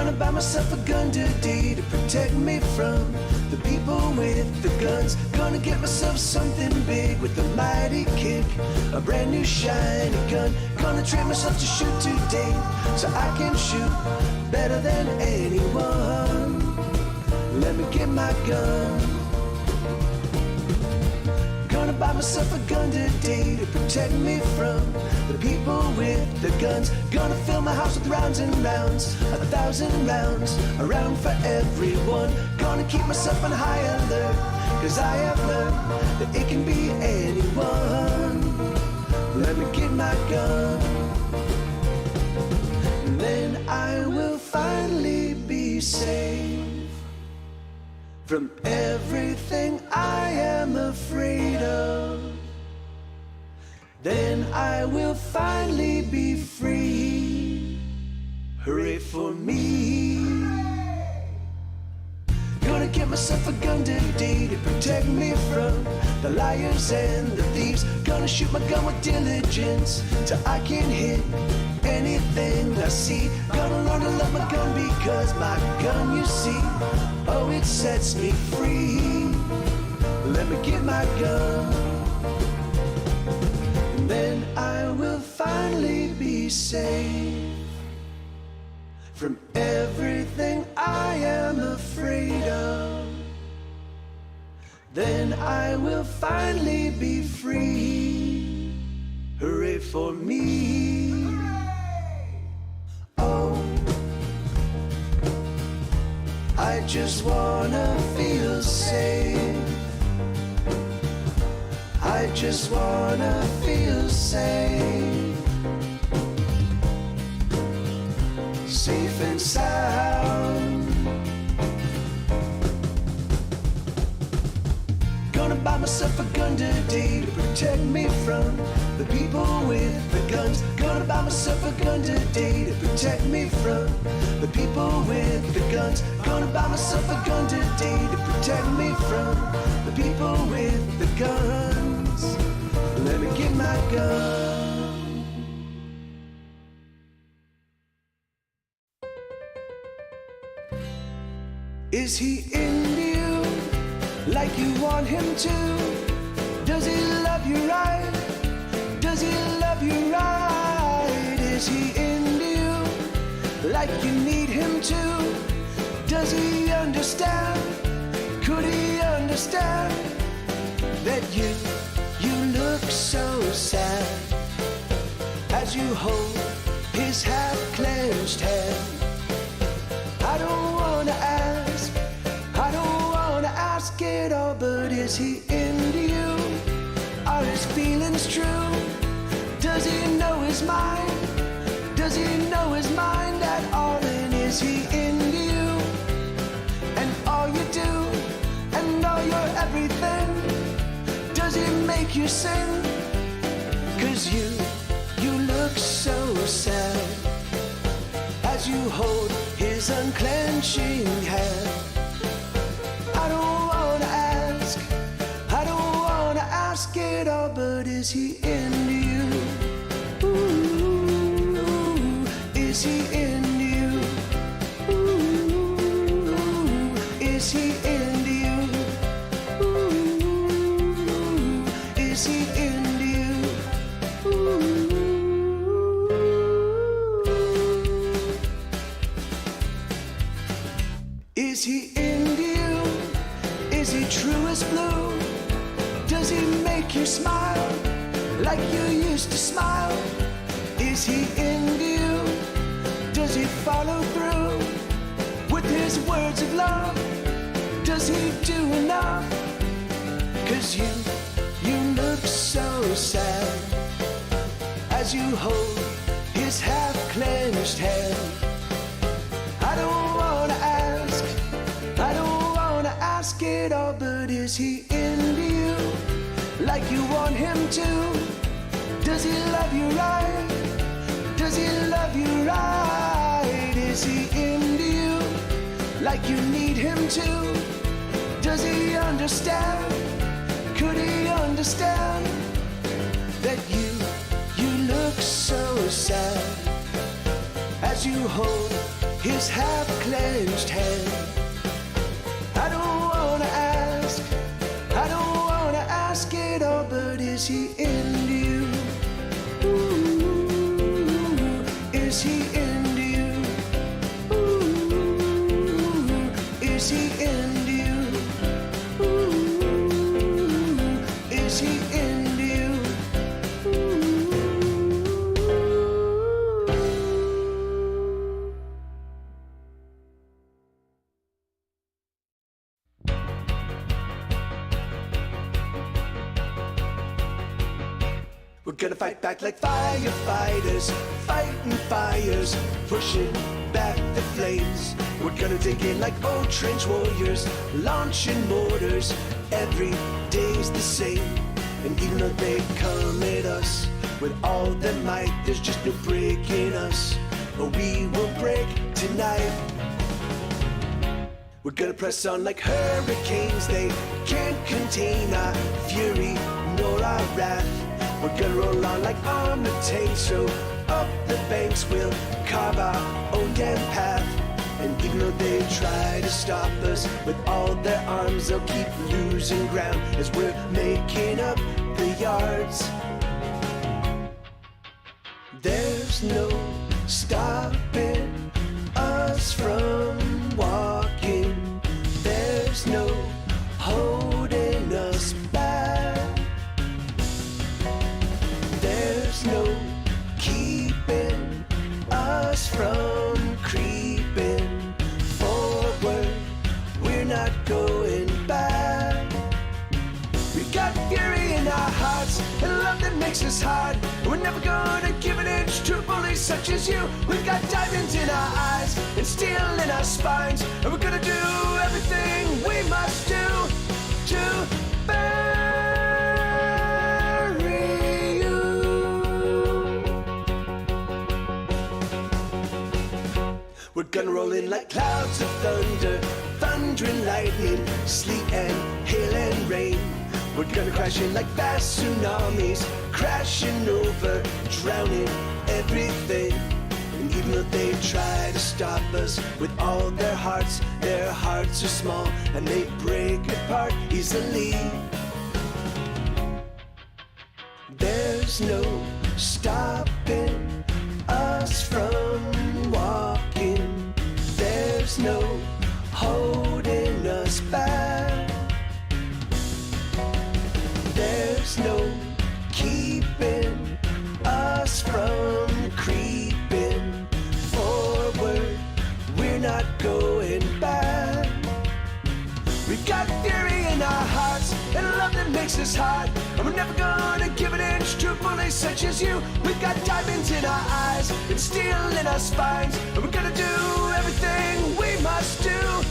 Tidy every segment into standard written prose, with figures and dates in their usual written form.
Gonna buy myself a gun today to protect me from the people with the guns. Gonna get myself something big with a mighty kick, a brand new shiny gun. Gonna train myself to shoot today so I can shoot better than anyone. Let me get my gun. Gonna buy myself a gun today to protect me from the people with the guns. Gonna fill my house with rounds and rounds, 1,000 rounds, a round for everyone. Gonna keep myself on high alert, cause I have learned that it can be anyone. Let me get my gun, and then I will finally be safe from everything I am afraid of. Then I will finally be free. Hooray for me. Gonna get myself a gun today to protect me from the liars and the thieves. Gonna shoot my gun with diligence till I can hit anything I see. Gonna learn to love my gun because my gun, you see, oh, it sets me free. Let me get my gun, and then I will finally be safe from everything I am afraid of. Then I will finally be free. Hooray for me. Oh, I just wanna feel safe. I just wanna feel safe. Safe and sound. Gonna buy myself a gun today to protect me from the people with the guns. Gonna buy myself a gun today to protect me from the people with the guns. Gonna buy myself a gun today to protect me from the people with the guns. Let me get my gun. Is he into you like you want him to? Does he love you right? Does he love you right? Is he into you like you need him to? Does he understand? Could he understand that you look so sad as you hold his half-clenched hand? I don't wanna ask, I don't wanna ask it all, but is he into you? Are his feelings true? Does he know his mind? Does he know his mind at all? And is he into you? And all you do, and all your everything, does he make you sing? 'Cause you look so sad as you hold his unclenching hand. I don't wanna ask, I don't wanna ask it all, but is he into you? Ooh, is he into you? Ooh, is he into you? Ooh, is he into you? Ooh. Is he into you? Is he true as blue? Does he make you smile like you used to smile? Is he into you? Does he follow through with his words of love? Does he do enough? 'Cause you look so sad as you hold his half-clenched hand. I don't wanna ask, I don't wanna ask it all, but is he into you like you want him to? Does he love you right? Does he love you right? Is he into you like you need him to? Does he understand? Could he understand that you look so sad as you hold his half-clenched hand. I don't wanna ask, I don't wanna ask it all, but is he into you? Ooh, is he into you? Ooh, is he into you? Ooh, is he into you? We're gonna fight back like firefighters, fighting fires, pushing back the flames. We're gonna dig in like old trench warriors, launching mortars. Every day's the same, and even though they come at us with all their might, there's just no breaking us. But we will break tonight. We're gonna press on like hurricanes. They can't contain our fury nor our wrath. We're gonna roll on like armored tanks, so up the banks we'll carve our own damn path. And even though they try to stop us with all their arms, they'll keep losing ground as we're making up the yards. There's no stopping us from walking. There's no holding us back. There's no keeping us from creeping forward. We're not going back. We've got fury in our hearts and love that makes us hard. We're never gonna give an inch to bullies such as you. We've got diamonds in our eyes and steel in our spines, and we're gonna do everything we must do to bury you. We're gonna roll in like clouds of thunder, thundering lightning, sleet and hail and rain. We're gonna crash in like vast tsunamis, crashing over, drowning everything. And even though they try to stop us with all their hearts are small and they break apart easily. There's no stopping us from walking. There's no holding us back. There's no keeping us from creeping forward. We're not going back. We've got fury in our hearts and love that makes us hard, and we're never gonna give an inch to bullies such as you. We've got diamonds in our eyes and steel in our spines, and we're gonna do everything we must do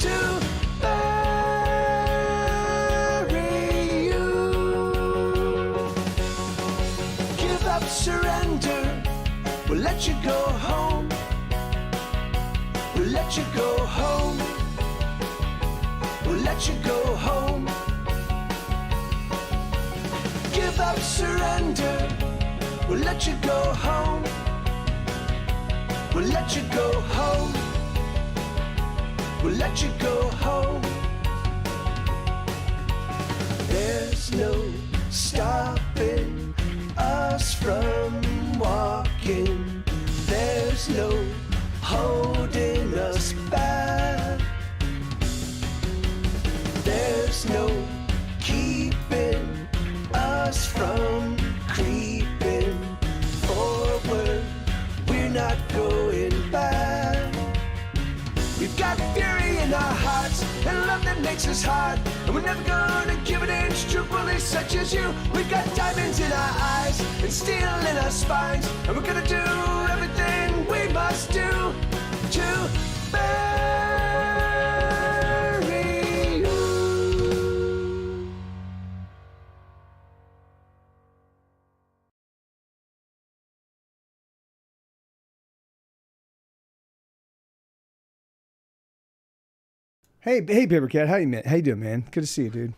to bury you. Give up, surrender. We'll let you go home. We'll let you go home. We'll let you go home. Give up, surrender. We'll let you go home. We'll let you go home. We'll let you go home. There's no stopping us from walking. There's no holding us back. There's no keeping us from creeping forward. We're not going back. We've got fury in our hearts and love that makes us hard, and we're never gonna give an inch to bullies such as you. We've got diamonds in our eyes and steel in our spines, and we're gonna do everything we must do to bury you. Hey, Paper Cat, how you doing, man? Good to see you, dude.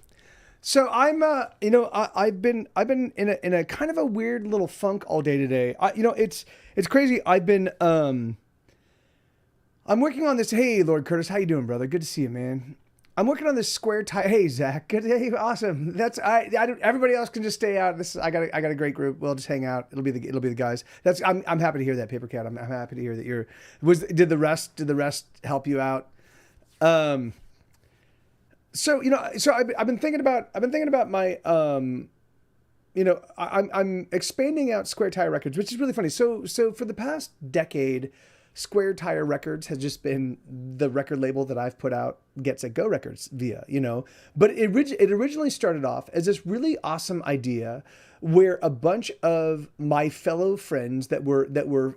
So I'm, I've been in a kind of a weird little funk all day today. It's crazy. I've been, I'm working on this. Hey, Lord Curtis, how you doing, brother? Good to see you, man. I'm working on this square tie. Hey, Zach. Good. Hey, awesome. That's I don't, everybody else can just stay out. I got a great group. We'll just hang out. It'll be the guys. I'm happy to hear that, Paper Cat. I'm happy to hear that did the rest help you out? So I've been thinking about my I'm expanding out Square Tire Records, which is really funny. So for the past decade, Square Tire Records has just been the record label that I've put out Get Set Go Records via, But it originally started off as this really awesome idea where a bunch of my fellow friends that were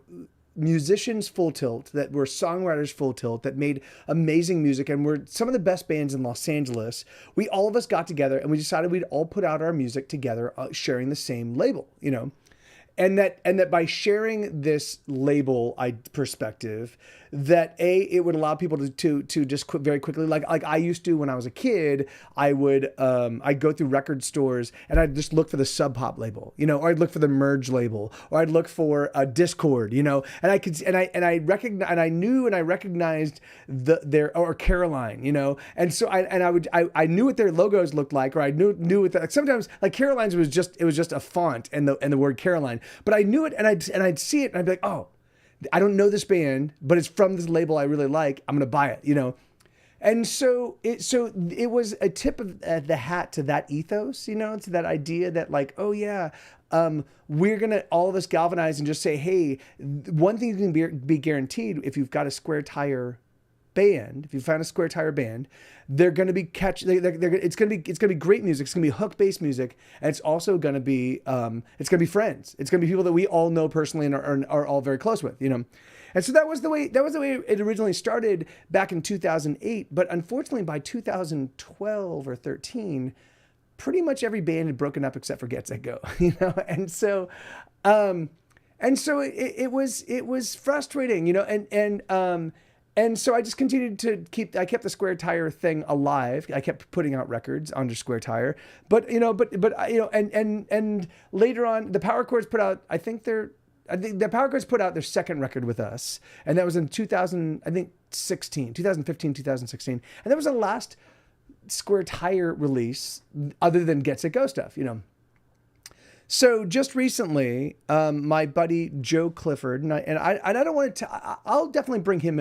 musicians full tilt, that were songwriters full tilt, that made amazing music and were some of the best bands in Los Angeles. All of us got together and we decided we'd all put out our music together, sharing the same label, And that by sharing this label perspective, that it would allow people to just very quickly, like I used to when I was a kid, I'd go through record stores and I'd just look for the Sub Pop label, or I'd look for the Merge label, or I'd look for a Discord, and I recognized their Caroline, and so I knew what their logos looked like, or I knew what sometimes like Caroline's was just a font and the word Caroline. But I knew it, and I'd see it, and I'd be like, oh, I don't know this band, but it's from this label I really like. I'm gonna buy it, And so it was a tip of the hat to that ethos, to that idea that like, oh yeah, we're gonna all of us galvanize and just say, hey, one thing you can be guaranteed if you've got a Square Tire band, if you found a Square Tire band, they're going to be it's going to be great music. It's going to be hook based music, and it's also going to be friends. It's going to be people that we all know personally and are all very close with, And so that was the way it originally started back in 2008. But unfortunately, by 2012 or 13, pretty much every band had broken up except for Get Set Go, And so it was frustrating, And so I just continued to I kept the Square Tire thing alive. I kept putting out records under Square Tire, but later on the Power Chords put out, I think the Power Chords put out their second record with us, and that was in 2015, 2016, and that was the last Square Tire release other than Get Set Go stuff, So just recently, my buddy Joe Clifford, and I don't want to. I'll definitely bring him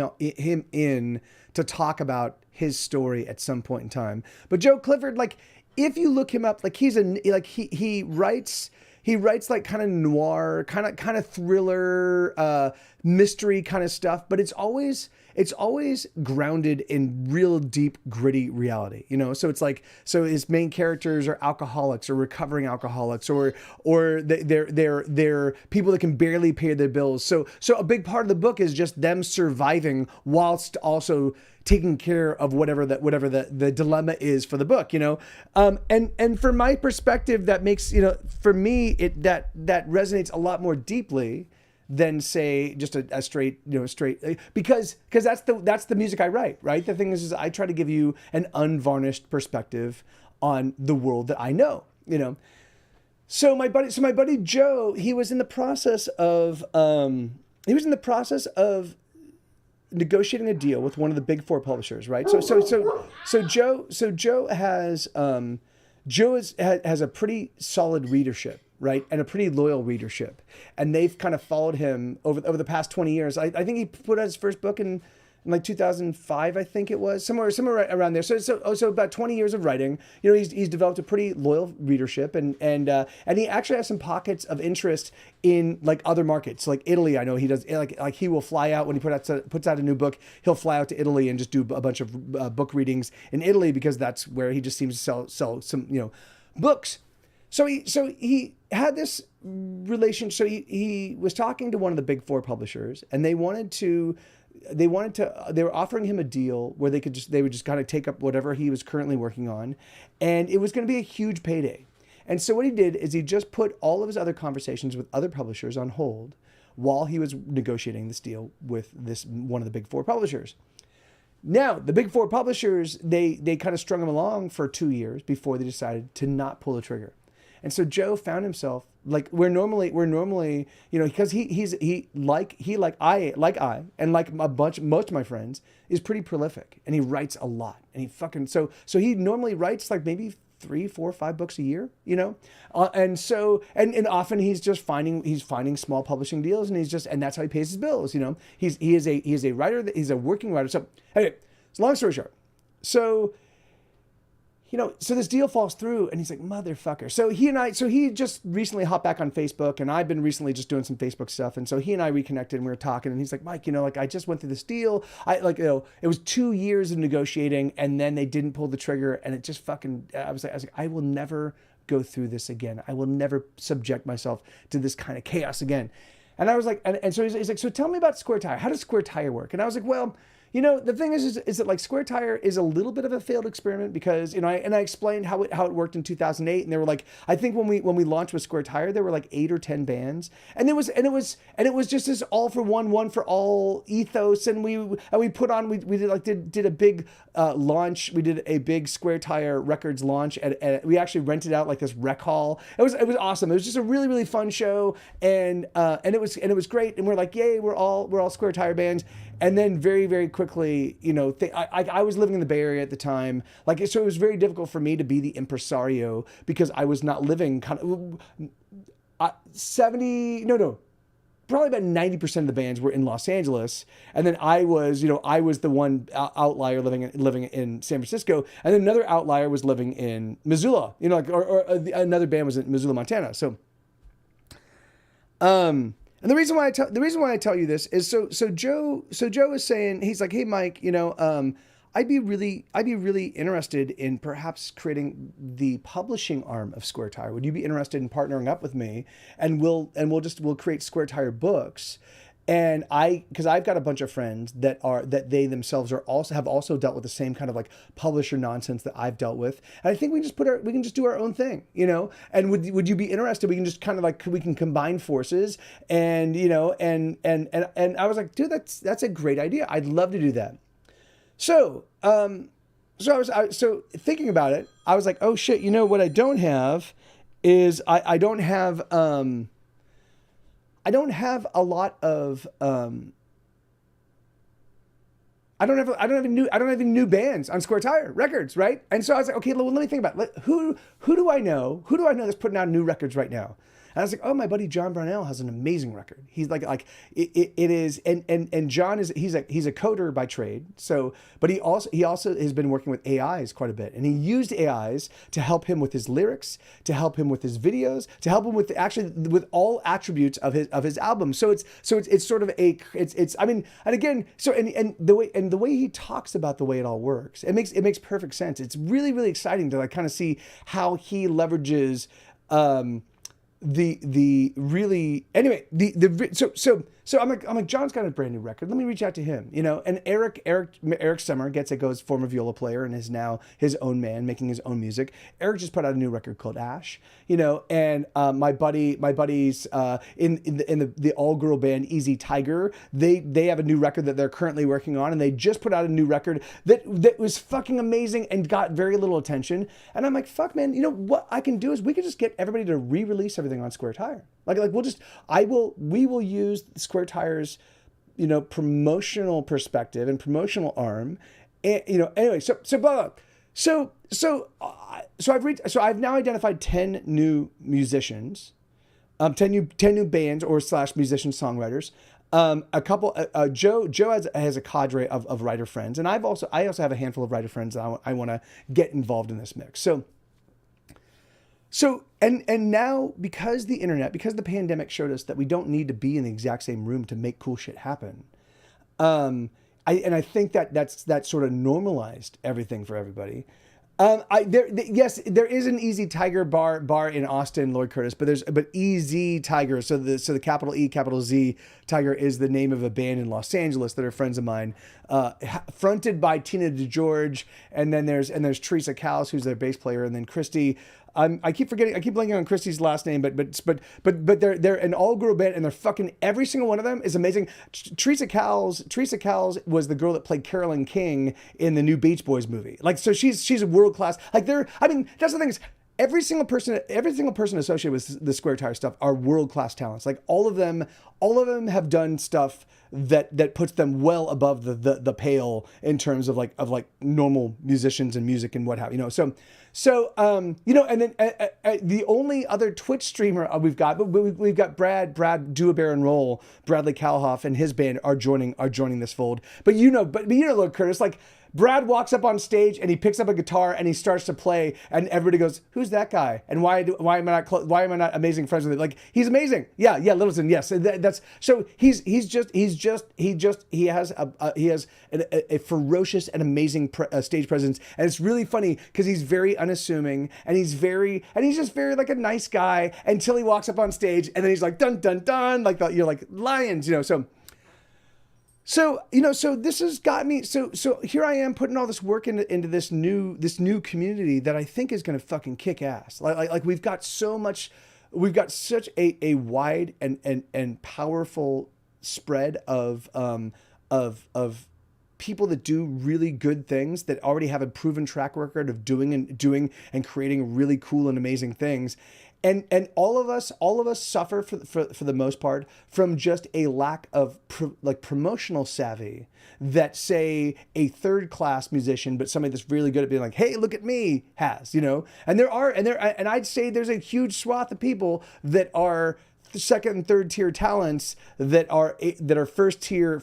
in to talk about his story at some point in time. But Joe Clifford, like, if you look him up, like he writes like kind of noir, kind of thriller, mystery kind of stuff. But it's always grounded in real deep, gritty reality, So it's like, so his main characters are alcoholics or recovering alcoholics, or they're people that can barely pay their bills. So a big part of the book is just them surviving whilst also taking care of whatever the dilemma is for the book, and from my perspective, that makes, for me, that resonates a lot more deeply than say just a straight, because that's the music I write, right? The thing is I try to give you an unvarnished perspective on the world that I know, So my buddy Joe, he was in the process of negotiating a deal with one of the big four publishers, right? So Joe has a pretty solid readership, right, and a pretty loyal readership, and they've kind of followed him over the past 20 years. I think he put out his first book in like 2005, I think it was, somewhere around there. So about 20 years of writing. He's developed a pretty loyal readership, and he actually has some pockets of interest in like other markets, like Italy. I know he does, like he will fly out when he puts out a new book. He'll fly out to Italy and just do a bunch of book readings in Italy, because that's where he just seems to sell some books. So he had this relation. So he was talking to one of the big four publishers, and they were offering him a deal where they would just kind of take up whatever he was currently working on, and it was going to be a huge payday. And so what he did is he just put all of his other conversations with other publishers on hold while he was negotiating this deal with this one of the big four publishers. Now, the big four publishers, they kind of strung him along for 2 years before they decided to not pull the trigger. And so Joe found himself like we're normally, you know, because he like I and like most of my friends is pretty prolific, and he writes a lot, and he fucking so he normally writes like maybe 3, 4, 5 books a year, you know, and so and often he's finding small publishing deals, and and that's how he pays his bills, you know. He is a writer, he's a working writer. So anyway, so long story short, so you know, so this deal falls through, and he's like, motherfucker. So he just recently hopped back on Facebook, and I've been recently just doing some Facebook stuff. And so he and I reconnected, and we were talking, and he's like, Mike, you know, like I just went through this deal. You know, it was 2 years of negotiating, and then they didn't pull the trigger, and it just fucking, I was like, I will never go through this again. I will never subject myself to this kind of chaos again. And I was like, and so he's like, so tell me about Square Tire. How does Square Tire work? And I was like, well, you know, the thing is that like Square Tire is a little bit of a failed experiment because, you know, I explained how it worked in 2008, and they were like, I think when we launched with Square Tire, there were like 8 or 10 bands, and it was just this all for one for all ethos, and we did a big launch. We did a big Square Tire Records launch, we actually rented out like this rec hall. It was awesome. It was just a really, really fun show, and it was great. And we're like, yay, we're all Square Tire bands. And then very, very quickly, you know, I was living in the Bay Area at the time. Like, so it was very difficult for me to be the impresario because I was not living probably about 90% of the bands were in Los Angeles. And then I was the one outlier living in San Francisco. And then another outlier was living in Missoula, you know, like, or another band was in Missoula, Montana. So, and the reason why I tell you this is so Joe is saying, he's like, hey Mike, you know, I'd be really interested in perhaps creating the publishing arm of Square Tire. Would you be interested in partnering up with me, and we'll create Square Tire books? And because I've got a bunch of friends that they themselves have also dealt with the same kind of like publisher nonsense that I've dealt with. And I think we can just do our own thing, you know. And would you be interested? We can just kind of like, we can combine forces, and you know, and I was like, dude, that's a great idea. I'd love to do that. So so thinking about it, I was like, oh shit, you know what I don't have is I don't have a lot of I don't have any new bands on Square Tire Records, right? And so I was like, okay, well, let me think about it. Who do I know that's putting out new records right now? And I was like, oh, my buddy John Brownell has an amazing record. He's like it is, and John he's a coder by trade. So, but he also has been working with AIs quite a bit, and he used AIs to help him with his lyrics, to help him with his videos, to help him with all attributes of his album. So it's sort of I mean, and again, so and the way he talks about the way it all works, it makes perfect sense. It's really, really exciting to like kind of see how he leverages. So I'm like, John's got a brand new record. Let me reach out to him, you know. And Eric Summer his former viola player and is now his own man making his own music. Eric just put out a new record called Ash, you know. And my buddies in the all girl band Easy Tiger, they have a new record that they're currently working on, and they just put out a new record that was fucking amazing and got very little attention. And I'm like, fuck, man, you know what I can do is we could just get everybody to re-release everything on Square Tire. Like we will use Square Tire's, you know, promotional perspective and promotional arm, and you know, anyway, so blah, blah. So I've now identified 10 new musicians, 10 new bands or / musician songwriters. A couple, Joe has a cadre of writer friends, and I also have a handful of writer friends that I want to get involved in this mix. So now, because the pandemic showed us that we don't need to be in the exact same room to make cool shit happen. I think that's sort of normalized everything for everybody. Yes, there is an Easy Tiger bar in Austin, Lloyd Curtis, but Easy Tiger. So the capital E, capital Z Tiger is the name of a band in Los Angeles that are friends of mine, fronted by Tina DeGeorge, and then there's Teresa Cowles, who's their bass player, and then Christy. I keep blanking on Christy's last name, but they're an all girl band, and they're fucking every single one of them is amazing. Teresa Cowles was the girl that played Carolyn King in the new Beach Boys movie. Like, so she's a world class. Like, that's the thing is, every single person associated with the Square Tire stuff are world-class talents. Like all of them have done stuff that puts them well above the pale in terms of like normal musicians and music and what have you. And then the only other Twitch streamer we've got Brad Do a Bear and Roll, Bradley Kalhoff and his band are joining this fold. But look, Curtis, like Brad walks up on stage and he picks up a guitar and he starts to play, and everybody goes, "Who's that guy? And why am I not amazing friends with him?" Like, he's amazing. Yeah, Littleton. Yes, that's so he has a ferocious and amazing stage presence, and it's really funny because he's very unassuming and he's just very like a nice guy until he walks up on stage, and then he's like dun dun dun, like you're like lions, So this has got me. So here I am putting all this work into this new community that I think is going to fucking kick ass. Like we've got such a wide and powerful spread of people that do really good things, that already have a proven track record of doing and creating really cool and amazing things. And all of us suffer for the most part from just a lack of promotional savvy that, say, a third class musician, but somebody that's really good at being like, "Hey, look at me," has, And I'd say there's a huge swath of people that are second and third tier talents that are first tier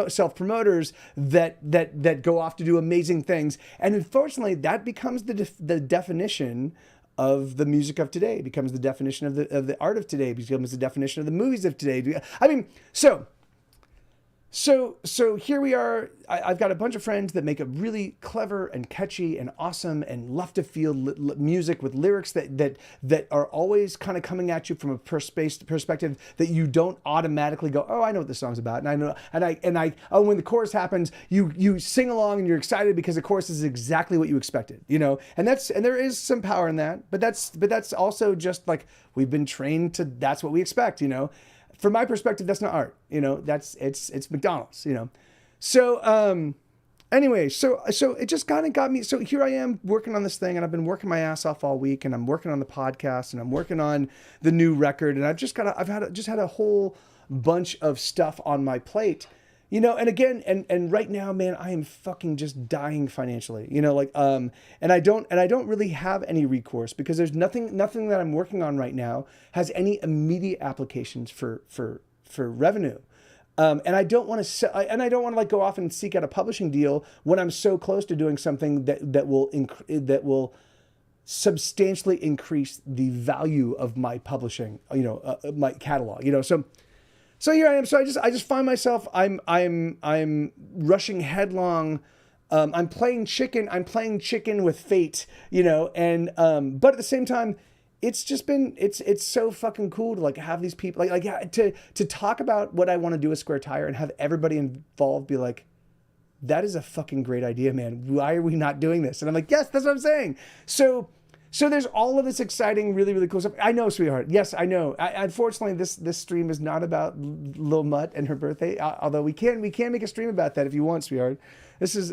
self promoters that go off to do amazing things. And unfortunately, that becomes the definition of the music of today, becomes the definition of the art of today, becomes the definition of the movies of today. I mean, so here we are. I've got a bunch of friends that make a really clever and catchy and awesome and left of field music with lyrics that are always kind of coming at you from a perspective that you don't automatically go, "Oh, I know what this song's about," and I know, and when the chorus happens, you sing along and you're excited because the chorus is exactly what you expected, and there is some power in that, but that's also just like we've been trained to, that's what we expect, From my perspective, that's not art, it's McDonald's, So, anyway, so it just kind of got me. So here I am working on this thing, and I've been working my ass off all week, and I'm working on the podcast, and I'm working on the new record, and I've had a whole bunch of stuff on my plate, and again, and right now, man, I am fucking just dying financially, and I don't really have any recourse because there's nothing that I'm working on right now has any immediate applications for revenue. And I don't want to like go off and seek out a publishing deal when I'm so close to doing something that will substantially increase the value of my publishing, my catalog, So here I am. So I just find myself, I'm rushing headlong. I'm playing chicken with fate, and, but at the same time, it's just been, it's so fucking cool to like have these people to talk about what I want to do with Square Tire and have everybody involved be like, "That is a fucking great idea, man. Why are we not doing this?" And I'm like, "Yes, that's what I'm saying." So there's all of this exciting, really, really cool stuff. I know, sweetheart. Yes, I know. Unfortunately, this stream is not about Lil Mutt and her birthday. Although we can make a stream about that if you want, sweetheart. This is,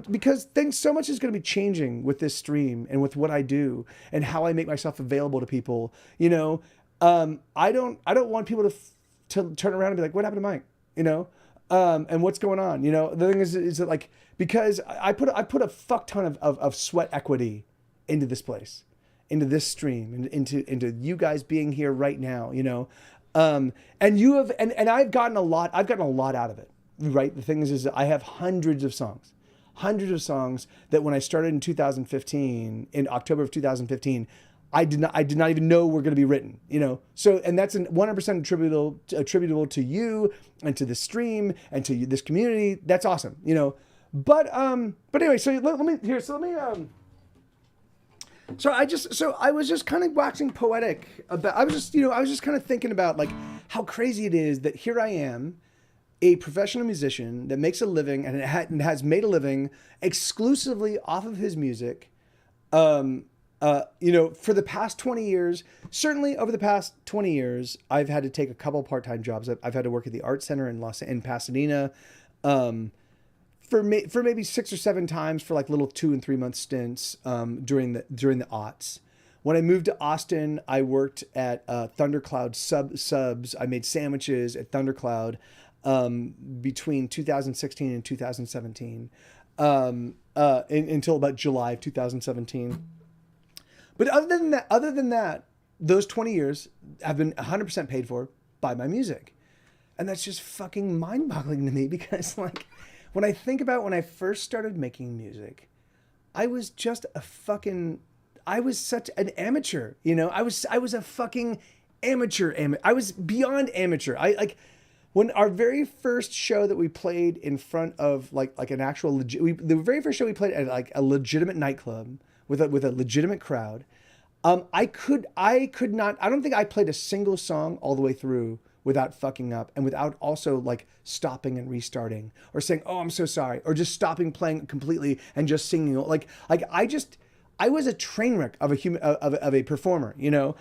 because so much is going to be changing with this stream and with what I do and how I make myself available to people. I don't want people to turn around and be like, "What happened to Mike?" And what's going on? The thing is that like, because I put a fuck ton of sweat equity into this place, into this stream, and into you guys being here right now, and you have, and I've gotten a lot out of it, right? The thing is that I have hundreds of songs that when I started in 2015, in October of 2015, I did not even know were going to be written, So, and that's 100% attributable to you and to the stream and to this community. That's awesome, But anyway, so let me. So I was just kind of waxing poetic about. I was just kind of thinking about like how crazy it is that here I am, a professional musician that makes a living and has made a living exclusively off of his music. For the past 20 years, certainly over the past 20 years, I've had to take a couple part-time jobs. I've had to work at the Art Center in Pasadena. for maybe 6 or 7 times for like little 2 and 3 month stints during the aughts. When I moved to Austin, I worked at Thundercloud subs. I made sandwiches at Thundercloud between 2016 and 2017 until about July of 2017. But other than that, those 20 years have been 100% paid for by my music. And that's just fucking mind-boggling to me because, like, when I think about when I first started making music, I was just I was such an amateur, you know? I was a fucking amateur. I was beyond amateur. When our very first show that we played in front of like an actual the very first show we played at like a legitimate nightclub with a legitimate crowd, I don't think I played a single song all the way through without fucking up and without also like stopping and restarting or saying, "Oh, I'm so sorry," or just stopping playing completely and just singing. I was a train wreck of a performer, you know.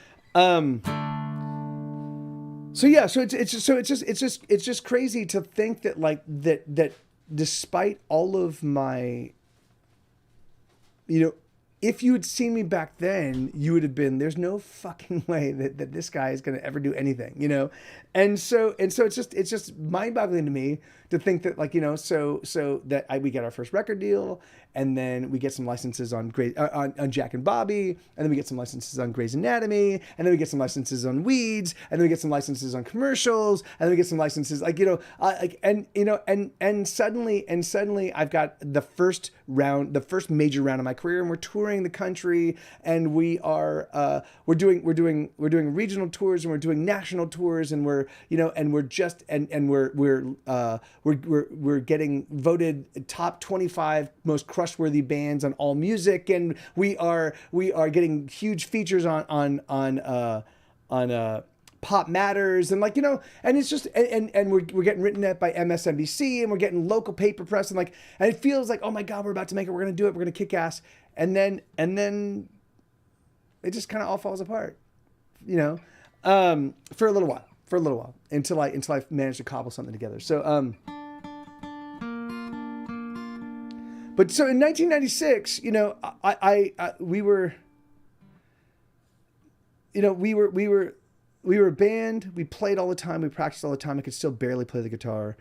So yeah, so it's just crazy to think that like that despite all of my, you know, if you had seen me back then, you would have been, there's no fucking way that this guy is going to ever do anything, you know? And so it's just mind-boggling to me to think that, like, you know, so that we get our first record deal, and then we get some licenses on Jack and Bobby, and then we get some licenses on Grey's Anatomy, and then we get some licenses on Weeds, and then we get some licenses on commercials, and then we get some licenses, like, you know, and suddenly I've got the first major round of my career, and we're touring the country, and we're doing regional tours, and we're doing national tours, and we're getting voted top 25 most crushworthy bands on AllMusic, and we are getting huge features on Pop Matters, and like, you know, and it's just and we're getting written at by MSNBC, and we're getting local paper press, and like, and it feels like, oh my God, we're about to make it, we're gonna do it, we're gonna kick ass, and then it just kind of all falls apart, you know, for a little while until I managed to cobble something together. So but so in 1996, you know, we were a band. We played all the time. We practiced all the time. I could still barely play the guitar.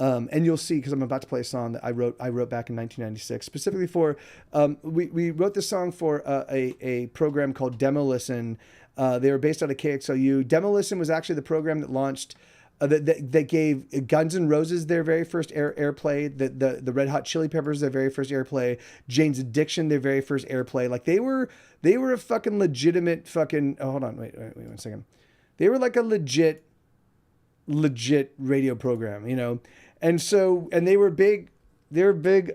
And you'll see, because I'm about to play a song that I wrote back in 1996, specifically for, we wrote this song for a program called Demo Listen. They were based out of KXLU. Demo Listen was actually the program that launched, that gave Guns N' Roses their very first airplay, the Red Hot Chili Peppers their very first airplay, Jane's Addiction their very first airplay. Like, they were a fucking legitimate fucking, oh, hold on, wait 1 second. They were like a legit radio program, you know? And so, and they were big, They were big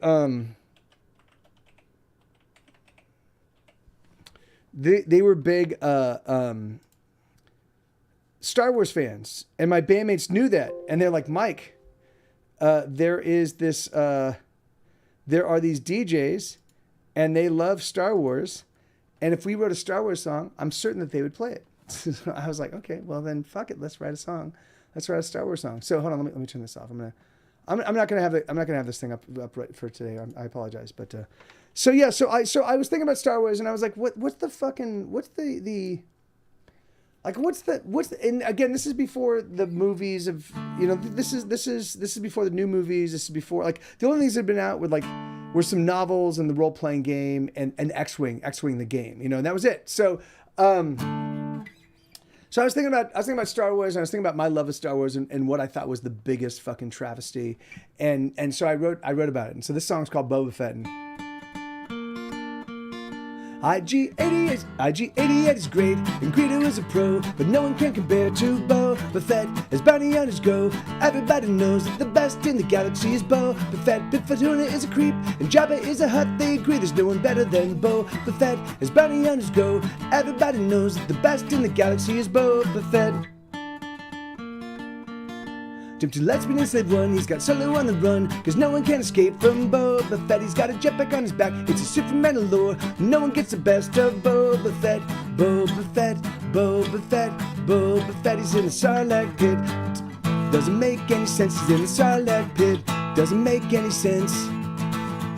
Star Wars fans, and my bandmates knew that, and they're like, Mike, there are these DJs, and they love Star Wars, and if we wrote a Star Wars song, I'm certain that they would play it. So I was like, okay, well then, fuck it, let's write a song. Let's write a Star Wars song. So hold on, let me turn this off. I'm not gonna have this thing up right for today. I apologize, but so I was thinking about Star Wars, and I was like, what's the and again, this is before the movies of, you know, this is before the new movies. This is before, like, the only things that have been out were some novels and the role playing game and X-Wing the game, you know, and that was it. So I was thinking about Star Wars, and I was thinking about my love of Star Wars and what I thought was the biggest fucking travesty, and so I wrote about it. And so this song's called Boba Fett. And IG-88 is great, and Greedo is a pro, but no one can compare to Boba Fett as bounty hunters go. Everybody knows that the best in the galaxy is Boba Fett. Bib Fortuna is a creep, and Jabba is a Hutt. They agree there's no one better than Boba Fett as bounty hunters go. Everybody knows that the best in the galaxy is Boba Fett. Jump to Let's Be in Slave One, he's got Solo on the run, cause no one can escape from Boba Fett. He's got a jetpack on his back, it's a suit from Mandalore, no one gets the best of Boba Fett. Boba Fett, Boba Fett, Boba Fett, he's in the Sarlacc pit. Doesn't make any sense, he's in the Sarlacc pit. Doesn't make any sense.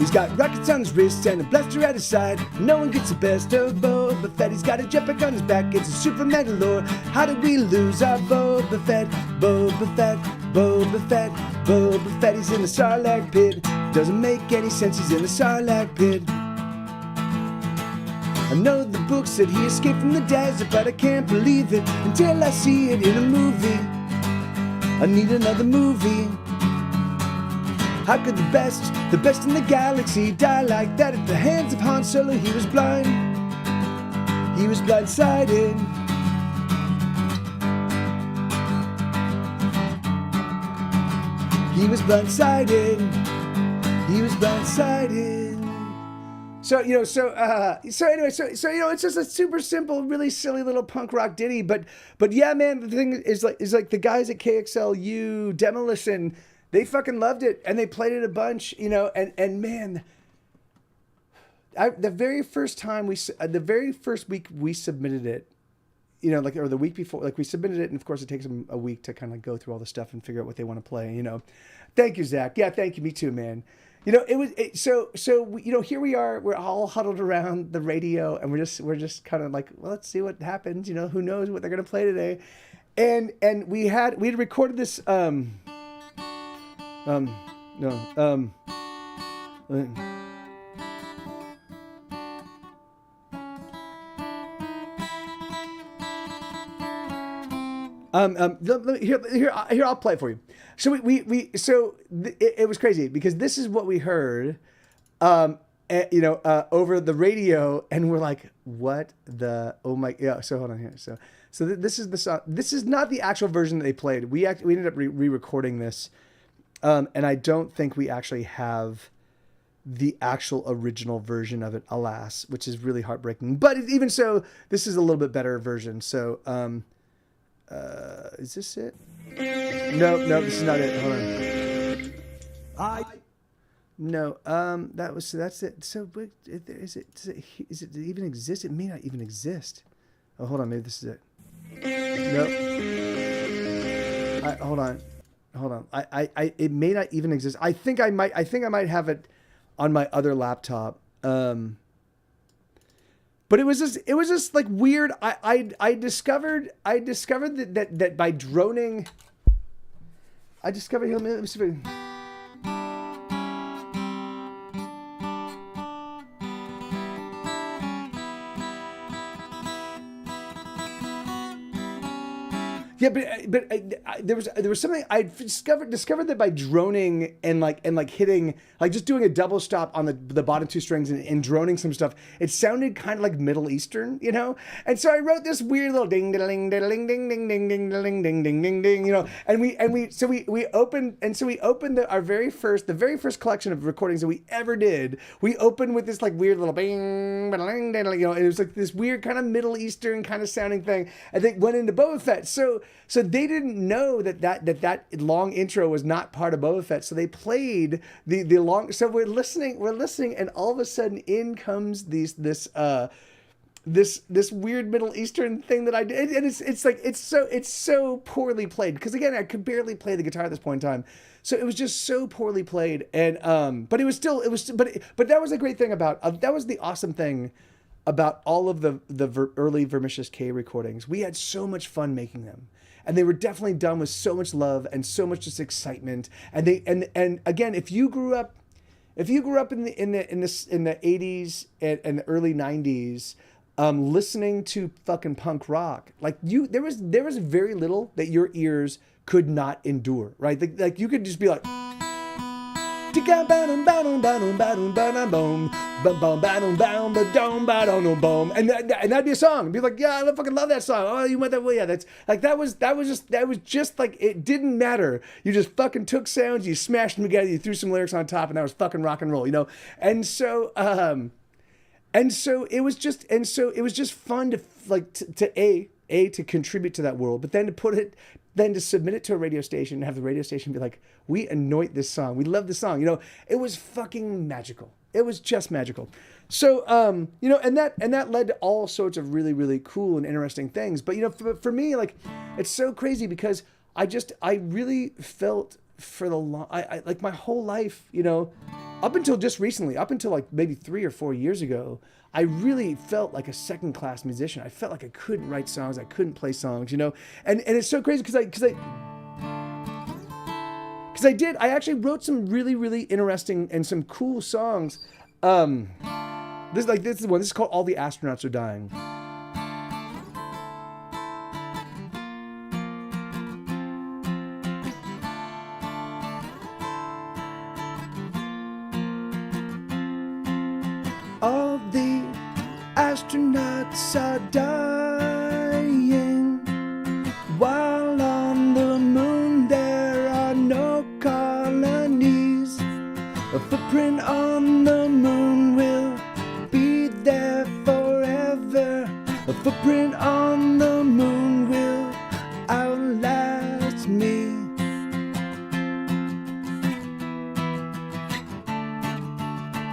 He's got rockets on his wrist and a blaster at his side. No one gets the best of Boba Fett. He's got a jetpack on his back. It's a super Mandalore. How did we lose our Boba Fett? Boba Fett, Boba Fett, Boba Fett. He's in the Sarlacc pit. Doesn't make any sense. He's in the Sarlacc pit. I know the book said he escaped from the desert, but I can't believe it until I see it in a movie. I need another movie. How could the best in the galaxy die like that at the hands of Han Solo? He was blind. He was blindsided. He was blindsided. He was blindsided. So anyway, it's just a super simple, really silly little punk rock ditty. But yeah, man, the thing is like the guys at KXLU, Demolition, they fucking loved it and they played it a bunch, and man, the very first week we submitted it, or the week before, like we submitted it, and of course it takes them a week to kind of go through all the stuff and figure out what they want to play. Thank you, Zach. Yeah, thank you. Me too, man. Here we are, we're all huddled around the radio and we're just kind of like, well, let's see what happens. Who knows what they're going to play today. And we had recorded this, here I'll play it for you. So it was crazy because this is what we heard, over the radio, and we're like, what the, oh my, yeah. So hold on here. So this is the song. This is not the actual version that they played. We ended up re-recording this, and I don't think we actually have the actual original version of it, alas, which is really heartbreaking. But even so, this is a little bit better version. So, is this it? No, this is not it. Hold on. That's it. So, does it even exist? It may not even exist. Oh, hold on. Maybe this is it. No. Hold on. It may not even exist. I think I might have it on my other laptop. But it was just like weird. I discovered that by droning. I discovered. Let me see if yeah, but there was something I discovered that by droning and hitting, like just doing a double stop on the bottom two strings and droning some stuff, it sounded kind of like Middle Eastern, And so I wrote this weird little ding ding ding ding ding ding ding ding ding ding ding ding ding, And we opened the very first collection of recordings that we ever did. We opened with this like weird little bing ding, and it was like this weird kind of Middle Eastern kind of sounding thing. I think went into Boba Fett. So they didn't know that long intro was not part of Boba Fett. So they played the long. So we're listening, and all of a sudden in comes this weird Middle Eastern thing that I did, and it's so poorly played because again I could barely play the guitar at this point in time. So it was just so poorly played, and but that was a great thing about that was the awesome thing about all of the early Vermicious K recordings. We had so much fun making them. And they were definitely done with so much love and so much just excitement. And again, if you grew up in the 80s and the early 90s, listening to fucking punk rock, like there was very little that your ears could not endure, right? Like you could just be like, and that'd be a song. It'd be like, yeah, I fucking love that song. Oh, you went that way. Yeah, that's like that was just like it didn't matter. You just fucking took sounds, you smashed them together, you threw some lyrics on top, and that was fucking rock and roll, And so it was just fun to contribute to that world, but then to submit it to a radio station and have the radio station be like, we anoint this song. We love this song. It was fucking magical. It was just magical. So, and that led to all sorts of really, really cool and interesting things. But, for me, like, it's so crazy because I really felt for like my whole life, up until just recently, up until like maybe 3 or 4 years ago, I really felt like a second-class musician. I felt like I couldn't write songs, I couldn't play songs, you know. And it's so crazy because I actually wrote some really, really interesting and some cool songs. This is one. This is called "All the Astronauts Are Dying." All the astronauts are dying, while on the moon there are no colonies. A footprint on the moon will be there forever. A footprint on the moon will outlast me.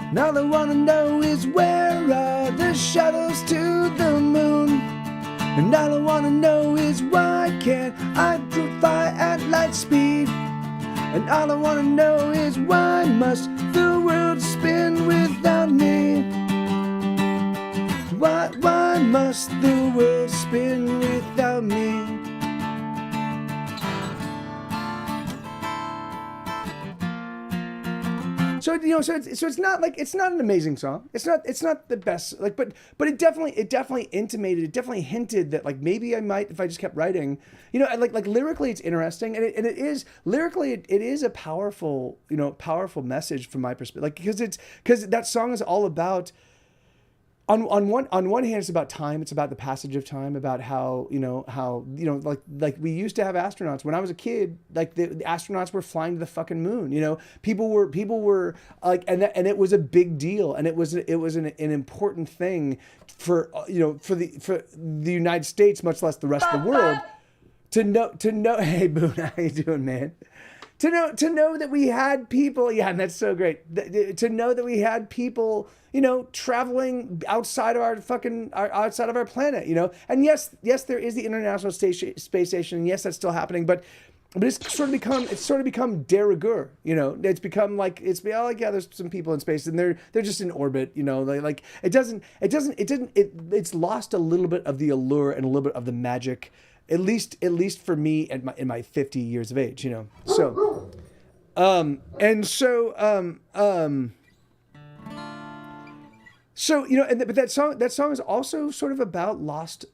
And all I wanna know is, where are the shuttles to the moon? And all I wanna know is, why can't I fly at light speed? And all I wanna know is, why must the world spin without me? Why must the world spin without me? So it's not like, it's not an amazing song. It's not the best, like, but it definitely intimated, it definitely hinted that like maybe I might, if I just kept writing, you know, like lyrically it's interesting, and it is lyrically it is a powerful, you know, powerful message from my perspective, like because that song is all about. On one hand, it's about time. It's about the passage of time. About how like we used to have astronauts when I was a kid. Like the astronauts were flying to the fucking moon. You know, people were like, and it was a big deal, and it was an important thing for for the United States, much less the rest of the world, to know. Hey, Boone, how you doing, man? To know that we had people, yeah, and that's so great. To know that we had people, you know, traveling outside of our planet, you know. And yes, there is the International Space Station, and yes, that's still happening, but it's sort of become de rigueur, you know. It's become like yeah, there's some people in space, and they're just in orbit, you know. Like it's lost a little bit of the allure and a little bit of the magic. At least for me in my 50 years of age, you know. So, so you know, but that song is also sort of about lost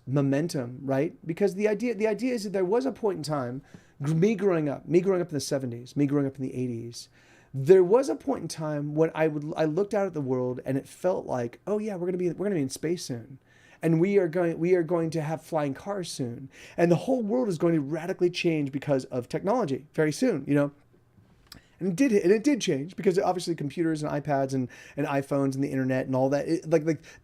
momentum, right? Because the idea is that there was a point in time, me growing up in the 70s, me growing up in the 80s, there was a point in time when I looked out at the world and it felt like, oh yeah, we're gonna be in space soon. And we are going to have flying cars soon. And the whole world is going to radically change because of technology very soon, you know. And it did change because obviously computers and iPads and iPhones and the internet and all that,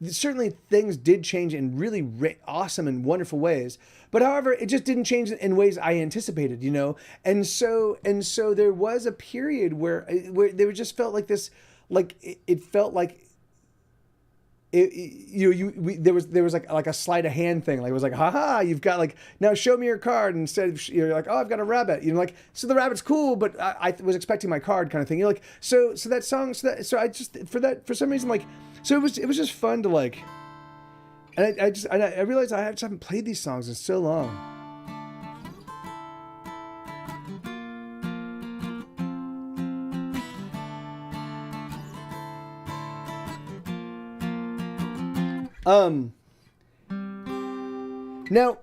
certainly things did change in really awesome and wonderful ways. But however, it just didn't change in ways I anticipated, you know. And so there was a period where they just felt like this, like it felt like, there was like a sleight of hand thing. Like it was like, haha, you've got like, now show me your card. And instead of, you're like, oh, I've got a rabbit. You know, like, so the rabbit's cool, but I was expecting my card kind of thing. You're like, so that song, for some reason, like, so it was just fun to like, and I realized I just haven't played these songs in so long.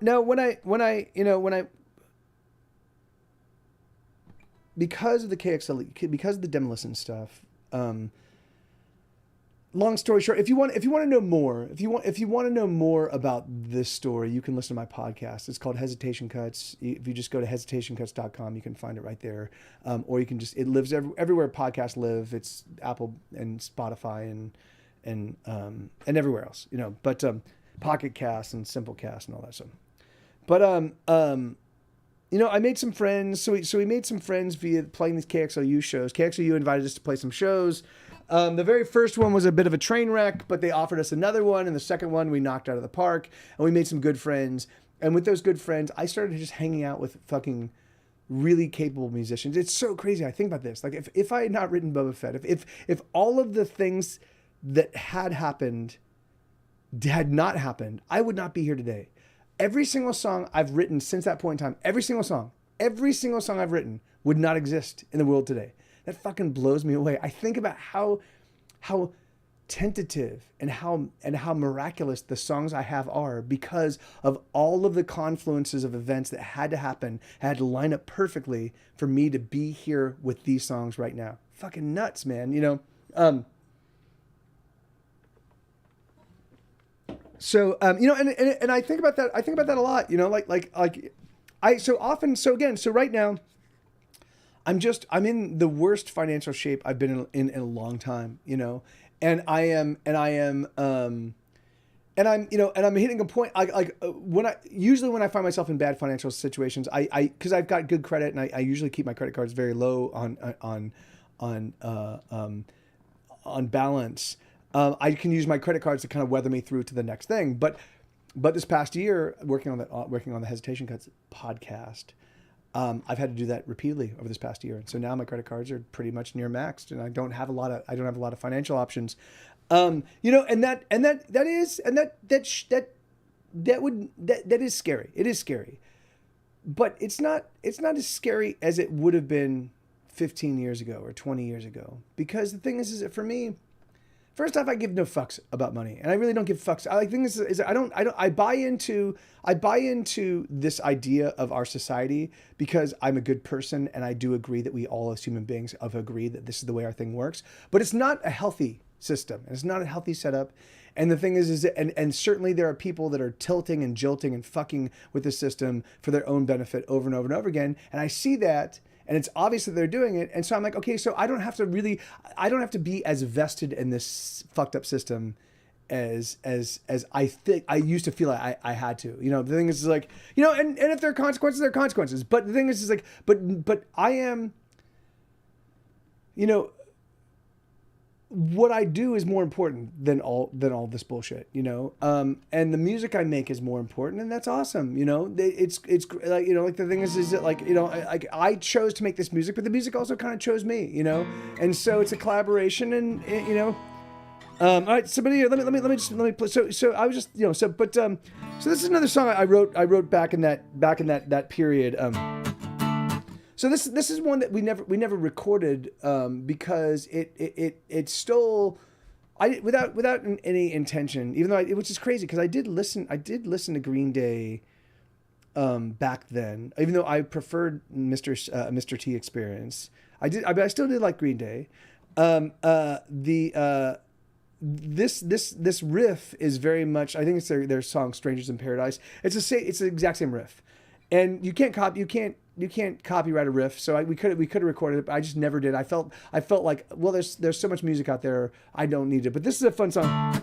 Now when I because of the KXL, because of the demolition stuff, long story short, if you want to know more, if you want to know more about this story, you can listen to my podcast. It's called Hesitation Cuts. If you just go to hesitationcuts.com, you can find it right there. Or you can it lives everywhere podcasts live. It's Apple and Spotify and everywhere else, you know, but Pocket Cast and Simplecast and all that stuff. But you know, I made some friends. So we made some friends via playing these KXLU shows. KXLU invited us to play some shows. The very first one was a bit of a train wreck, but they offered us another one, and the second one we knocked out of the park, and we made some good friends. And with those good friends, I started just hanging out with fucking really capable musicians. It's so crazy. I think about this. Like if I had not written Boba Fett, if all of the things that had happened had not happened, I would not be here today. Every single song I've written since that point in time, every single song I've written would not exist in the world today. That fucking blows me away. I think about how tentative and how miraculous the songs I have are because of all of the confluences of events that had to happen, had to line up perfectly for me to be here with these songs right now. Fucking nuts, man. You know. So and I think about that. I think about that a lot. You know, so right now, I'm in the worst financial shape I've been in a long time. You know, and I'm hitting a point when I find myself in bad financial situations, because I've got good credit and I usually keep my credit cards very low on balance. I can use my credit cards to kind of weather me through to the next thing. But this past year, working on the Hesitation Cuts podcast, I've had to do that repeatedly over this past year. And so now my credit cards are pretty much near maxed, and I don't have a lot of financial options. You know, and that is scary. It is scary, but it's not as scary as it would have been 15 years ago or 20 years ago. Because the thing is that for me, first off, I give no fucks about money, and I really don't give fucks. I buy into this idea of our society because I'm a good person, and I do agree that we all as human beings have agreed that this is the way our thing works. But it's not a healthy system, and it's not a healthy setup. And the thing is that, and certainly there are people that are tilting and jolting and fucking with the system for their own benefit over and over and over again. And I see that. And it's obvious that they're doing it. And so I'm like, okay, so I don't have to be as vested in this fucked up system as I think I used to feel like I had to. You know, the thing is like, you know, and if there are consequences, there are consequences. But the thing is like, but I am, you know, what I do is more important than all this bullshit, you know. And the music I make is more important, and that's awesome, you know. It's like, you know, like the thing is that like, you know, I chose to make this music, but the music also kind of chose me, you know. And so it's a collaboration, and you know. All right, somebody, let me play. So I was just, you know, so this is another song I wrote back in that period. So this is one that we never recorded because it stole, without any intention, even though which is crazy because I did listen to Green Day back then, even though I preferred Mr. T Experience. I still did like Green Day. This riff is very much, I think it's their song Strangers in Paradise. It's the exact same riff, and you can't copyright a riff, so we could have recorded it, but I just never did. I felt like, well, there's so much music out there, I don't need it. But this is a fun song.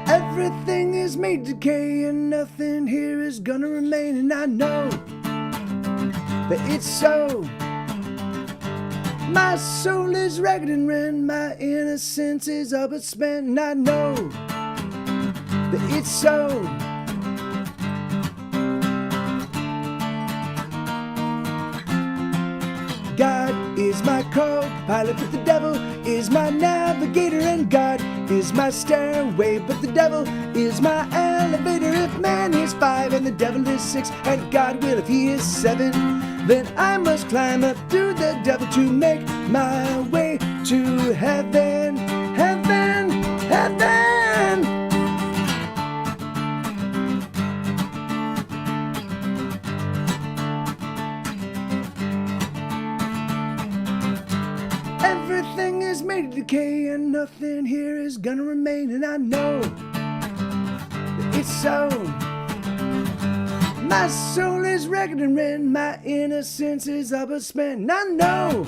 Everything is made to decay, and nothing here is gonna remain. And I know that it's so. My soul is ragged and rent, my innocence is all but spent, and I know that it's so. God is my co-pilot, but the devil is my navigator, and God is my stairway, but the devil is my elevator. If man is 5 and the devil is 6, and God will if he is 7, then I must climb up through the devil to make my way to heaven, heaven, heaven. Everything is made to decay, and nothing here is gonna remain, and I know that it's so. My soul is ragged and rent, my innocence is all but spent, and I know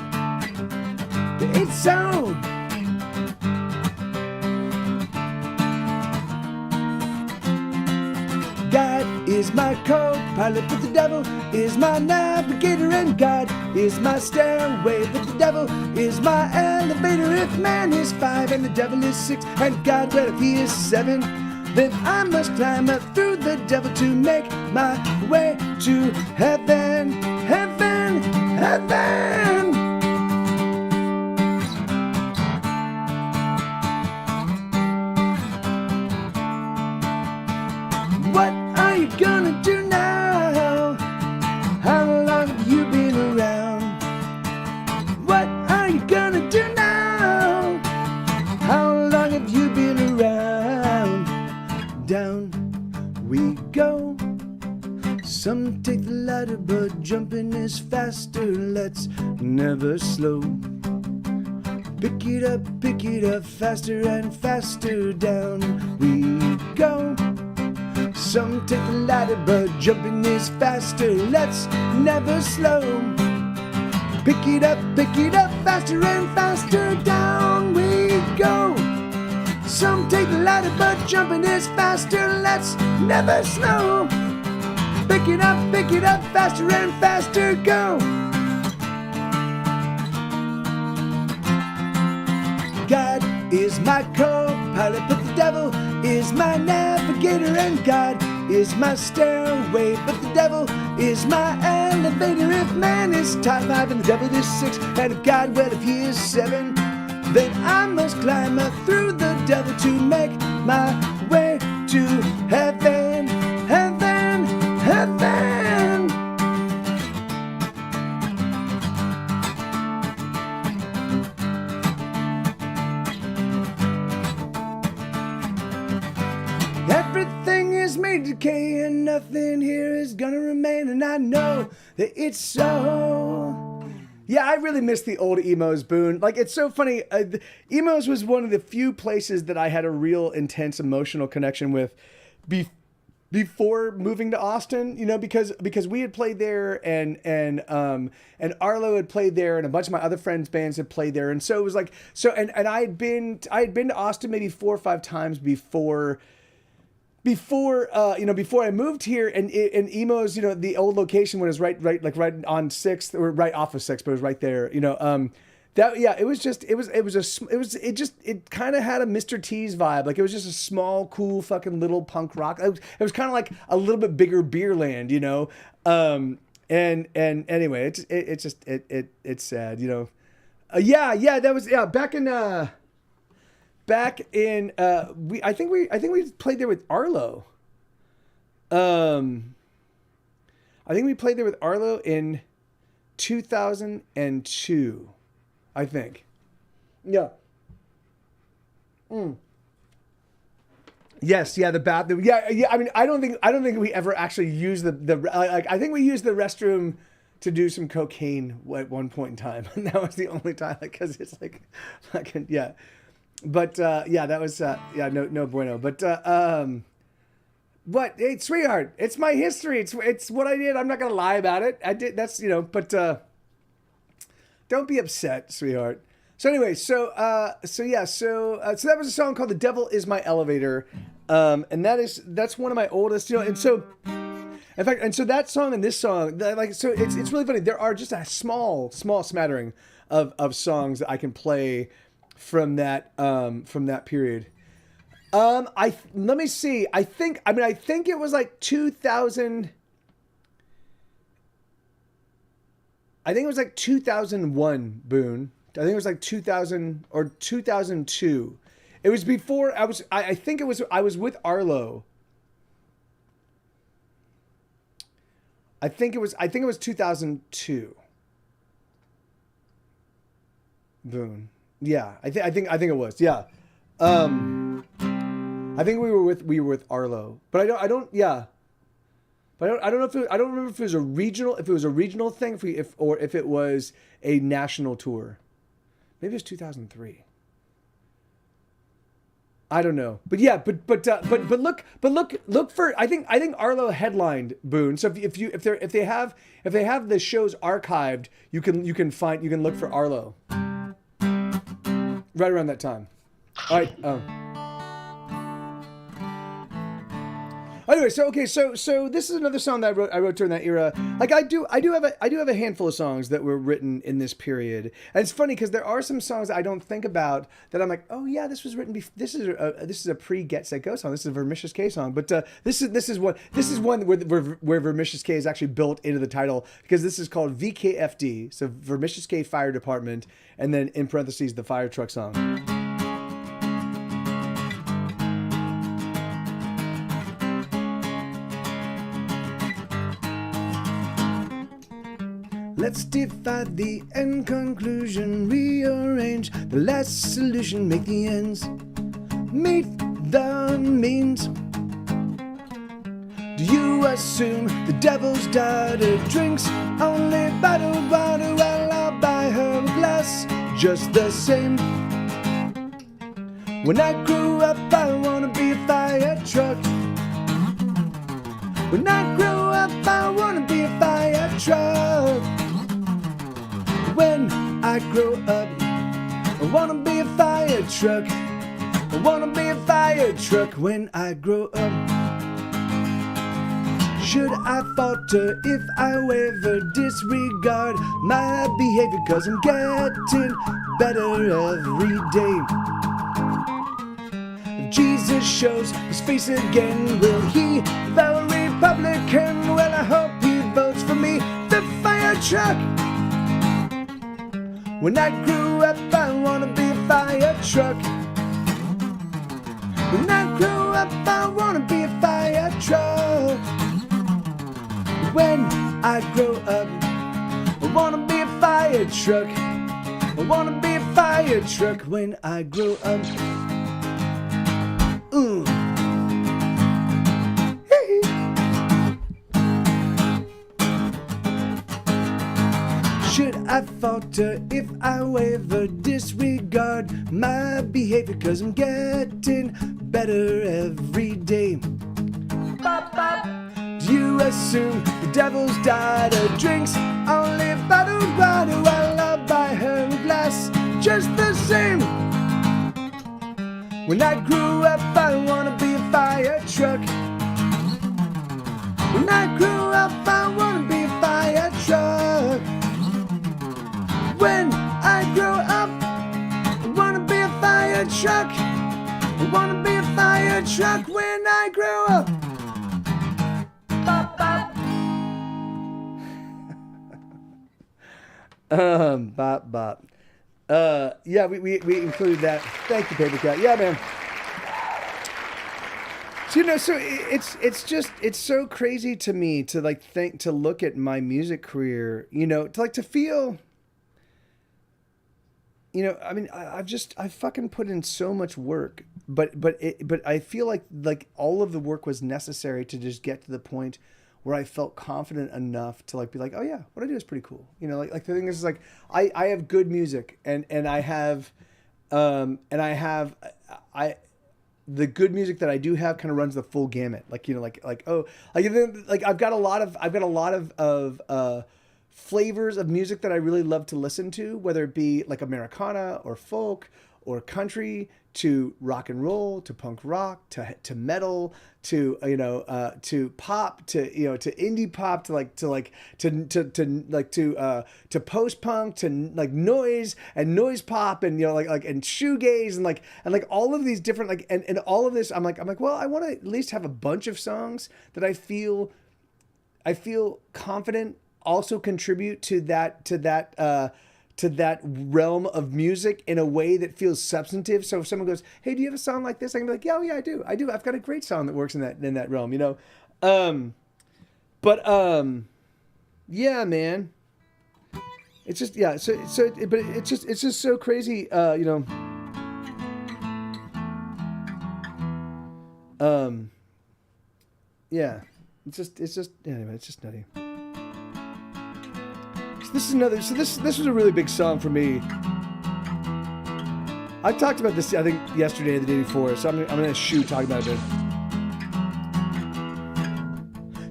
that it's so. God is my co-pilot, but the devil is my navigator, and God is my stairway, but the devil is my elevator. If man is 5 and the devil is 6, and God, well, if he is 7, then I must climb up through the devil to make my way to heaven, heaven, heaven. What are you gonna do now? How long have you been around? What are you gonna do now? How long have you been around? Down we go. Some take the ladder, but jumping is faster. Let's never slow. Pick it up, faster and faster. Down we go. Some take the ladder, but jumping is faster. Let's never slow. Pick it up, faster and faster. Down we go. Some take the ladder, but jumping is faster. Let's never slow. Pick it up, faster and faster. Go. God is my co-pilot, but the devil is my navigator, and God is my stairway, but the devil is my elevator. If man is top 5 and the devil is 6, and if God, well, if he is 7, then I must climb up through the devil to make my way to heaven, heaven, heaven. Everything is made to decay, and nothing here is gonna remain, and I know that it's so. Yeah, I really miss the old emos, Boone. Like, it's so funny. Emos was one of the few places that I had a real intense emotional connection with before moving to Austin, you know, because we had played there, and Arlo had played there, and a bunch of my other friends' bands had played there, and so it was like, and I had been to Austin maybe 4 or 5 times before I moved here, and emos, you know, the old location when it was right on 6th, or right off of 6th, but it was right there, you know, it kind of had a Mr. T's vibe. Like, it was just a small, cool, fucking little punk rock. It was kind of like a little bit bigger Beerland, you know? And anyway, it's sad, you know? Back in I think we played there with Arlo. I think we played there with Arlo in 2002. I think. Yeah. Yes, yeah, the bathroom. Yeah. I mean, I don't think we ever actually used I think we used the restroom to do some cocaine at one point in time, and that was the only time, because it's like fucking, yeah. But that was no bueno. But what? Hey, sweetheart, it's my history. It's what I did. I'm not gonna lie about it. I did. That's, you know. But don't be upset, sweetheart. So anyway, so that was a song called "The Devil Is My Elevator," and that's one of my oldest. You know, and so. In fact, and so that song and this song, it's really funny. There are just a small smattering of songs that I can play from that period. Let me see. I think it was like 2000. I think it was like 2001, Boone. I think it was like 2000 or 2002. It was before I think I was with Arlo. I think it was 2002. Boone. Yeah, I think it was. Yeah. I think we were with Arlo. But I don't know if I don't remember if it was a regional thing, or if it was a national tour. Maybe it was 2003. I don't know, but yeah, but look for, I think Arlo headlined Boone. So if they have the shows archived, you can look for Arlo right around that time. All right. Anyway, so this is another song that I wrote during that era. Like I do have a handful of songs that were written in this period, and it's funny because there are some songs I don't think about that I'm like, oh yeah, this was written. This is a pre Get Set Go song. This is a Vermicious K song, but this is one where Vermicious K is actually built into the title because this is called VKFD, so Vermicious K Fire Department, and then in parentheses the fire truck song. Let's divide the end conclusion, rearrange the last solution, make the ends meet the means. Do you assume the devil's daughter drinks only bottled water? Well, I'll buy her a glass just the same. When I grew up, I wanna be a fire truck. When I grow up, I wanna be a fire truck. When I grow up, I wanna be a fire truck. I wanna be a fire truck when I grow up. Should I falter if I waver, disregard my behavior? 'Cause I'm getting better every day. If Jesus shows his face again, will he vote Republican? Well, I hope he votes for me, the fire truck. When I grew up, I wanna be a fire truck. When I grow up, I wanna be a fire truck. When I grow up, I wanna be a fire truck. I wanna be a fire truck when I grow up. Should I falter if I waver, disregard my behavior? 'Cause I'm getting better every day. Bop, bop. Do you assume the devil's daughter drinks only bottled water? Well, I'll buy her a glass just the same. When I grew up, I wanna be a fire truck. When I grew up, I wanna be a fire truck. When I grow up, I wanna be a fire truck. I wanna be a fire truck when I grow up. Bop, bop. Bop, bop. Yeah, we included that. Thank you, Paper Cut. Yeah, man. So, so it's so crazy to me to to look at my music career, to feel, I mean, I've fucking put in so much work, but I feel like all of the work was necessary to just get to the point where I felt confident enough to be like, oh yeah, what I do is pretty cool. The thing is I have good music and I have, the good music that I do have kind of runs the full gamut. I've got a lot of flavors of music that I really love to listen to, whether it be like Americana or folk or country to rock and roll to punk rock to metal to pop to indie pop to post punk to noise and noise pop and and shoegaze and all of these different and all of this I'm like well, I want to at least have a bunch of songs that I feel confident also contribute to that realm of music in a way that feels substantive. So if someone goes, hey, do you have a song like this? I can be like, yeah, I do. I've got a great song that works in that realm, yeah, man. It's just, yeah. But it's just so crazy, yeah, it's just, anyway, it's just nutty. This was a really big song for me. I talked about this, I think, yesterday or the day before, so I'm gonna shoot talking about it.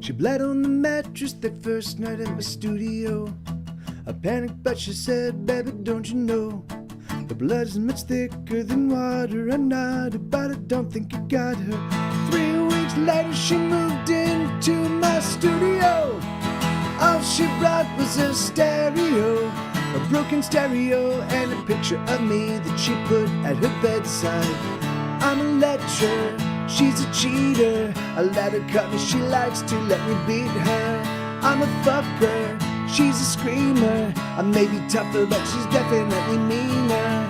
She bled on the mattress that first night in my studio. I panicked, but she said, baby, don't you know? The blood is much thicker than water. I'm not about it, don't think you got her. 3 weeks weeks later, she moved into my studio. All she brought was a stereo, a broken stereo, and a picture of me that she put at her bedside. I'm a lecher, she's a cheater. I let her cut me, she likes to let me beat her. I'm a fucker, she's a screamer. I may be tougher, but she's definitely meaner.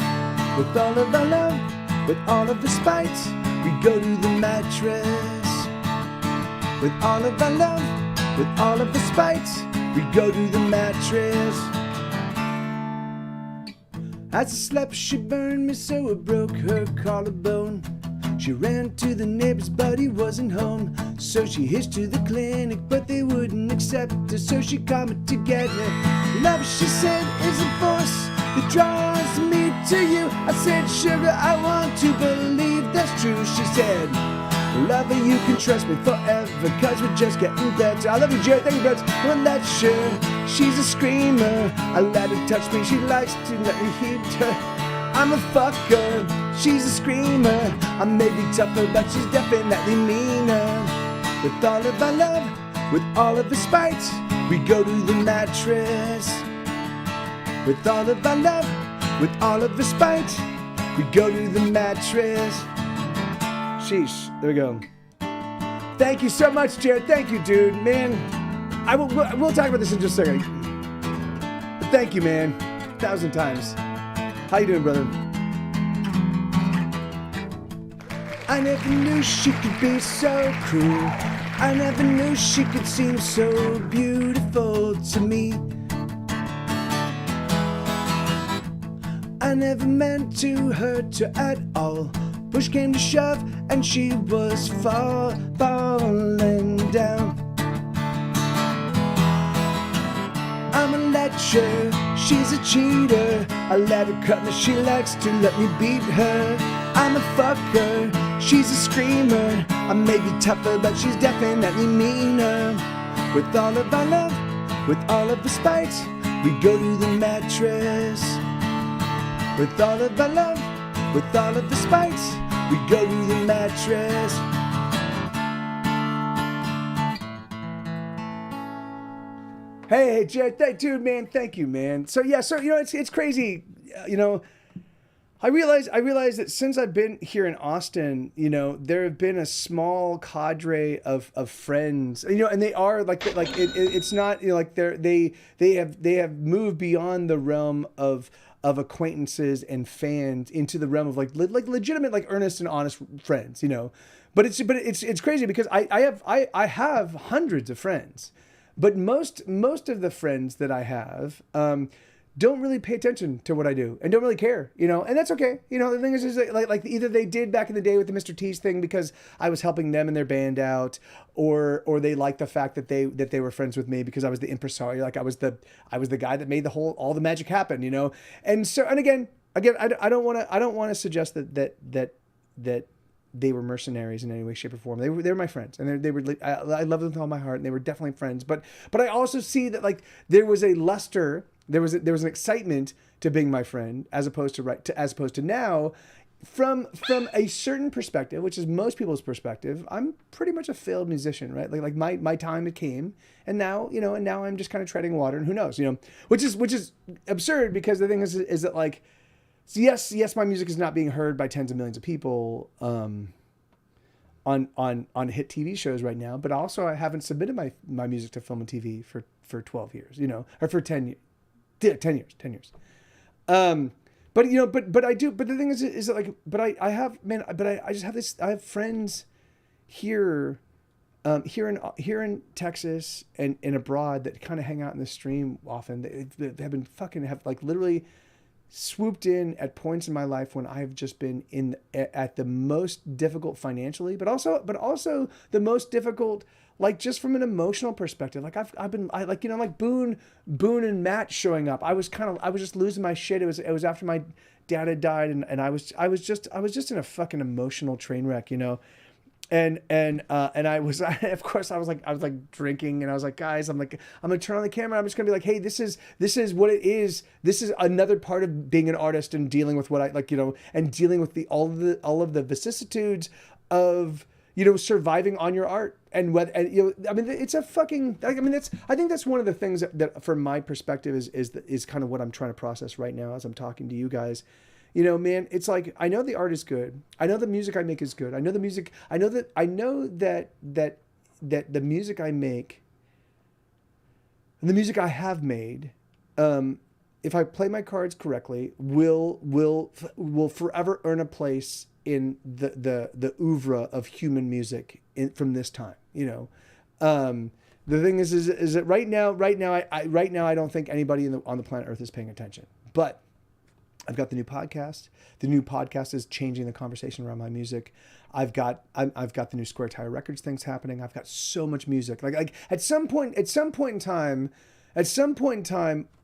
With all of our love, with all of the spite, we go to the mattress. With all of our love, with all of the spite, we go to the mattress. As I slept, she burned me so it broke her collarbone. She ran to the neighbors, but he wasn't home. So she hitched to the clinic, but they wouldn't accept her. So she called me to get her. Love, she said, is a force that draws me to you. I said, sugar, I want to believe that's true. She said, lover, you can trust me forever, cause we're just getting better. I love you, Jared, thank you, Brett. Well, that's sure, she's a screamer. I let her touch me, she likes to let me heat her. I'm a fucker, she's a screamer. I may be tougher, but she's definitely meaner. With all of our love, with all of the spite, we go to the mattress. With all of our love, with all of the spite, we go to the mattress. Sheesh, there we go. Thank you so much, Jared. Thank you, dude. Man, we'll talk about this in just a second. But thank you, man. 1,000 times. How you doing, brother? I never knew she could be so cruel. I never knew she could seem so beautiful to me. I never meant to hurt her at all. Push came to shove and she was falling down. I'm a lecher, she's a cheater. I let her cut me, she likes to let me beat her. I'm a fucker, she's a screamer. I may be tougher, but she's definitely meaner. With all of our love, with all of the spite, we go to the mattress. With all of our love, with all of the spite, we go to the mattress. Hey, Jared, dude, man, thank you, man. So yeah, so you know, it's crazy, you know. I realize that since I've been here in Austin, you know, there have been a small cadre of friends, you know, and they are it's not, you know, like they have moved beyond the realm of acquaintances and fans into the realm of like legitimate, like earnest and honest friends, you know. But it's crazy because I have hundreds of friends, but most of the friends that I have don't really pay attention to what I do and don't really care, you know, and that's okay. You know, the thing is like either they did back in the day with the Mr. T's thing because I was helping them and their band out, or they liked the fact that they were friends with me because I was the impresario, like I was the guy that made all the magic happen, you know. And so, and again, I don't want to suggest that they were mercenaries in any way, shape, or form. They were my friends, and they were. I love them with all my heart, and they were definitely friends. But I also see that like there was a luster. There was an excitement to being my friend as opposed to now, from a certain perspective, which is most people's perspective. I'm pretty much a failed musician, right? Like my time it came, and now, you know, and now I'm just kind of treading water, and who knows, you know, which is absurd because the thing is that like, yes, my music is not being heard by tens of millions of people on hit TV shows right now, but also I haven't submitted my music to film and TV for 12 years, you know, or for 10 years. Yeah, 10 years. But you know, but I do. But the thing is that like, but I just have this. I have friends here, here in Texas and abroad that kind of hang out in the stream often. They have been have like literally swooped in at points in my life when I've just been at the most difficult financially, but also the most difficult, like just from an emotional perspective. Like I've been like, you know, like Boone and Matt showing up. I was just losing my shit. It was after my dad had died, and I was just in a fucking emotional train wreck, you know. And I was like drinking, and I was like, guys, I'm gonna turn on the camera. I'm just gonna be like, hey, this is what it is. This is another part of being an artist and dealing with what I like, you know, and dealing with all of the vicissitudes of, surviving on your art. And whether, I mean, it's a fucking, I mean, I think that's one of the things that from my perspective is kind of what I'm trying to process right now as I'm talking to you guys. Man, it's like, I know the art is good. I know the music I make is good. I know the music, I know that the music I make, and the music I have made, if I play my cards correctly, will forever earn a place in the oeuvre of human music from this time. The thing is that right now I don't think anybody on the planet Earth is paying attention. But I've got the new podcast. The new podcast is changing the conversation around my music. I've got the new Square Tire Records things happening. I've got so much music. Like at some point in time,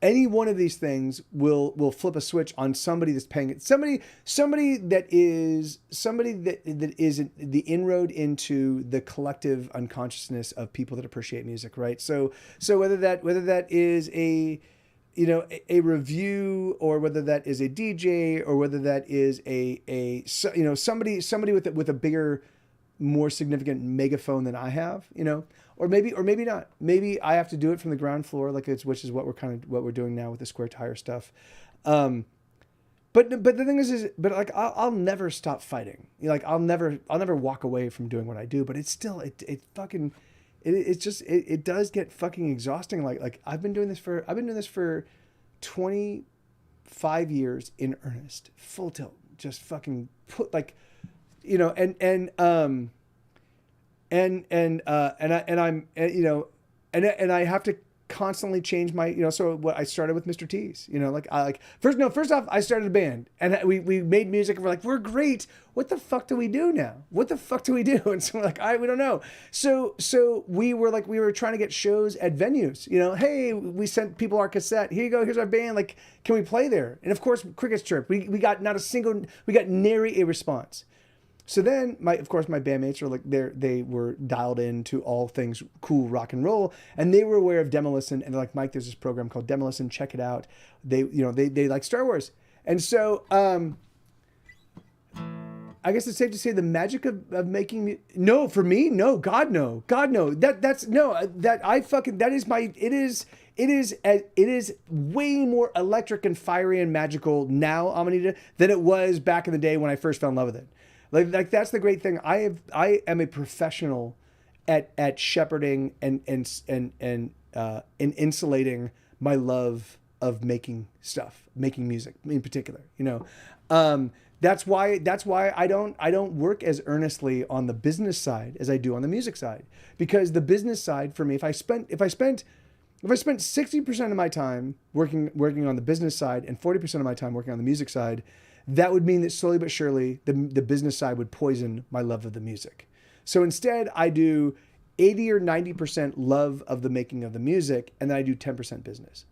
any one of these things will flip a switch on somebody that's paying it. Somebody that is the inroad into the collective unconsciousness of people that appreciate music, right? So whether that is a review, or whether that is a DJ, or whether that is somebody with a bigger, more significant megaphone than I have, or maybe not. Maybe I have to do it from the ground floor, which is what we're doing now with the Square Tire stuff. But the thing is like I'll never stop fighting. I'll never walk away from doing what I do. But it's still it does get fucking exhausting. Like I've been doing this for 25 years in earnest, full tilt, just fucking put and I have to constantly change my, so what I started with Mr. T's, first off, I started a band and we made music and we're like, we're great. What the fuck do we do now? What the fuck do we do? And so we're like, we don't know. So we were trying to get shows at venues, hey, we sent people our cassette. Here you go. Here's our band. Like, can we play there? And of course, crickets chirp. We got nary a response. So then my bandmates are they were dialed into all things cool rock and roll, and they were aware of Demolisten, and they're like, Mike, there's this program called Demolisten, check it out. They like Star Wars. And so I guess it's safe to say the magic of making no, for me, no, God no. It is way more electric and fiery and magical now, Amanita, than it was back in the day when I first fell in love with it. Like that's the great thing. I am a professional at shepherding and insulating my love of making music in particular. That's why I don't work as earnestly on the business side as I do on the music side, because the business side for me, if I spent 60% of my time working on the business side and 40% of my time working on the music side, that would mean that slowly but surely the business side would poison my love of the music. So instead I do 80 or 90% love of the making of the music, and then I do 10% business,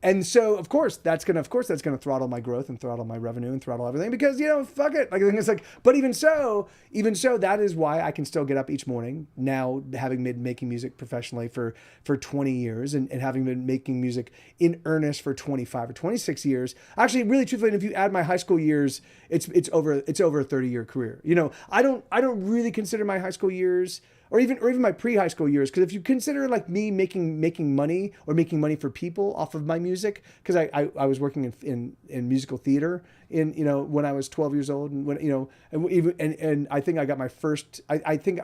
And so of course that's gonna throttle my growth and throttle my revenue and throttle everything, because fuck it. Like, it's like, but even so, that is why I can still get up each morning now, having been making music professionally for 20 years and having been making music in earnest for 25 or 26 years. Actually, really truthfully, if you add my high school years, it's over a 30-year career. I don't really consider my high school years or even my pre-high school years, because if you consider like me making money or making money for people off of my music, because I was working in musical theater when I was 12 years old, and and I think I got my first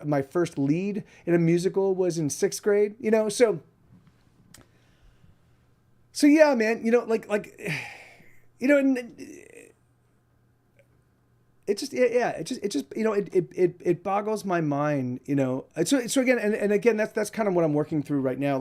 my first lead in a musical was in 6th grade, so yeah, man, it boggles my mind, So again, and again, that's kind of what I'm working through right now.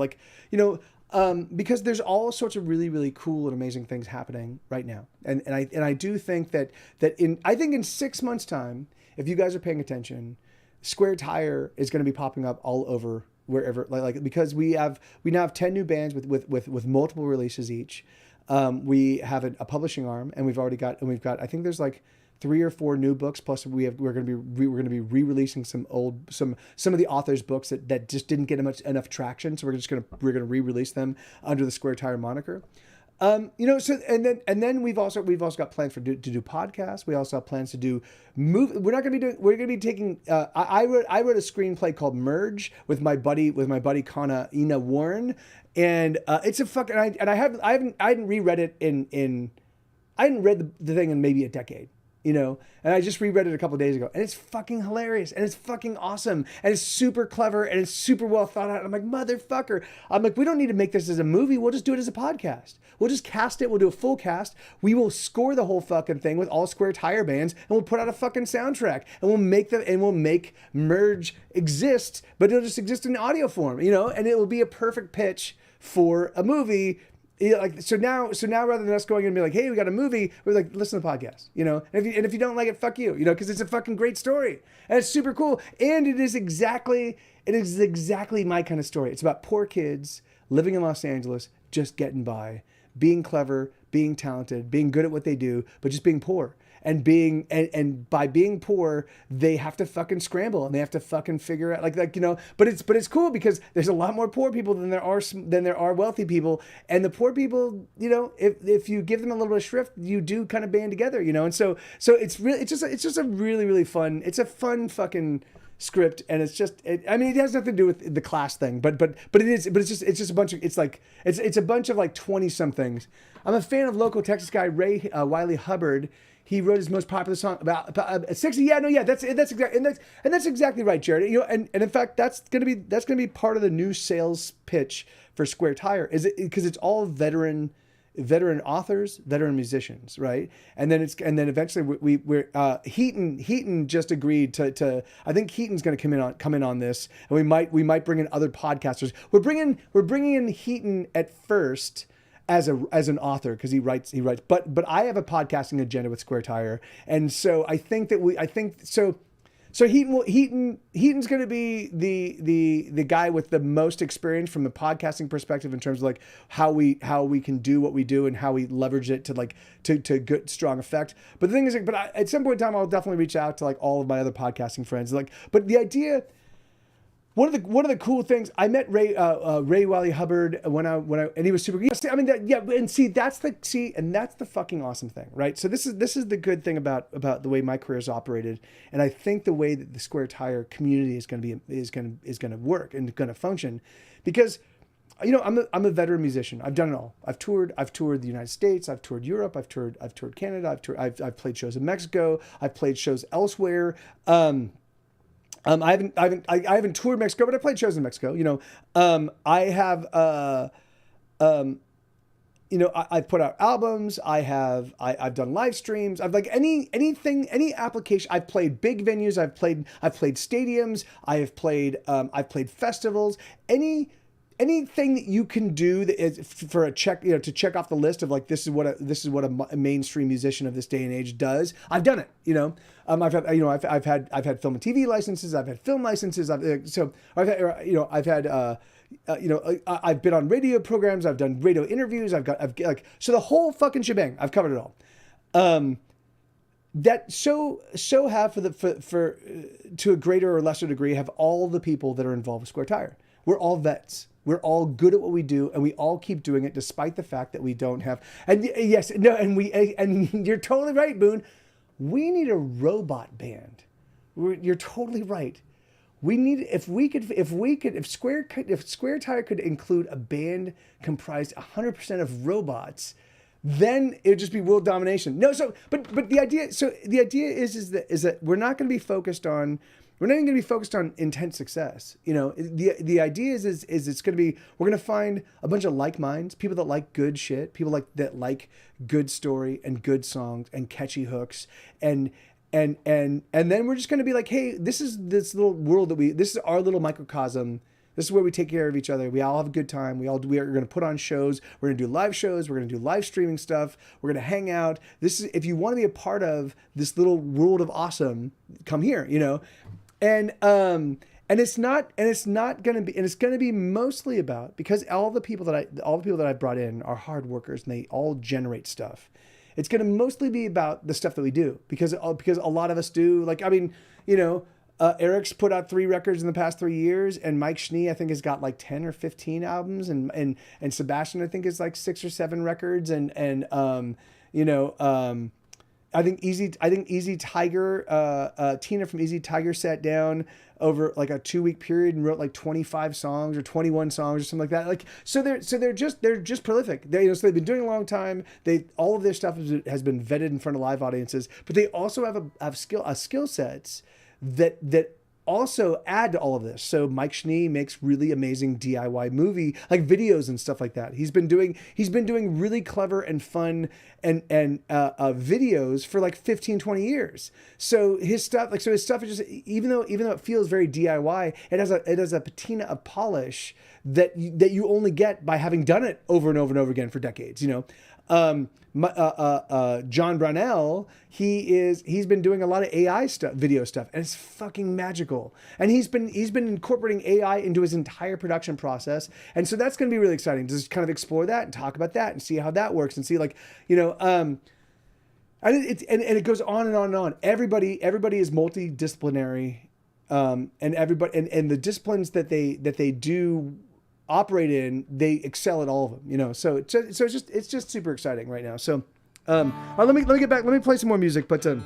Because there's all sorts of really, really cool and amazing things happening right now. And I do think that in 6 months time, if you guys are paying attention, Square Tire is going to be popping up all over wherever, because we now have 10 new bands with multiple releases each. We have a publishing arm, and we've got, I think there's like 3 or 4 new books, plus we're going to be re-releasing some of the authors' books that just didn't get enough traction. So we're going to re-release them under the Square Tire moniker. So and then we've also got plans to do podcasts. We also have plans to do move. We're going to be taking. I wrote a screenplay called Merge with my buddy Kana Ina Warren, and it's a fucking. I hadn't reread it in. I hadn't read the thing in maybe a decade. And I just reread it a couple of days ago, and it's fucking hilarious, and it's fucking awesome, and it's super clever, and it's super well thought out. I'm like, motherfucker. I'm like, we don't need to make this as a movie. We'll just do it as a podcast. We'll just cast it. We'll do a full cast. We will score the whole fucking thing with all Square Tire bands, and we'll put out a fucking soundtrack, and we'll make Merge exist, but it'll just exist in audio form, and it will be a perfect pitch for a movie. So now rather than us going and be like, hey, we got a movie, we're like, listen to the podcast, and if you don't like it, fuck you, because it's a fucking great story and it's super cool, and it is exactly my kind of story. It's about poor kids living in Los Angeles, just getting by, being clever, being talented, being good at what they do, but just being poor. And by being poor, they have to fucking scramble, and they have to fucking figure out but it's cool because there's a lot more poor people than there are wealthy people, and the poor people, if you give them a little bit of shrift, you do kind of band together, and so it's just a really, really fun, it's a fun fucking script, and it has nothing to do with the class thing, but it's just a bunch of, it's a bunch of like 20 somethings. I'm a fan of local Texas guy Ray Wiley Hubbard. He wrote his most popular song about 60. That's exactly, and that's exactly right, Jared. And in fact, that's gonna be part of the new sales pitch for Square Tire, because it's all veteran authors, veteran musicians, right? And then eventually we're Heaton just agreed to I think Heaton's going to come in on this, and we might bring in other podcasters. We're bringing in Heaton at first as an author, because he writes, but I have a podcasting agenda with Square Tire, and so I think Heaton's going to be the guy with the most experience from the podcasting perspective in terms of like how we can do what we do and how we leverage it to good strong effect. But the thing is, at some point in time, I'll definitely reach out to like all of my other podcasting friends. But the idea. One of the cool things, I met Ray Wiley Hubbard when I and he was super. That's the fucking awesome thing, right? So this is the good thing about the way my career is operated, and I think the way that the Square Tire community is going to work and going to function, because I'm a veteran musician. I've done it all. I've toured the United States. I've toured Europe. I've toured Canada. I've played shows in Mexico. I've played shows elsewhere. I haven't toured Mexico, but I played shows in Mexico. I have, I've put out albums. I've done live streams. I've like any application. I've played big venues. I've played stadiums. I've played festivals. Anything that you can do that is for a check, to check off the list of like, this is what a mainstream musician of this day and age does. I've done it. I've had film and TV licenses. I've had film licenses. I've been on radio programs. I've done radio interviews. So the whole fucking shebang. I've covered it all. That have for to a greater or lesser degree have all the people that are involved with Square Tire. We're all vets. We're all good at what we do, and we all keep doing it despite the fact that we don't have. And yes, no, and you're totally right, Boone. We need a robot band. You're totally right. We need if Square Tire could include a band comprised 100% of robots, then it'd just be world domination. No, but the idea is that we're not going to be focused on. We're not even going to be focused on intense success. The idea is it's going to be, we're going to find a bunch of like minds, people that like good shit, people that like good story and good songs and catchy hooks, and then we're just going to be like, hey, this is this little world this is our little microcosm. This is where we take care of each other. We all have a good time. We are going to put on shows. We're going to do live shows. We're going to do live streaming stuff. We're going to hang out. This is, if you want to be a part of this little world of awesome, come here, And it's going to be mostly about, because all the people that I brought in are hard workers and they all generate stuff. It's going to mostly be about the stuff that we do, because a lot of us do, Eric's put out 3 records in the past 3 years, and Mike Schnee, I think, has got like 10 or 15 albums, and Sebastian, I think, is like 6 or 7 records, I think Easy Tiger, Tina from Easy Tiger sat down over like a 2-week period and wrote like 25 songs or 21 songs or something like that. Like, so they're just prolific. So they've been doing it a long time. All of their stuff has been vetted in front of live audiences, but they also have skill sets that also add to all of this. So Mike Schnee makes really amazing DIY movie like videos and stuff like that. He's been doing really clever and fun and videos for like 15, 20 years. So his stuff is just, even though it feels very DIY, it has a patina of polish that you only get by having done it over and over and over again for decades, John Brownell, he's been doing a lot of AI stuff, video stuff, and it's fucking magical. And he's been incorporating AI into his entire production process, and so that's going to be really exciting to just kind of explore that and talk about that and see how that works and see and it goes on and on and on. Everybody is multidisciplinary, and the disciplines that they do operate in, they excel at all of them, so it's just super exciting right now. So let me get back, let me play some more music, but so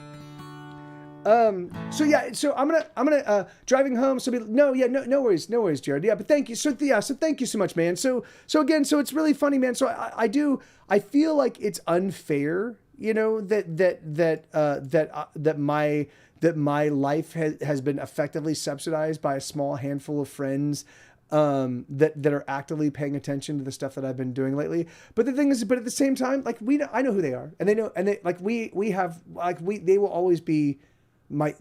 I'm gonna driving home, no worries, Jared. Yeah, but thank you. So thank you so much, man. So it's really funny, man. So I feel like it's unfair, that my life has been effectively subsidized by a small handful of friends that are actively paying attention to the stuff that I've been doing lately. But the thing is, at the same time, like I know who they are, and they know, and they they will always be my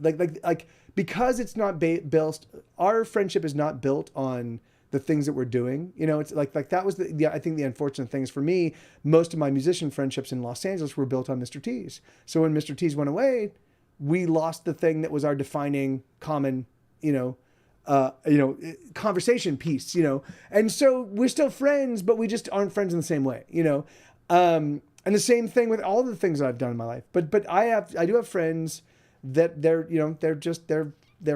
because it's not built. Our friendship is not built on the things that we're doing. It's like that was I think the unfortunate thing is, for me, most of my musician friendships in Los Angeles were built on Mr. T's. So when Mr. T's went away, we lost the thing that was our defining common, conversation piece, and so we're still friends, but we just aren't friends in the same way, and the same thing with all the things that I've done in my life. But I do have friends that they're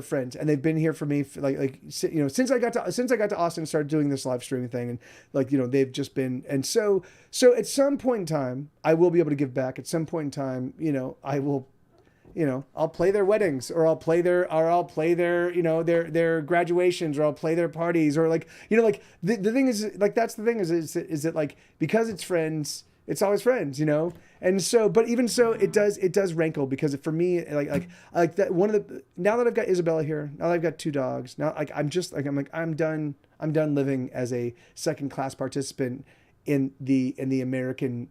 friends, and they've been here for me for since I got to Austin and started doing this live streaming thing, and they've just been, and so at some point in time I will be able to give back. At some point in time, I will, I'll play their weddings, or I'll play their their graduations, or I'll play their parties, or the thing is, that's the thing is that because it's friends, it's always friends, and so, but even so, it does rankle, because for me, that now that I've got Isabella here, now that I've got 2 dogs, now I'm done living as a second class participant in the American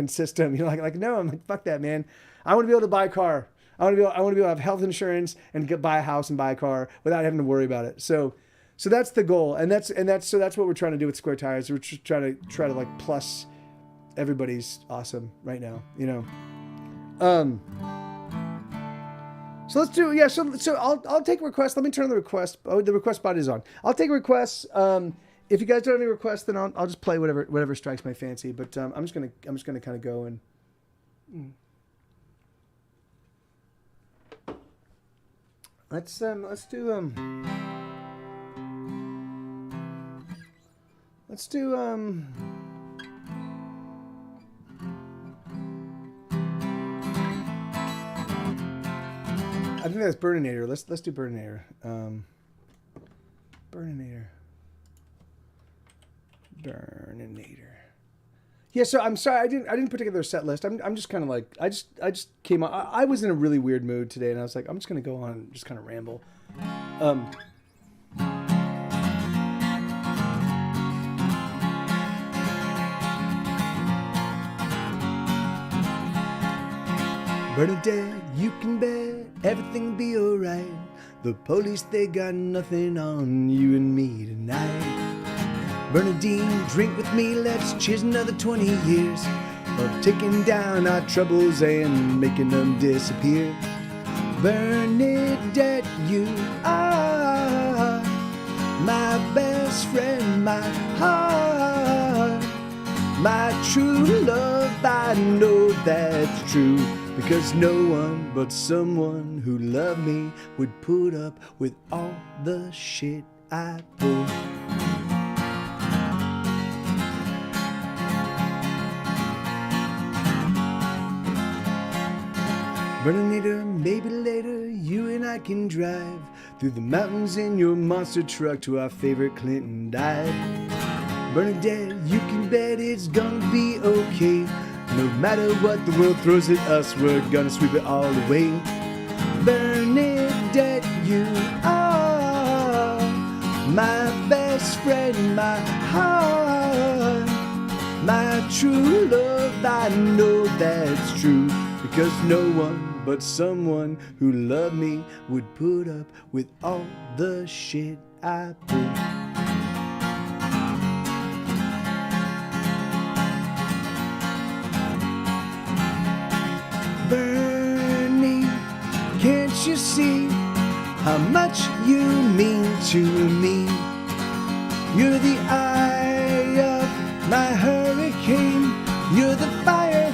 system. No, I'm like, fuck that, man. I want to be able to buy a car. I want to be able to have health insurance and buy a house and buy a car without having to worry about it. So that's the goal, and that's what we're trying to do with Square Tires. We're just trying to plus everybody's awesome right now, So let's do, So I'll take requests. Let me turn the request. Oh, the request bot is on. I'll take requests. If you guys don't have any requests, then I'll just play whatever strikes my fancy. But I'm just gonna kind of go and. Let's do I think that's Burninator. Let's do Burninator. Burninator. Yeah, so I'm sorry, I didn't put together a set list. I'm just kind of I just came on. I was in a really weird mood today, and I was like, I'm just gonna go on and just kind of ramble. Bernadette, you can bet everything'll be alright. The police, they got nothing on you and me tonight. Bernadine, drink with me, let's cheers another 20 years of taking down our troubles and making them disappear. Bernadette, you are my best friend, my heart, my true love, I know that's true. because no one but someone who loved me would put up with all the shit I pull. Bernadita, maybe later you and I can drive through the mountains in your monster truck to our favorite Clinton dive. Bernadette, you can bet it's gonna be okay. No matter what the world throws at us, we're gonna sweep it all away. Bernadette, you are my best friend, my heart, my true love. I know that's true, because no one but someone who loved me would put up with all the shit I pull. Bernie, can't you see how much you mean to me? You're the eye of my hurricane. You're the fire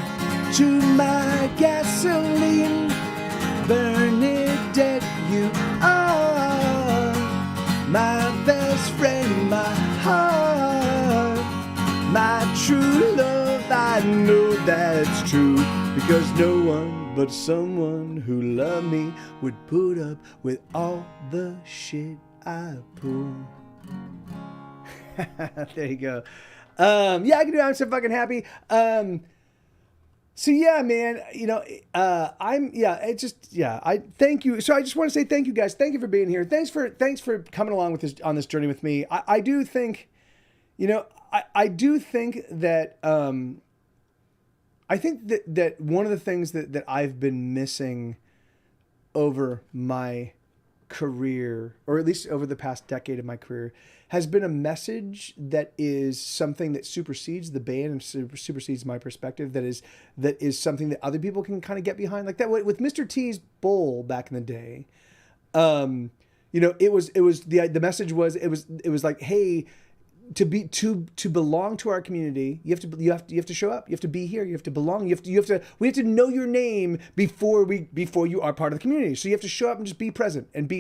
to my gasoline. Bernadette, you are my best friend, my heart, my true love. I know that's true, because no one but someone who loved me would put up with all the shit I pull. There you go. Yeah, I can do it. I'm so fucking happy. So yeah, man, you know, I thank you. So I just want to say thank you guys. Thank you for being here. Thanks for coming along with this on this journey with me. I do think, you know, I do think that, I think that one of the things that I've been missing over my career, or at least over the past decade of my career, has been a message that is something that supersedes the band and supersedes my perspective. That is something that other people can kind of get behind, like that with Mr. T's Bowl back in the day. You know, it was the message was it was like, hey, to belong to our community, you have to show up. You have to be here. You have to belong. We have to know your name before you are part of the community. So you have to show up and just be present and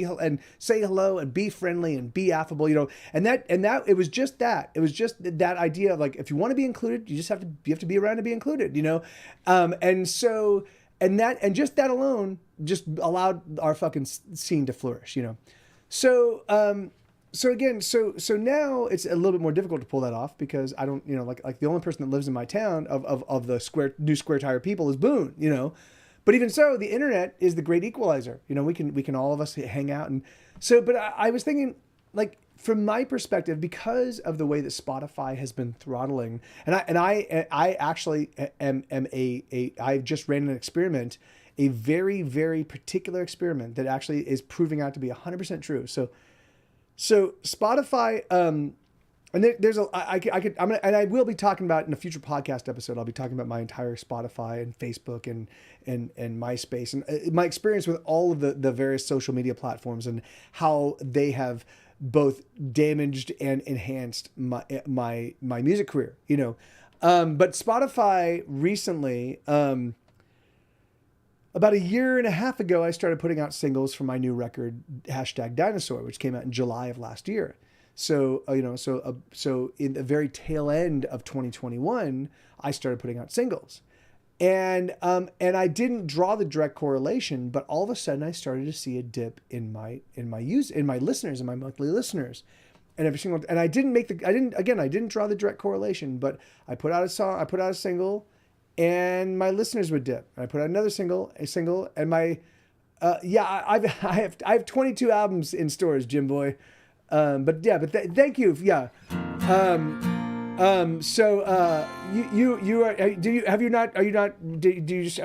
say hello and be friendly and be affable. You know, and that it was just that. It was just that idea of like, if you want to be included, you have to be around to be included. You know, and just that alone just allowed our fucking scene to flourish. You know, so. So now it's a little bit more difficult to pull that off, because I don't, you know, like the only person that lives in my town of the new Square Tire people is Boone, you know, but even so, the internet is the great equalizer. You know, we can all of us hang out. And so, but I was thinking, like, from my perspective, because of the way that Spotify has been throttling, and I actually I just ran an experiment, a very, very particular experiment that actually is proving out to be 100% true. So Spotify, and there's I will be talking about in a future podcast episode. I'll be talking about my entire Spotify and Facebook and MySpace and my experience with all of the various social media platforms and how they have both damaged and enhanced my music career. You know, but Spotify recently. About a year and a half ago, I started putting out singles for my new record, #Dinosaur, which came out in July of last year. So, so in the very tail end of 2021, I started putting out singles, and I didn't draw the direct correlation, but all of a sudden I started to see a dip in my listeners, in my monthly listeners, and I didn't draw the direct correlation, but I put out a song, I put out a single, and my listeners would dip. I put out another single, and my, I have 22 albums in stores, Jim Boy. Thank you. Yeah. Are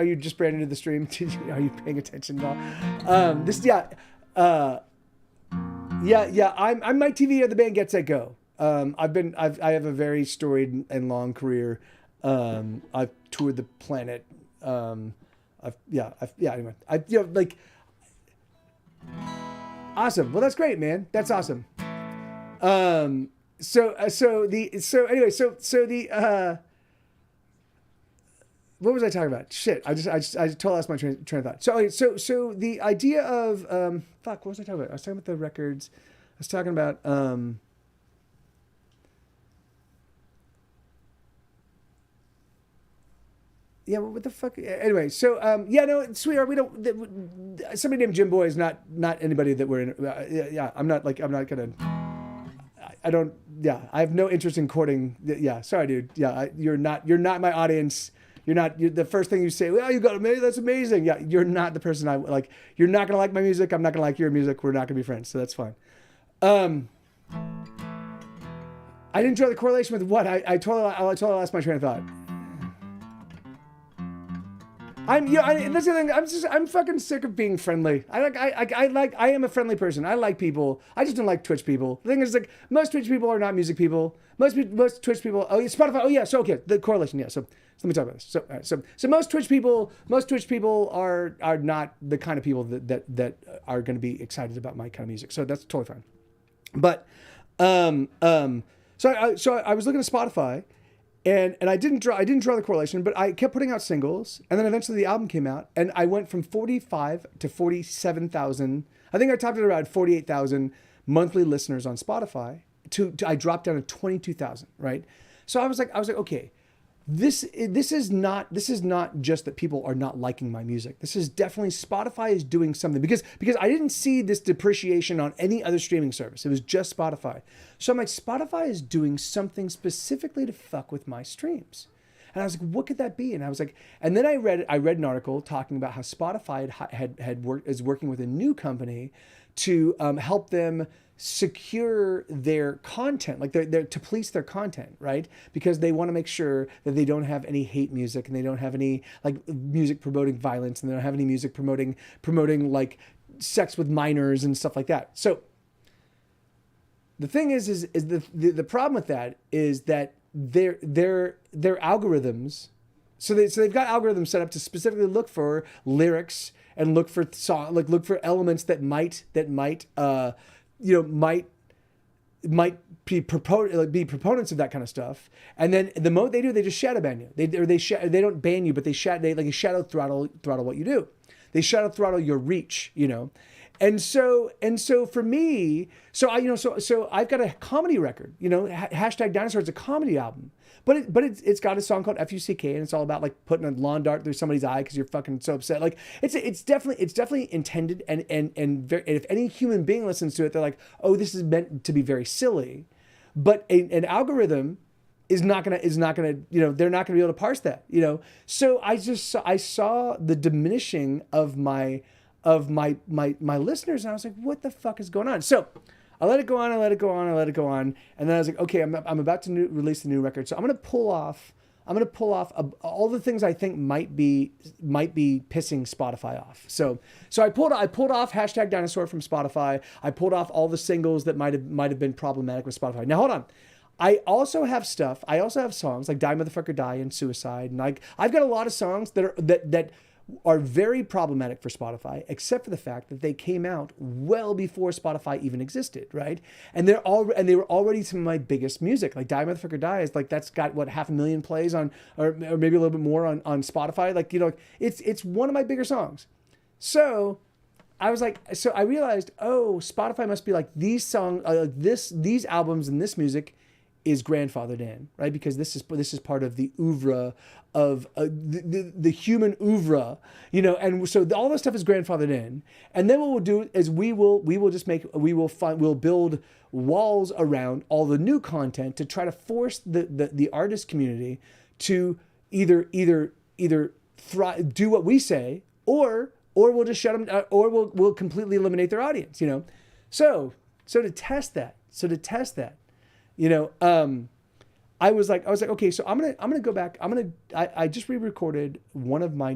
you just brand new to the stream? Are you paying attention at all? I'm Mike TV of the band Get Set Go. I have a very storied and long career. I've toured the planet. Anyway, awesome. Well, that's great, man. That's awesome. what was I talking about? Shit, I totally lost my train of thought. So, okay, so the idea of fuck, what was I talking about? I was talking about the records. I was talking about yeah, what the fuck? Anyway, so yeah, no, sweetheart, we don't. Somebody named Jim Boy is not anybody that we're in. Yeah, I'm not gonna. I don't. Yeah, I have no interest in courting. Yeah, sorry, dude. Yeah, you're not my audience. You're the first thing you say, well, you got amazing. That's amazing. Yeah, you're not the person I like. You're not gonna like my music. I'm not gonna like your music. We're not gonna be friends. So that's fine. I didn't draw the correlation with what I totally lost my train of thought. That's the thing. I'm fucking sick of being friendly. I am a friendly person. I like people. I just don't like Twitch people. The thing is, like, most Twitch people are not music people. Most Twitch people. Oh, Spotify. Oh yeah. So okay, the correlation. Yeah. So let me talk about this. So all right, so most Twitch people are not the kind of people that are going to be excited about my kind of music. So that's totally fine. But so I was looking at Spotify. And I didn't draw the correlation, but I kept putting out singles, and then eventually the album came out, and I went from 45 to 47,000. I think I topped at around 48,000 monthly listeners on Spotify. I dropped down to 22,000, right? So I was like, okay, this is not just that people are not liking my music. This is definitely Spotify is doing something because I didn't see this depreciation on any other streaming service. It was just Spotify. So I'm like, Spotify is doing something specifically to fuck with my streams. And I was like, what could that be? And I was like, and then I read an article talking about how Spotify is working with a new company to help them secure their content, like they're to police their content, right? Because they want to make sure that they don't have any hate music, and they don't have any like music promoting violence, and they don't have any music promoting like sex with minors and stuff like that. So the thing is the problem with that is that their algorithms, so they've got algorithms set up to specifically look for lyrics and look for look for elements that might be proponents of that kind of stuff. And then the moment they do, they just shadow ban you. They don't ban you, but they shadow throttle what you do. They shadow throttle your reach, you know. And so for me, so I've got a comedy record, you know, hashtag Dinosaur. It's a comedy album, but it's got a song called FUCK, and it's all about like putting a lawn dart through somebody's eye because you're fucking so upset. Like it's definitely intended, and if any human being listens to it, they're like, oh, this is meant to be very silly, but an algorithm is not gonna, you know, they're not gonna be able to parse that, you know. So I saw the diminishing of my listeners, and I was like, what the fuck is going on? So I let it go on, and then I was like, okay, I'm about to release the new record, so I'm gonna pull off all the things I think might be pissing Spotify off. So I pulled off hashtag Dinosaur from Spotify. I pulled off all the singles that might have been problematic with Spotify. Now hold on. I also have songs like Die Motherfucker Die and Suicide, and I've got a lot of songs that are very problematic for Spotify, except for the fact that they came out well before Spotify even existed, right? And they were already some of my biggest music. Like Die Motherfucker Die is like, that's got what, 500,000 plays on, or maybe a little bit more on Spotify. Like, you know, it's one of my bigger songs. So I was like, so I realized, oh, Spotify must be like, these songs, these albums and this music is grandfathered in, right? Because this is part of the oeuvre of the human oeuvre, you know, and so all this stuff is grandfathered in. And then what we'll do is we'll build walls around all the new content to try to force the artist community to either do what we say, or we'll just shut them, or we'll completely eliminate their audience, you know. So to test that, you know, I was like, okay, so I'm gonna go back. I just re-recorded one of my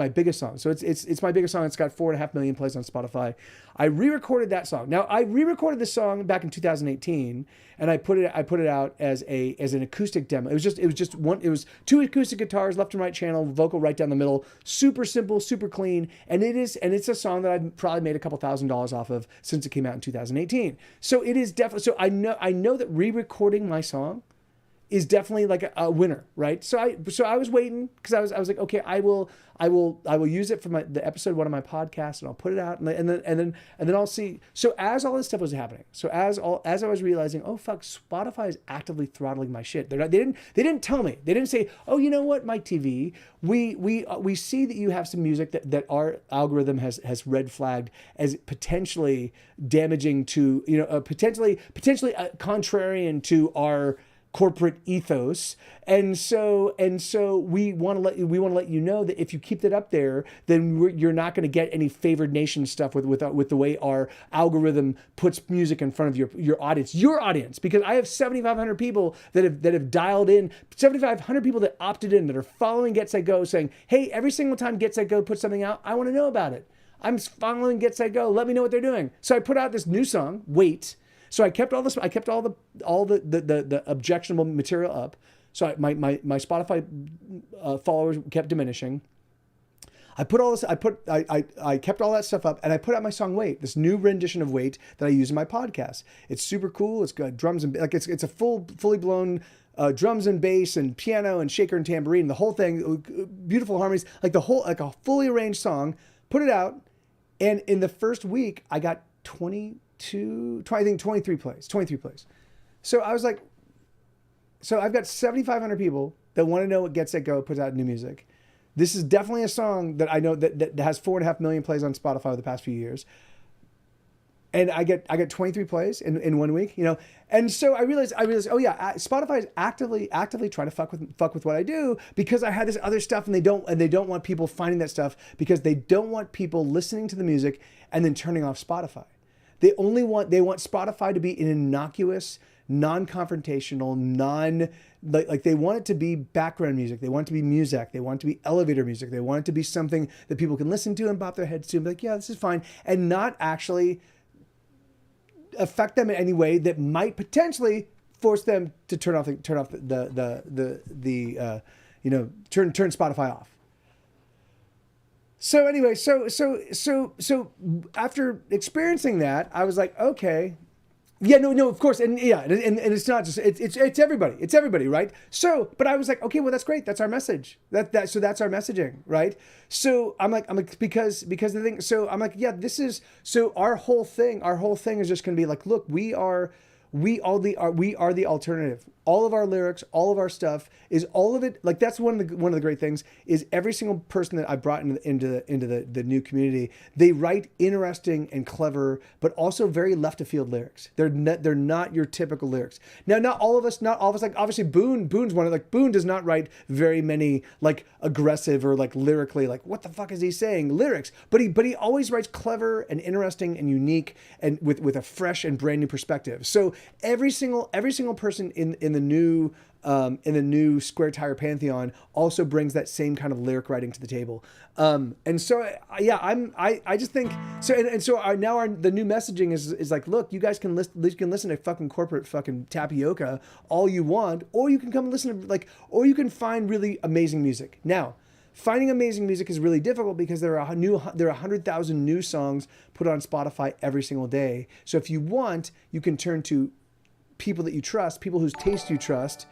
biggest songs. So it's my biggest song. It's got 4.5 million plays on Spotify. I re-recorded that song. Now I re-recorded this song back in 2018, and I put it out as an acoustic demo. It was 2 acoustic guitars, left and right channel, vocal right down the middle, super simple, super clean, and it's a song that I've probably made a couple $1,000s off of since it came out in 2018. So it is definitely, so I know that re-recording my song is definitely like a winner, right? So I was waiting because I was like, okay, I will use it for the episode 1 of my podcast, and I'll put it out, and then I'll see. So as all this stuff was happening, so as I was realizing, oh fuck, Spotify is actively throttling my shit. They didn't tell me. They didn't say, oh, you know what, Mike TV, we see that you have some music that our algorithm has red flagged as potentially damaging to, potentially contrarian to our corporate ethos, and so we want to let you know that if you keep that up there, then you're not going to get any favored nation stuff with the way our algorithm puts music in front of your audience, because I have 7,500 people that have dialed in, 7,500 people that opted in, that are following Get Set Go, saying, hey, every single time Get Set Go puts something out, I want to know about it. I'm following Get Set Go. Let me know what they're doing. So I put out this new song, Wait. So I kept all this. I kept all the objectionable material up. So my Spotify followers kept diminishing. I put all this. I kept all that stuff up, and I put out my song "Wait," this new rendition of "Wait" that I use in my podcast. It's super cool. It's got drums and it's a fully blown drums and bass and piano and shaker and tambourine. The whole thing, beautiful harmonies, like a fully arranged song. Put it out, and in the first week, I got 23 plays. So I was like, so I've got 7,500 people that want to know what Get Set Go puts out new music. This is definitely a song that I know that has 4.5 million plays on Spotify over the past few years. And I get 23 plays in 1 week, and so I realized, oh yeah, Spotify is actively trying to fuck with what I do, because I had this other stuff, and they don't want people finding that stuff, because they don't want people listening to the music and then turning off Spotify. They want Spotify to be an innocuous, non-confrontational, like they want it to be background music. They want it to be music. They want it to be elevator music. They want it to be something that people can listen to and bop their heads to and be like, yeah, this is fine, and not actually affect them in any way that might potentially force them to turn Spotify off. So anyway, so after experiencing that, I was like, okay, yeah, no, of course, and yeah, and it's not just it's everybody, right? So, but I was like, okay, well, that's great, that's our message, so that's our messaging, right? So I'm like because the thing, so I'm like, yeah, this is, so our whole thing is just going to be like, look, we are the alternative. All of our lyrics, all of our stuff is all of it. Like that's one of the great things is every single person that I brought into the new community, they write interesting and clever, but also very left of field lyrics. They're not your typical lyrics. Now, not all of us, like obviously Boone's one of, like, Boone does not write very many like aggressive or like lyrically like what the fuck is he saying lyrics, but he always writes clever and interesting and unique and with a fresh and brand new perspective. So every single person in the new Square Tire pantheon also brings that same kind of lyric writing to the table. And so yeah, I just think so. And so the new messaging is like, look, you guys can listen to fucking corporate fucking tapioca all you want, or you can come listen to or you can find really amazing music. Now, finding amazing music is really difficult because there are 100,000 new songs put on Spotify every single day. So if you want, you can turn to people that you trust, people whose taste you trust,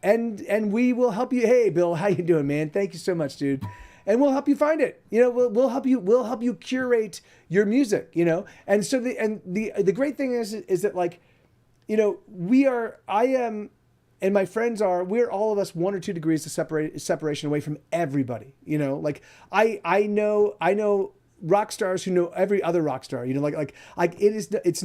and we will help you. Hey, Bill, how you doing, man? Thank you so much, dude. And we'll help you find it. We'll help you curate your music. And so the great thing is that like, I am, and my friends are, we're all of us 1 or 2 degrees of separation away from everybody. Like I know rock stars who know every other rock star. It's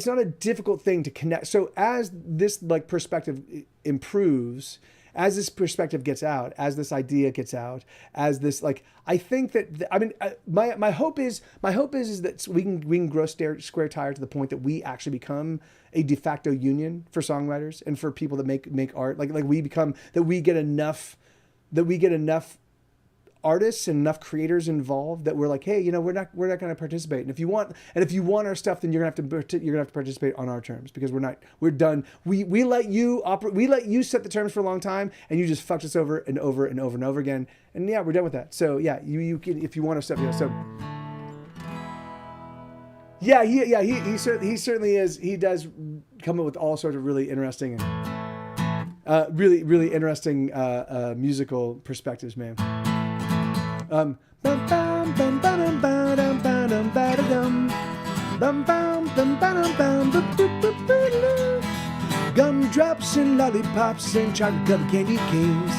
not a difficult thing to connect. So as this like perspective improves, as this perspective gets out, as this idea gets out, as this like, I think that my hope is that we can grow Square Tire to the point that we actually become a de facto union for songwriters and for people that make art. Like we get enough artists and enough creators involved that we're like, hey, we're not going to participate. And if you want our stuff, then you're gonna have to participate on our terms, because we're done. We let you set the terms for a long time, and you just fucked us over and over and over and over again. And yeah, we're done with that. So yeah, you can, if you want our stuff, so. Yeah, he certainly is. He does come up with all sorts of really interesting really interesting musical perspectives, man. Bum bum bum bum bum bum bum bum bum. Gumdrops and lollipops and chocolate covered candy canes,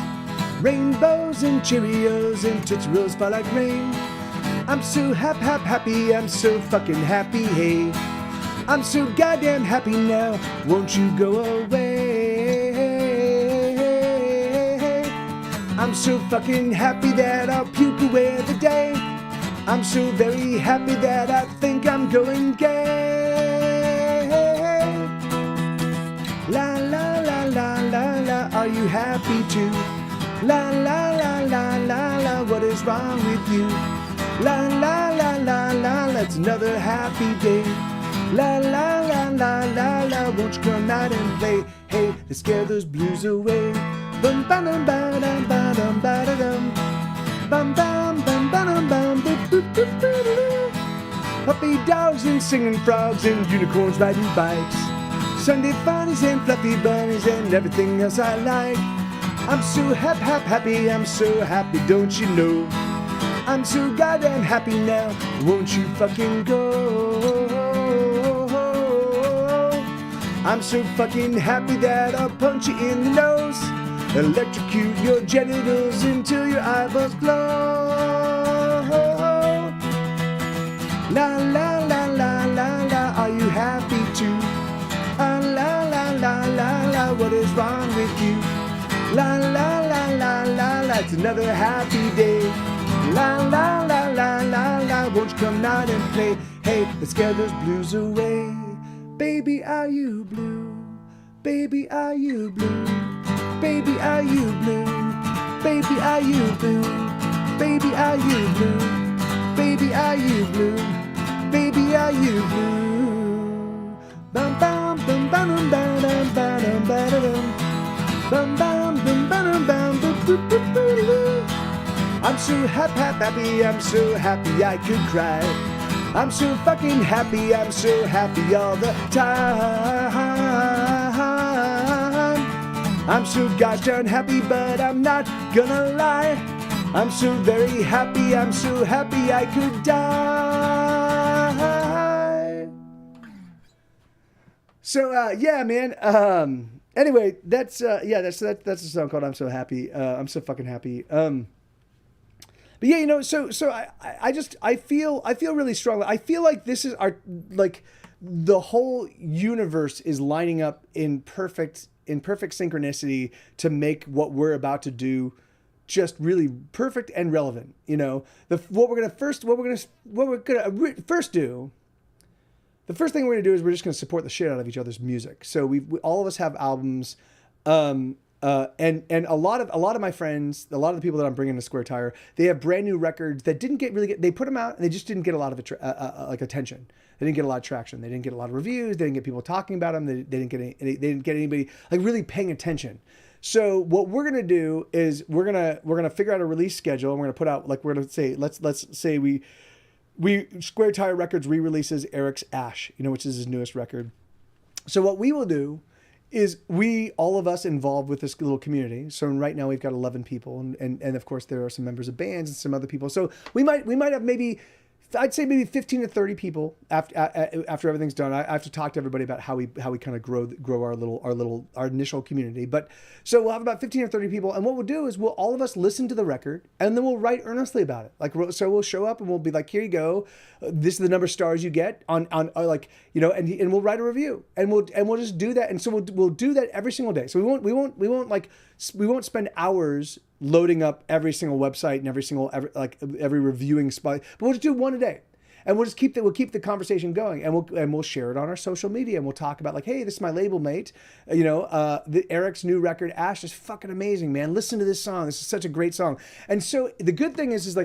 rainbows and Cheerios and Tootsie Rolls fall like rain. I'm so happy, I'm so fucking happy, hey. I'm so goddamn happy now, won't you go away? I'm so fucking happy that I'll puke away the day. I'm so very happy that I think I'm going gay. La la la la la la, are you happy too? La la la la la la, what is wrong with you? La la la la la, it's another happy day. La la la la la la, won't you come out and play? Hey, let's scare those blues away. Bum ba dum ba dum ba dum ba da dum. Bum bum bum ba dum bum boop boop boop boop boop. Puppy dogs and singing frogs and unicorns riding bikes. Sunday funnies and fluffy bunnies and everything else I like. I'm so happy, I'm so happy, don't you know? I'm so goddamn happy now, won't you fucking go? I'm so fucking happy that I'll punch you in the nose, electrocute your genitals until your eyeballs glow. La la la la la la, are you happy too? La la la la la, what is wrong with you? La la la la la la, it's another happy day. La la la la la la, won't you come out and play? Hey, let's scare those blues away. Baby, are you blue? Baby, are you blue? Baby, are you blue? Baby, are you blue? Baby, are you blue? Baby, are you blue? Baby, are you blue? Bum bum bum bum bum bum bum bum bum bum bum bum bum. I'm so happy, I'm so happy I could cry. I'm so fucking happy, I'm so happy all the time. I'm so gosh darn happy, but I'm not gonna lie. I'm so very happy, I'm so happy I could die. So yeah, man. Anyway, that's a song called "I'm So Happy." I'm so fucking happy. But yeah, you know, so I feel really strongly. I feel like this is the whole universe is lining up in perfect synchronicity to make what we're about to do just really perfect and relevant. You know, what we're gonna first do. The first thing we're gonna do is we're just gonna support the shit out of each other's music. So we all of us have albums. And a lot of my friends, a lot of the people that I'm bringing to Square Tire, they have brand new records that didn't get they put them out and they just didn't get a lot of attention. They didn't get a lot of traction. They didn't get a lot of reviews. They didn't get people talking about them. They didn't get anybody like really paying attention. So what we're gonna do is we're gonna figure out a release schedule and we're gonna put out we're gonna say let's say we Square Tire Records re-releases Eric's Ash, which is his newest record. So what we will do is all of us involved with this little community. So right now we've got 11 people and of course there are some members of bands and some other people. So we might have I'd say maybe 15 to 30 people after everything's done. I have to talk to everybody about how we kind of grow our initial community. But so we'll have about 15 or 30 people, and what we'll do is we'll all of us listen to the record, and then we'll write earnestly about it. So we'll show up and we'll be like, here you go, this is the number of stars you get on and we'll write a review, and we'll just do that. And so we'll do that every single day. So we won't spend hours loading up every single website and every reviewing spot, but we'll just do one a day, and we'll keep the conversation going, and we'll share it on our social media, and we'll talk about hey, this is my label mate, the Eric's new record Ash is fucking amazing, man. Listen to this song. This is such a great song. And so the good thing is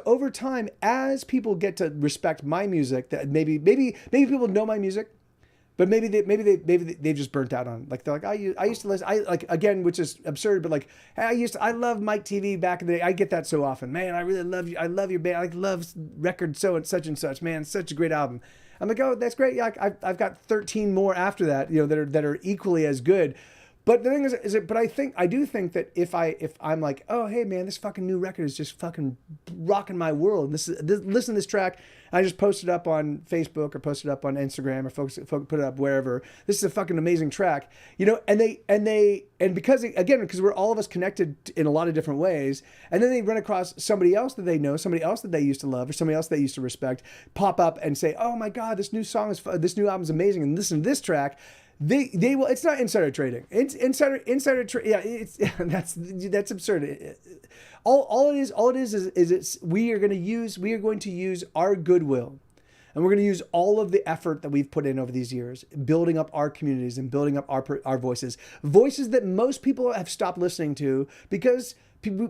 over time, as people get to respect my music, that maybe people know my music. But maybe they've just burnt out on they're like I used to listen which is absurd, but I love Mike TV back in the day. I get that so often, man. I really love you. I love your band. I love record so and such, man. Such a great album. I'm like, oh, that's great. Yeah, I've got 13 more after that, you know, that are equally as good. But the thing but I do think that if I'm like, oh, hey man, this fucking new record is just fucking rocking my world. Listen to this track. I just post it up on Facebook or post it up on Instagram or folks put it up wherever. This is a fucking amazing track, you know. And because we're all of us connected in a lot of different ways, and then they run across somebody else that they know, somebody else that they used to love, or somebody else they used to respect, pop up and say, oh my god, this new album is amazing, and listen to this track. They will. It's not insider trading. It's insider trade. Yeah, it's that's absurd. All it is we are going to use our goodwill, and we're going to use all of the effort that we've put in over these years, building up our communities and building up our voices that most people have stopped listening to because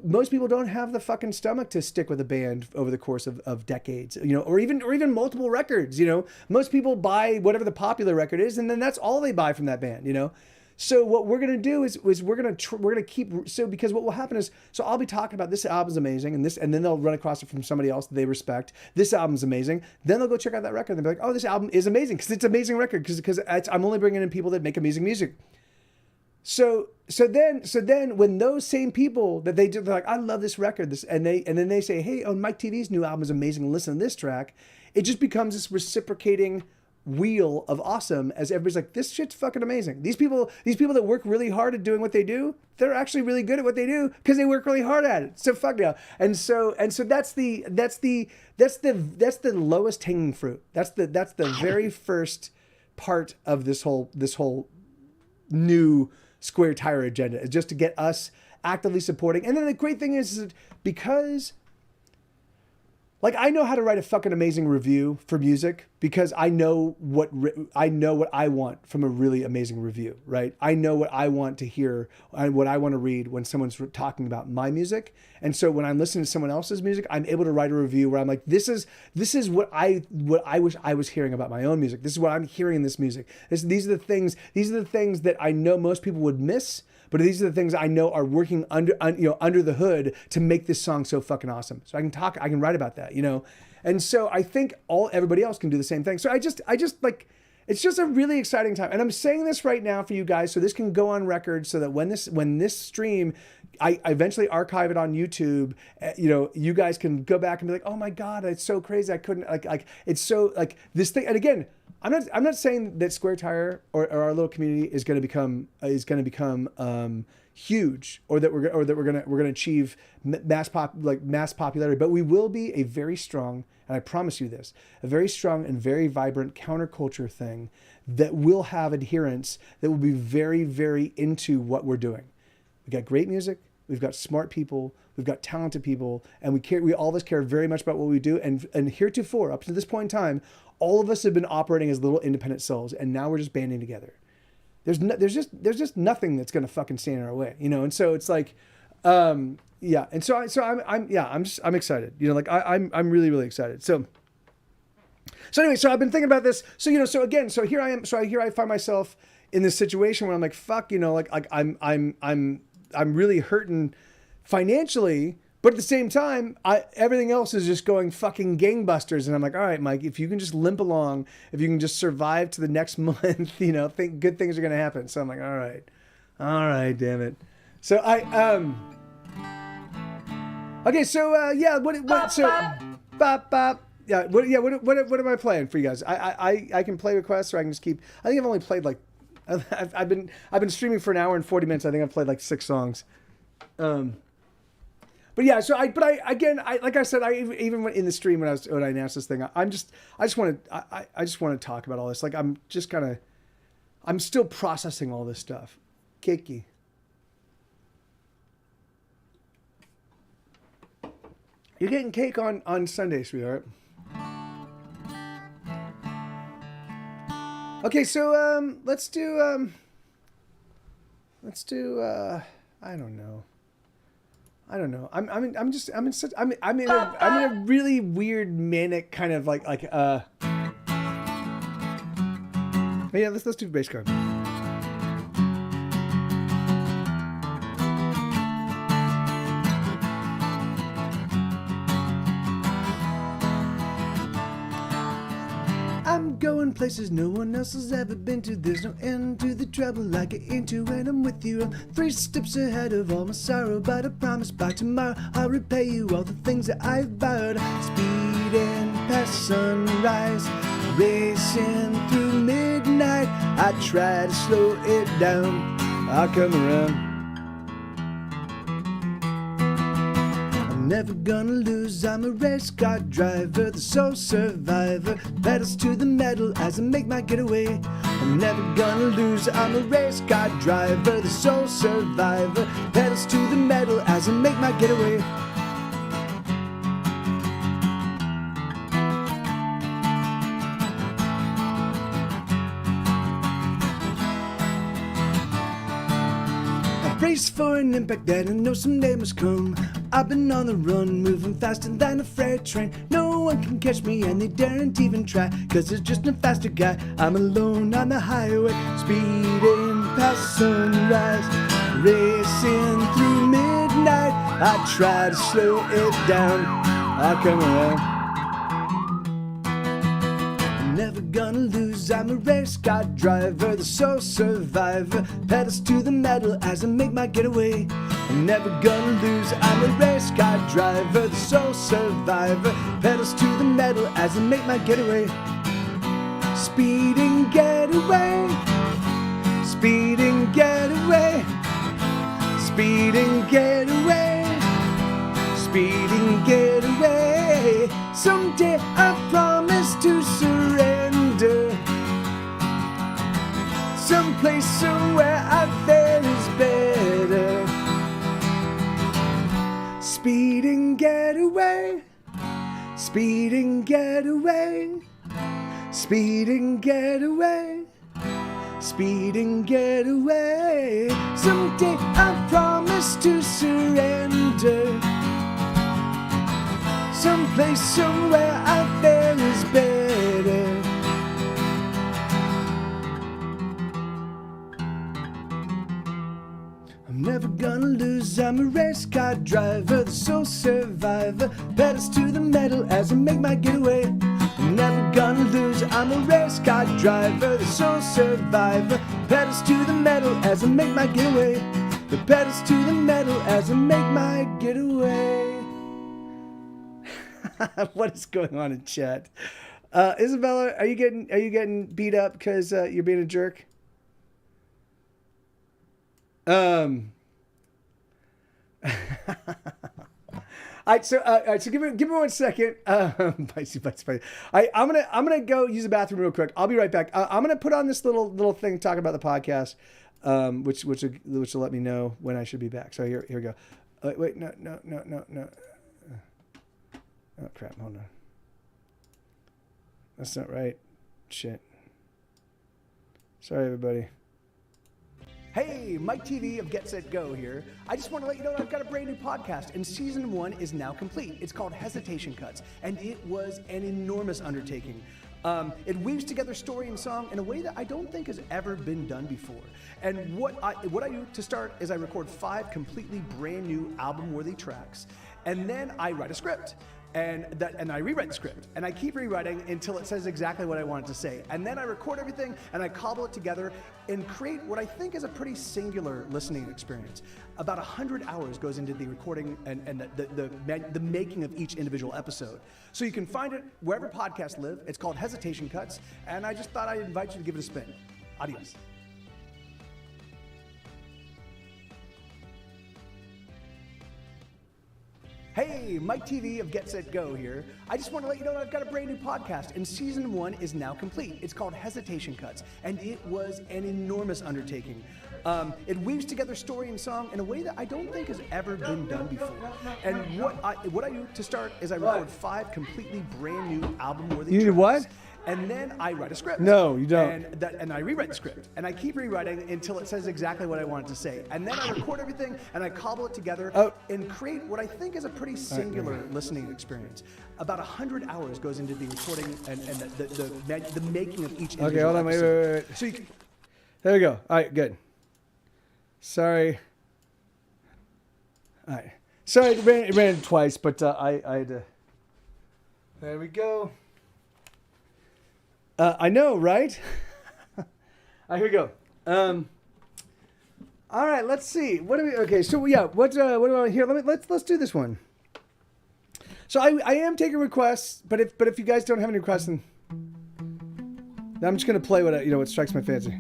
most people don't have the fucking stomach to stick with a band over the course of decades, you know, or even multiple records, you know. Most people buy whatever the popular record is, and then that's all they buy from that band, you know. So what we're gonna do is we're gonna keep, so because what will happen is, so I'll be talking about this album's amazing, and then they'll run across it from somebody else that they respect. This album's amazing. Then they'll go check out that record and they'll be like, oh, this album is amazing because it's an amazing record because I'm only bringing in people that make amazing music. So then when those same people that they're like, I love this record, and then they say, hey, oh, Mike TV's new album is amazing, listen to this track. It just becomes this reciprocating wheel of awesome as everybody's like, this shit's fucking amazing. These people that work really hard at doing what they do, they're actually really good at what they do because they work really hard at it. So fuck yeah. And so that's the lowest hanging fruit. That's the very first part of this whole new Square Tire agenda, is just to get us actively supporting. And then the great thing is that because, like, I know how to write a fucking amazing review for music because I know what I want from a really amazing review, right? I know what I want to hear and what I want to read when someone's talking about my music. And so when I'm listening to someone else's music, I'm able to write a review where I'm like, this is what I wish I was hearing about my own music. This is what I'm hearing in this music. These are the things that I know most people would miss. But these are the things I know are working under the hood to make this song so fucking awesome. So I can write about that, you know? And so I think everybody else can do the same thing. So I just like, it's just a really exciting time. And I'm saying this right now for you guys, so this can go on record, so that when this stream, I eventually archive it on YouTube, you know, you guys can go back and be like, oh my God, it's so crazy. I couldn't like, it's so like this thing. And again, I'm not saying that Square Tire or our little community is going to become huge, or that we're going to achieve mass popularity, but we will be a very strong, and I promise you this, a very strong and very vibrant counterculture thing that will have adherents that will be very, very into what we're doing. We got great music, we've got smart people, we've got talented people, and we all of us care very much about what we do. And heretofore, up to this point in time, all of us have been operating as little independent souls, and now we're just banding together. There's just nothing that's gonna fucking stand in our way, you know. And so it's like, yeah. And so I'm excited, you know. Like I'm really, really excited. So anyway, so I've been thinking about this. So, you know, so here I am. So here I find myself in this situation where I'm like, fuck, you know, like I'm really hurting financially. But at the same time, everything else is just going fucking gangbusters. And I'm like, all right, Mike, if you can just limp along, if you can just survive to the next month, you know, good things are going to happen. So I'm like, all right, damn it. So okay, so yeah, what am I playing for you guys? I can play requests, or I can just keep. I think I've only played like, I've been streaming for an hour and 40 minutes. I think I've played like 6 songs. But yeah, so like I said, I even went in the stream when I announced this thing. I just want to talk about all this. Like I'm still processing all this stuff. Cakey. You're getting cake on Sunday, sweetheart. Okay, so let's do I don't know. I'm in a really weird manic kind of like yeah, let's do bass card. I'm I'm going places no one else has ever been to. There's no end to the trouble I get into when I'm with you. I'm 3 steps ahead of all my sorrow, but I promise by tomorrow I'll repay you all the things that I've borrowed. Speeding past sunrise, racing through midnight. I try to slow it down, I'll come around. I'm never gonna lose, I'm a race car driver, the sole survivor. Pedals to the metal as I make my getaway. I'm never gonna lose, I'm a race car driver, the sole survivor. Pedals to the metal as I make my getaway. Brace for an impact that I know someday must come. I've been on the run, moving faster than a freight train. No one can catch me and they daren't even try, cause there's just no faster guy. I'm alone on the highway, speeding past sunrise, racing through midnight. I try to slow it down, I come around. Never gonna lose, I'm a race car driver, the sole survivor. Pedals to the metal as I make my getaway. I'm never gonna lose, I'm a race car driver, the sole survivor. Pedals to the metal as I make my getaway. Speeding getaway, speeding getaway, speeding getaway, speeding getaway. Someday I promise to surrender, someplace somewhere out there is better. Speeding getaway, speeding getaway, speeding getaway, speeding getaway. Someday I promise to surrender, someplace somewhere out there is better. I'm never gonna lose, I'm a race car driver, the sole survivor. Pedals to the metal as I make my getaway. I'm never gonna lose, I'm a race car driver, the sole survivor. Pedals to the metal as I make my getaway. The pedals to the metal as I make my getaway. What is going on in chat? Isabella, are you getting beat up because you're being a jerk? All right, so give me 1 second. Spicy. I'm gonna go use the bathroom real quick. I'll be right back. I'm gonna put on this little thing talking about the podcast, which will let me know when I should be back. So here we go. Wait, no. Oh crap! Hold on. That's not right. Shit. Sorry, everybody. Hey, Mike TV of Get Set Go here. I just want to let you know that I've got a brand new podcast, and season 1 is now complete. It's called Hesitation Cuts, and it was an enormous undertaking. It weaves together story and song in a way that I don't think has ever been done before. And what I do to start is I record 5 completely brand new album-worthy tracks, and then I write a script. And I rewrite the script, and I keep rewriting until it says exactly what I want it to say. And then I record everything, and I cobble it together and create what I think is a pretty singular listening experience. About 100 hours goes into the recording and the making of each individual episode. So you can find it wherever podcasts live. It's called Hesitation Cuts, and I just thought I'd invite you to give it a spin. Adios. Hey, Mike TV of Get Set Go here. I just want to let you know that I've got a brand new podcast, and season 1 is now complete. It's called Hesitation Cuts, and it was an enormous undertaking. It weaves together story and song in a way that I don't think has ever been done before. And what I do to start is I record 5 completely brand new album-worthy tracks. You need what? And then I write a script. No, you don't. And I rewrite the script. And I keep rewriting until it says exactly what I want it to say. And then I record everything and I cobble it together and create what I think is a pretty singular listening experience. About 100 hours goes into the recording and the making of each individual Okay, hold on, episode. wait. So you can, There we go. All right, good. Sorry. All right. Sorry, it ran twice, but I had to. There we go. I know, right? All right, here we go. All right, let's see. What do we? Okay, so yeah, what do I want here? Let's do this one. So I am taking requests, but if you guys don't have any requests, then I'm just gonna play what strikes my fancy.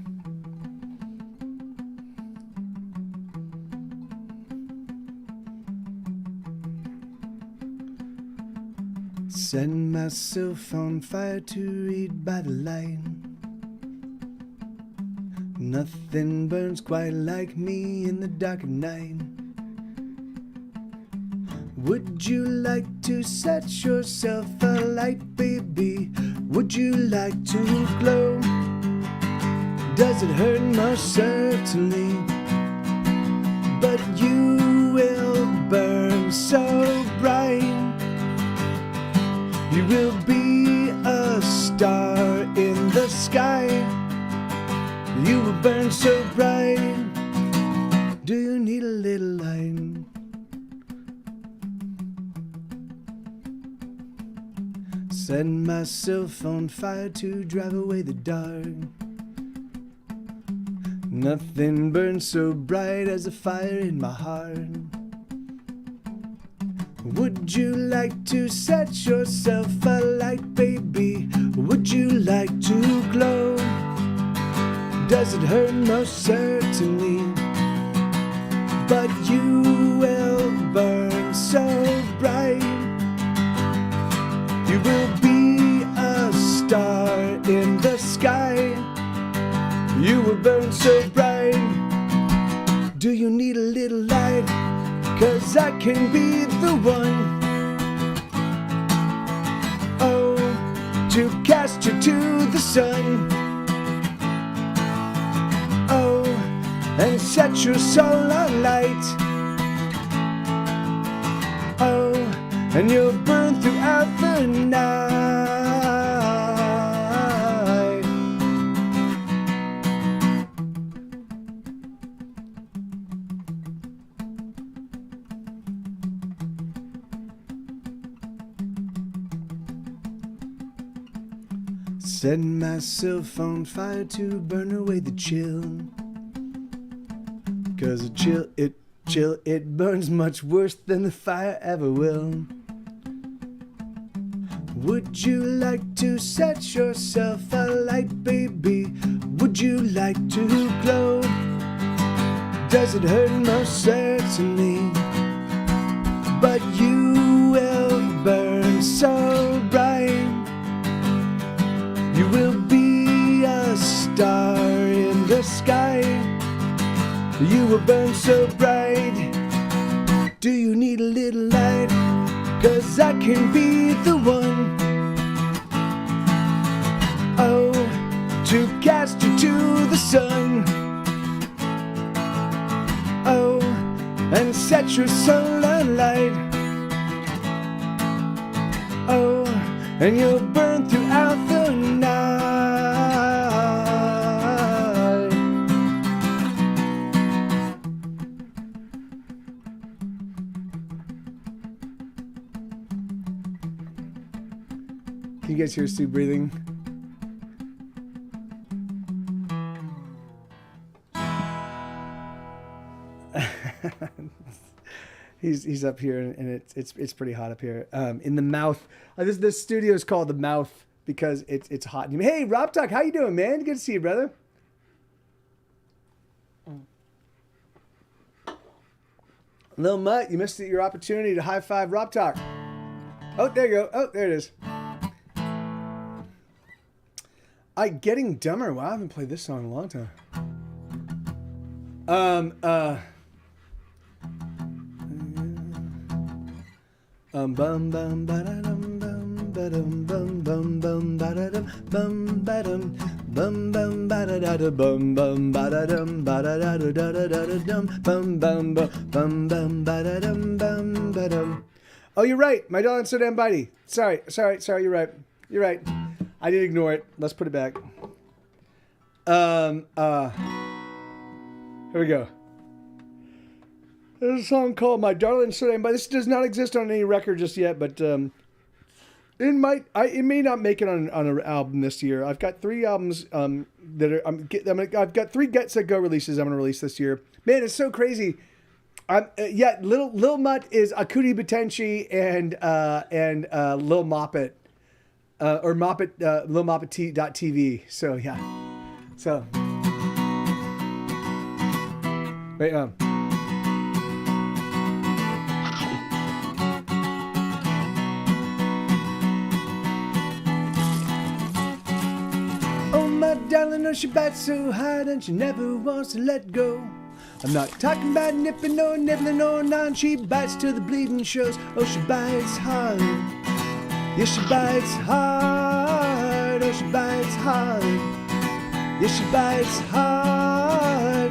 Set myself on fire to read by the light. Nothing burns quite like me in the dark of night. Would you like to set yourself alight, baby? Would you like to glow? Does it hurt? Most certainly. But you will burn so bright. You will be a star in the sky. You will burn so bright. Do you need a little light? Set myself on fire to drive away the dark. Nothing burns so bright as a fire in my heart. Would you like to set yourself alight, baby? Would you like to glow? Does it hurt? Most certainly. But you will burn so bright. You will be a star in the sky. You will burn so bright. Do you need a little light? 'Cause I can be the one, oh, to cast you to the sun, oh, and set your soul alight, oh, and you'll burn throughout the night. Set myself on fire to burn away the chill. 'Cause a chill, it burns much worse than the fire ever will. Would you like to set yourself alight, baby? Would you like to glow? Does it hurt? Most certainly. But you will burn so bright. You will be a star in the sky. You will burn so bright. Do you need a little light? 'Cause I can be the one, oh, to cast you to the sun, oh, and set your soul alight, oh, and you'll burn throughout the night. Can you guys hear Stu breathing? He's up here, and it's pretty hot up here. In the mouth. This studio is called the Mouth because it's hot. Hey, Rob Talk, how you doing, man? Good to see you, brother. Lil Mutt, you missed your opportunity to high five Rob Talk. Oh, there you go. Oh, there it is. Getting Dumber. Wow, I haven't played this song in a long time. Bum bum ba da dum bum ba dum bum bum ba da dum bum ba dum bum ba da da bum ba da dum ba da da da da da dum bum ba da dum bum ba dum. Oh, you're right. My darling so damn bitey. Sorry. You're right. I did ignore it. Let's put it back. Here we go. There's a song called My Darling So Damn Bitey. This does not exist on any record just yet, but It may not make it on an album this year. I've got 3 albums that are I've got 3 Get Set Go releases I'm gonna release this year. Man, it's so crazy. Lil Mutt is Akuti Batenshi and Lil Moppet, or Moppet Lil Moppet TV. So yeah, so wait Oh my darling, oh she bites so hard and she never wants to let go. I'm not talking about nipping or nibbling or none. She bites till the bleeding shows. Oh, she bites hard. Yes, she bites hard. Oh, she bites hard. Yes, she bites hard.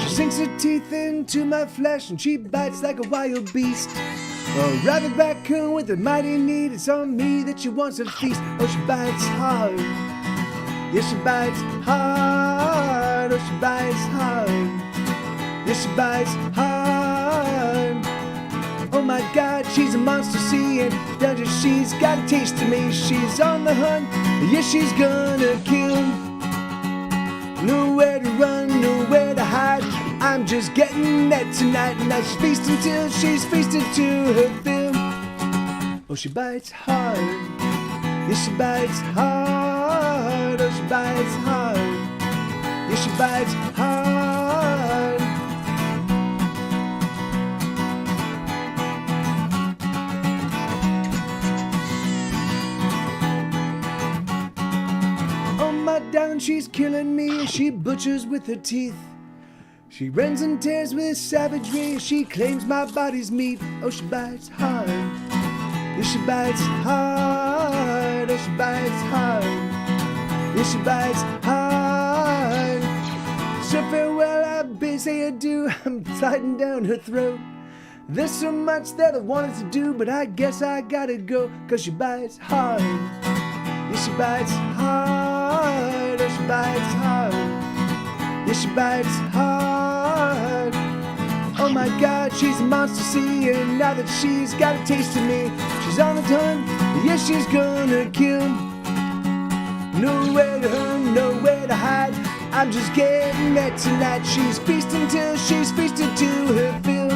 She sinks her teeth into my flesh and she bites like a wild beast. Oh, rabbit raccoon with a mighty need. It's on me that she wants to feast. Oh, she bites hard. Yes, she bites hard. Oh, she bites hard. Yes, she bites hard. Oh my God, she's a monster seeing danger. She's got a taste of me. She's on the hunt. Yes, she's gonna kill. Nowhere to run, nowhere to hide. I'm just getting that tonight. Now she's feasting till she's feasted to her fill. Oh, she bites hard. Yes, she bites hard. Oh, she bites hard. Yes, she bites hard. Darling, she's killing me. She butchers with her teeth. She rends and tears with savagery. She claims my body's meat. Oh, she bites hard. Yes, she bites hard. Oh, she bites hard. Yes, she bites hard. So farewell, I bid say adieu. I'm sliding down her throat. There's so much that I wanted to do, but I guess I gotta go. 'Cause she bites hard. Yes, she bites hard. Oh, she bites hard. Yes, she bites hard. Oh my God, she's a monster seeing now that she's got a taste of me. She's on the hunt. Yes, she's gonna kill. Nowhere to run, nowhere to hide. I'm just getting that tonight. She's feasting till she's feasted to her fill.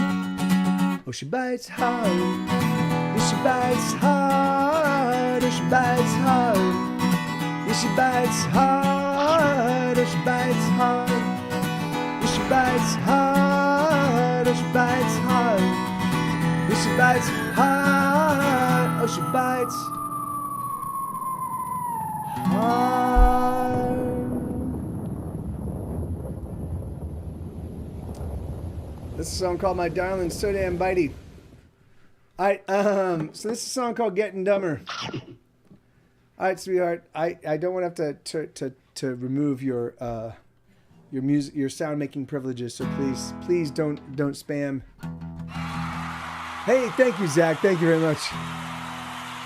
Oh, she bites hard. Yes, she bites hard. Oh, she bites hard. Yes, she bites hard. Oh, she bites hard. Yes, she bites hard. Oh, she bites hard. Yes, she bites hard. Oh, she bites hard. This is a song called My Darling So Damn Bitey. So this is a song called Getting Dumber. All right, sweetheart. I don't want to have to remove your music, your sound making privileges. So please don't spam. Hey, thank you, Zach. Thank you very much.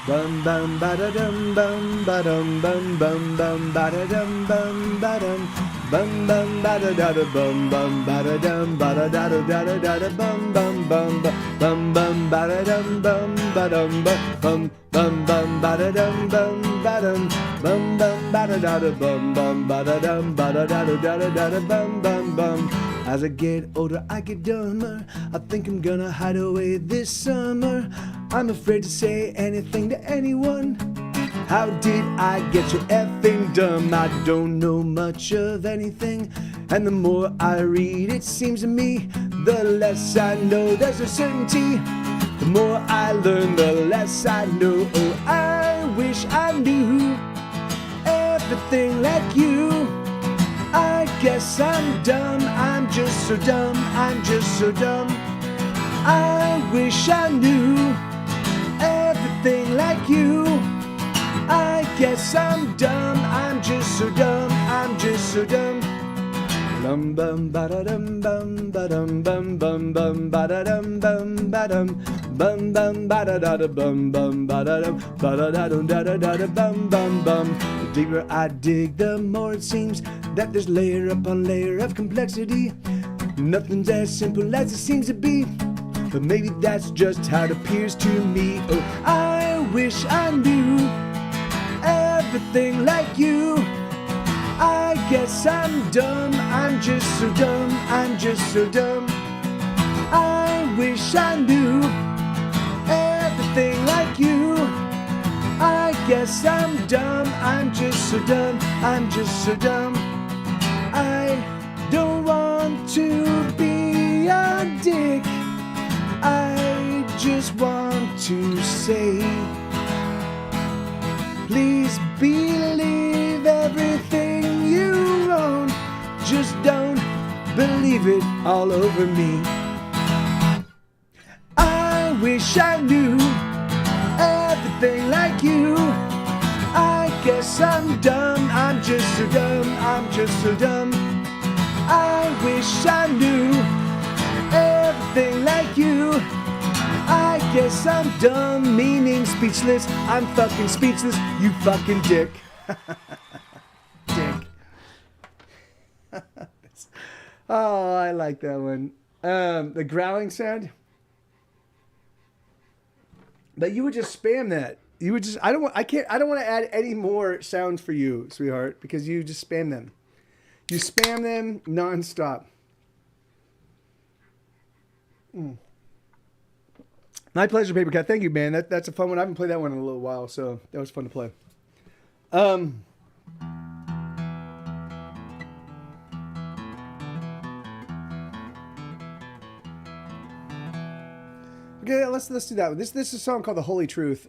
Bum bum ba da dum bum ba dum bum bum bum ba da dum bum ba dum bum bum ba da da da bum bum ba da dum ba da da da da da da bum bum bum bum bum ba da dum bum ba dum bum bum bum ba da dum bum ba dum bum bum ba da da da bum bum ba da dum ba da da da da da da bum bum bum. As I get older, I get dumber. I think I'm gonna hide away this summer. I'm afraid to say anything to anyone. How did I get so effing dumb? I don't know much of anything. And the more I read, it seems to me, the less I know. There's a certainty. The more I learn, the less I know. Oh, I wish I knew everything like you. I guess I'm dumb, I'm just so dumb, I'm just so dumb. I wish I knew everything like you. I guess I'm dumb, I'm just so dumb, I'm just so dumb. Bum bum ba da dum bum ba dum bum bum bum ba da dum bum ba dum bum bum ba da da da bum bum ba da dum ba da da dum da da da da bum bum bum. The deeper I dig, the more it seems that there's layer upon layer of complexity. Nothing's as simple as it seems to be, but maybe that's just how it appears to me. Oh, I wish I knew everything like you. I guess I'm dumb, I'm just so dumb, I'm just so dumb. I wish I knew everything like you. I guess I'm dumb, I'm just so dumb, I'm just so dumb. I don't want to be a dick, I just want to say, please believe everything you own, just don't believe it all over me. I wish I knew everything like you. I guess I'm dumb, I'm just so dumb, I'm just so dumb. I wish I knew everything like you. I guess I'm dumb, meaning speechless. I'm fucking speechless, you fucking dick. Dick. Oh, I like that one. The growling sound. But you would just spam that. You would just, I don't want to add any more sounds for you, sweetheart, because you just spam them. You spam them nonstop. My pleasure, Paper Cat. Thank you, man. That's a fun one. I haven't played that one in a little while, so that was fun to play. Okay, let's do that one. This is a song called "The Holy Truth."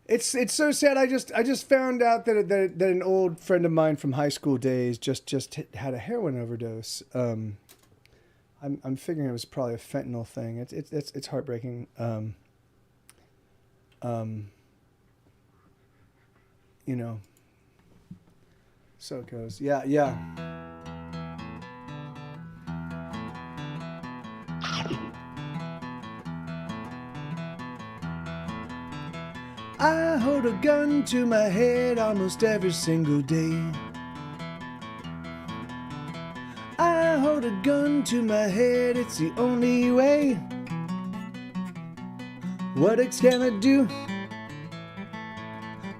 It's so sad. I just found out that an old friend of mine from high school days just had a heroin overdose. I'm figuring it was probably a fentanyl thing. It's heartbreaking. You know. So it goes. Yeah. I hold a gun to my head almost every single day. I hold a gun to my head, it's the only way. What else can I do?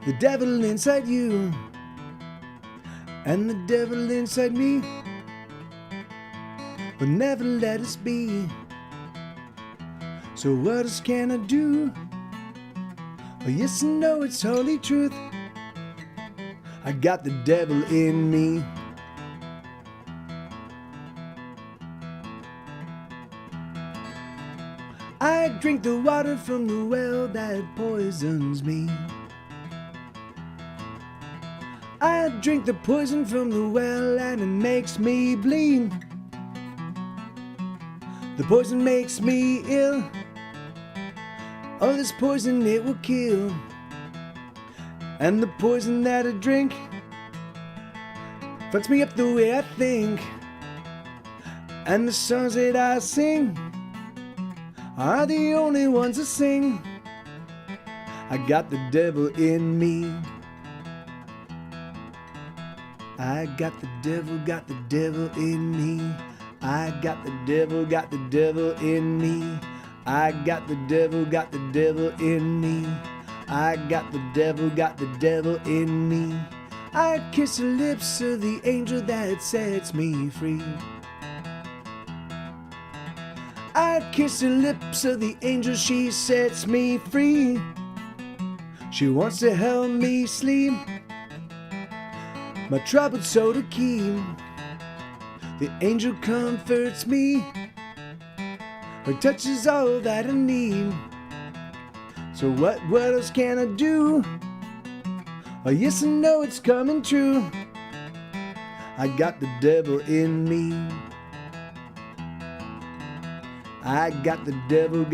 The devil inside you and the devil inside me will never let us be. So what else can I do? Oh, yes, I know it's holy truth. I got the devil in me. I drink the water from the well that poisons me. I drink the poison from the well and it makes me bleed. The poison makes me ill. Oh, this poison, it will kill. And the poison that I drink fucks me up the way I think. And the songs that I sing are the only ones I sing. I got the devil in me. I got the devil in me. I got the devil in me. I got the devil in me. I got the devil in me. I kiss the lips of the angel that sets me free. I kiss the lips of the angel, she sets me free. She wants to help me sleep my troubled soul to keep. The angel comforts me. Her touch is all that I need. So what else can I do? Oh, yes, I know it's coming true. I got the devil in me. I got the devil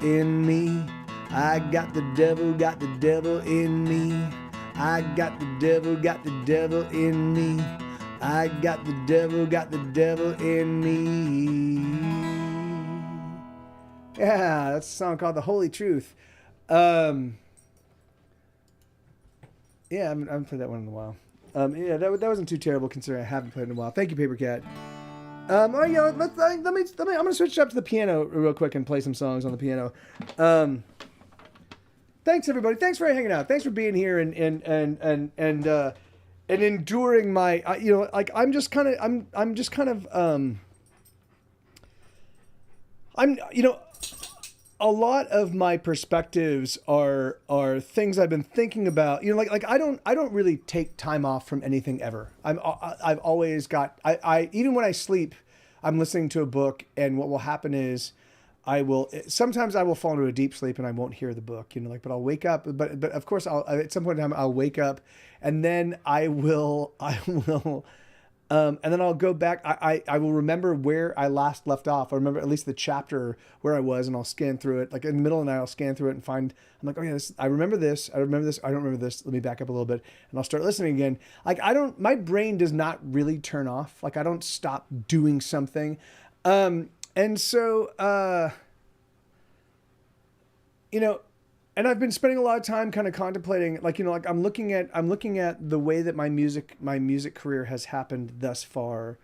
in me. I got the devil in me. I got the devil in me. I got the devil in me. Yeah, that's a song called "The Holy Truth." Yeah, I haven't played that one in a while. Yeah, that wasn't too terrible considering I haven't played it in a while. Thank you, Paper Cat. Oh, yeah, let me. I'm gonna switch up to the piano real quick and play some songs on the piano. Thanks everybody. Thanks for hanging out. Thanks for being here and enduring my. I'm just kind of. A lot of my perspectives are things I've been thinking about. I don't really take time off from anything ever. I've always got even when I sleep, I'm listening to a book, and what will happen is sometimes I will fall into a deep sleep and I won't hear the book, but I'll wake up, but of course at some point in time I'll wake up, and then I will and then I'll go back. I will remember where I last left off. I remember at least the chapter where I was, and I'll scan through it. Like in the middle of the night, I'll scan through it and find, I'm like, oh yeah, I remember this. I remember this. I don't remember this. Let me back up a little bit, and I'll start listening again. My brain does not really turn off. I don't stop doing something. And so, and I've been spending a lot of time kind of contemplating, I'm looking at the way that my music career has happened thus far.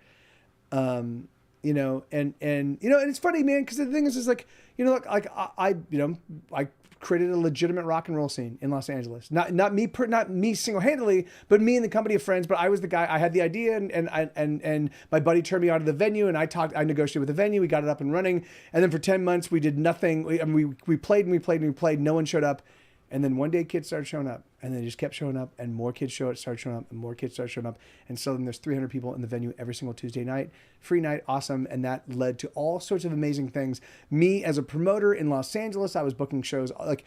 And it's funny, man, because the thing is I created a legitimate rock and roll scene in Los Angeles. Not me single-handedly, but me and the company of friends. But I was the guy. I had the idea, and my buddy turned me on to the venue, and I negotiated with the venue. We got it up and running, and then for 10 months we did nothing. We played and we played and we played. No one showed up, and then one day kids started showing up, and they just kept showing up, and more kids started showing up, and more kids started showing up, and so then there's 300 people in the venue every single Tuesday night, free night, awesome, and that led to all sorts of amazing things. Me as a promoter in Los Angeles, I was booking shows and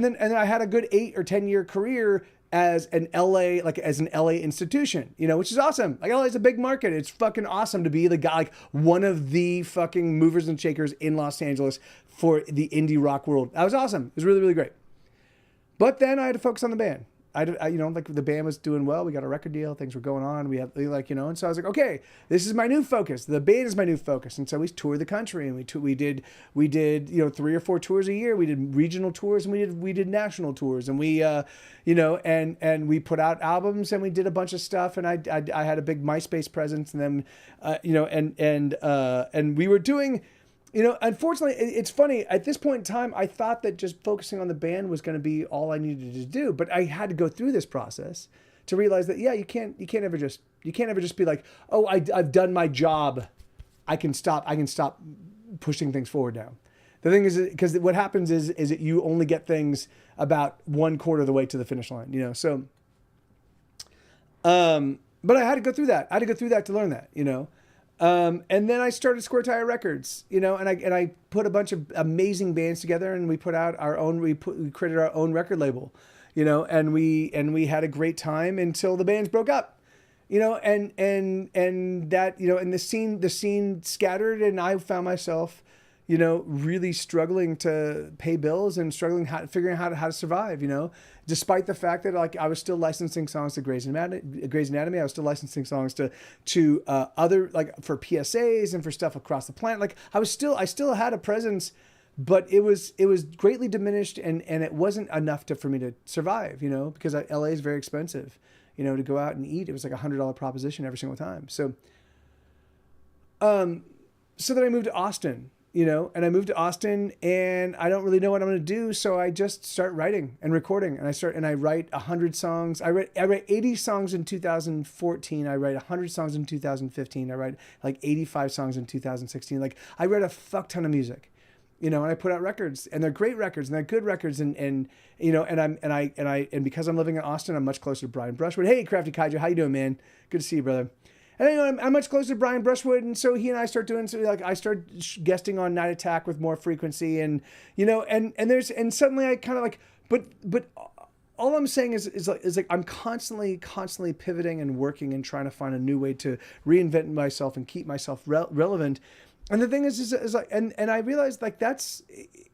then I had a good 8 or 10 year career as an LA institution, which is awesome. LA is a big market. It's fucking awesome to be the guy, one of the fucking movers and shakers in Los Angeles for the indie rock world. That was awesome. It was really, really great. But then I had to focus on the band. The band was doing well. We got a record deal. Things were going on. We had and so I was like, okay, this is my new focus. The band is my new focus. And so we toured the country, and we did 3 or 4 tours a year. We did regional tours, and we did national tours, and we and we put out albums, and we did a bunch of stuff. And I had a big MySpace presence, and then and we were doing. Unfortunately, it's funny. At this point in time, I thought that just focusing on the band was going to be all I needed to do. But I had to go through this process to realize that you can't ever just be like, oh, I've done my job. I can stop pushing things forward now. The thing is, because what happens is that you only get things about 1/4 of the way to the finish line. So. But I had to go through that. I had to go through that to learn that. And then I started Square Tire Records, and I put a bunch of amazing bands together, and we put out we created our own record label, and we had a great time until the bands broke up, and that, and the scene scattered, and I found myself, really struggling to pay bills and figuring out how to survive, despite the fact that I was still licensing songs to Grey's Anatomy. I was still licensing songs to other, for PSAs and for stuff across the planet. I still had a presence, but it was greatly diminished, and it wasn't enough for me to survive, because LA is very expensive, to go out and eat. It was like $100 proposition every single time. So then I moved to Austin. And I moved to Austin, and I don't really know what I'm going to do. So I just start writing and recording, and I write 100 songs. I write 80 songs in 2014. I write 100 songs in 2015. I write 85 songs in 2016. I write a fuck ton of music, and I put out records, and they're great records, and they're good records. And because I'm living in Austin, I'm much closer to Brian Brushwood. Hey, Crafty Kaiju, how you doing, man? Good to see you, brother. And I'm much closer to Brian Brushwood, and so he and I start doing I start guesting on Night Attack with more frequency, and and suddenly I kind of but all I'm saying is I'm constantly pivoting and working and trying to find a new way to reinvent myself and keep myself relevant. And the thing is and I realized that's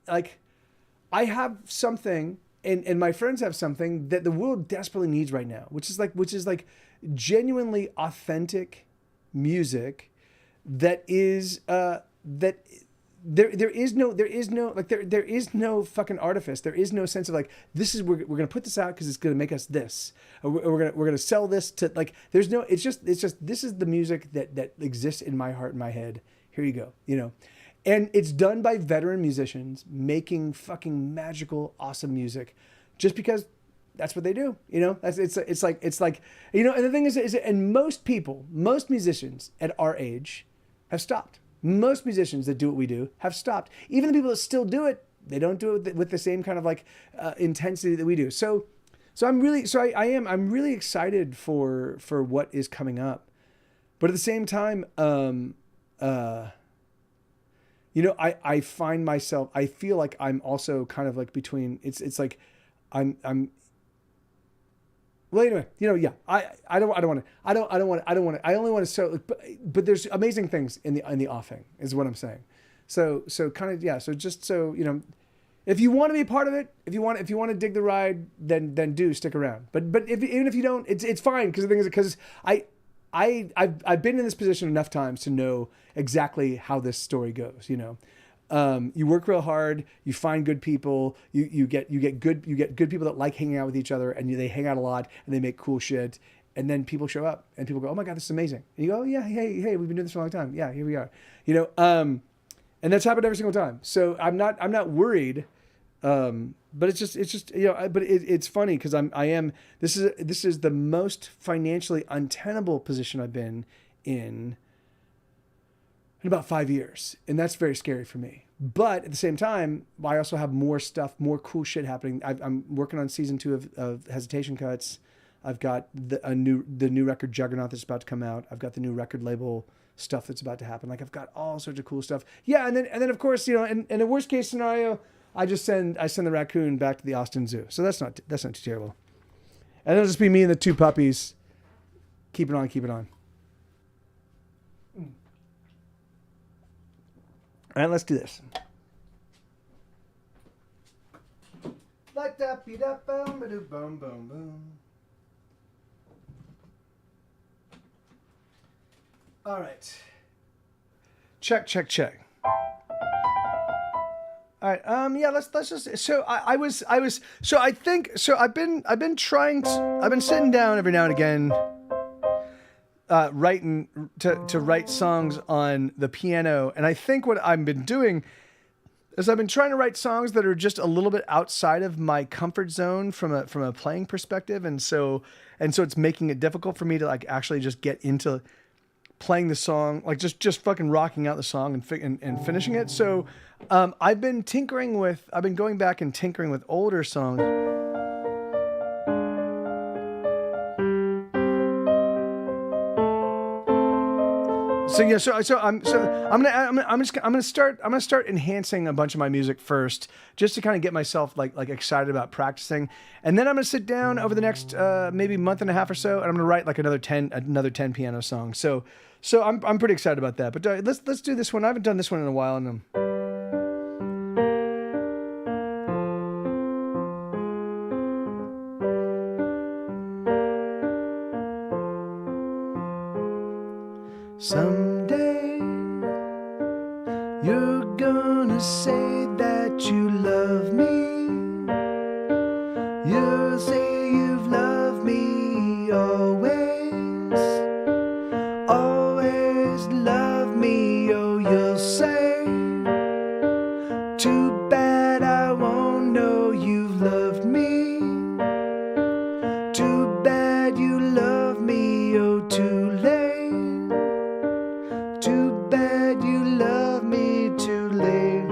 I have something, and my friends have something that the world desperately needs right now, which is genuinely authentic music that is that there is no fucking artifice. There is no sense of like, this is, we're gonna put this out because it's gonna make us this, or we're gonna sell this to, like, there's no, it's just this is the music that exists in my heart and my head. Here you go, you know. And it's done by veteran musicians making fucking magical, awesome music, just because that's what they do, you know. It's like, you know. And the thing is, and most musicians at our age have stopped. Most musicians that do what we do have stopped. Even the people that still do it, they don't do it with the same kind of like intensity that we do. So I'm really excited for what is coming up. But at the same time, you know, I find myself, I feel like I'm also kind of like between, it's like I'm well, anyway, you know, yeah, I only want to show, but there's amazing things in the offing is what I'm saying. So kind of, yeah. So just so, you know, if you want to be part of it, if you want to dig the ride, then do stick around. But even if you don't, it's fine. Cause the thing is, because I've been in this position enough times to know exactly how this story goes, you know. You work real hard, you find good people, you get good people that like hanging out with each other, and they hang out a lot and they make cool shit, and then people show up and people go, oh my God, this is amazing. And you go, oh, yeah, hey, we've been doing this for a long time. Yeah, here we are. You know, and that's happened every single time. So I'm not worried. But it's just, you know, but it's funny because this is the most financially untenable position I've been in about 5 years. And that's very scary for me. But at the same time, I also have more stuff, more cool shit happening. I'm working on season 2 of Hesitation Cuts. I've got the new record Juggernaut that's about to come out. I've got the new record label stuff that's about to happen. Like, I've got all sorts of cool stuff. Yeah. And then of course, you know, in a worst case scenario, I send the raccoon back to the Austin Zoo. So that's not too terrible. And it'll just be me and the 2 puppies. Keep it on. All right, let's do this. All right. Check. All right. Yeah. Let's just. So I've been sitting down every now and again, writing to write songs on the piano, and I think what I've been doing is I've been trying to write songs that are just a little bit outside of my comfort zone from a playing perspective, and so it's making it difficult for me to like actually just get into playing the song, like just fucking rocking out the song and finishing it. So I've been going back and tinkering with older songs. So yeah, I'm gonna start enhancing a bunch of my music first, just to kind of get myself like excited about practicing, and then I'm gonna sit down over the next maybe month and a half or so, and I'm gonna write like another 10 piano songs. So I'm pretty excited about that. But let's do this one. I haven't done this one in a while, and someday you're gonna say that you love me. You'll say you've loved me always, always love me. Oh, you'll say, too bad I won't know you've loved me. Too bad you love me, oh, too late. Too bad you love me too late.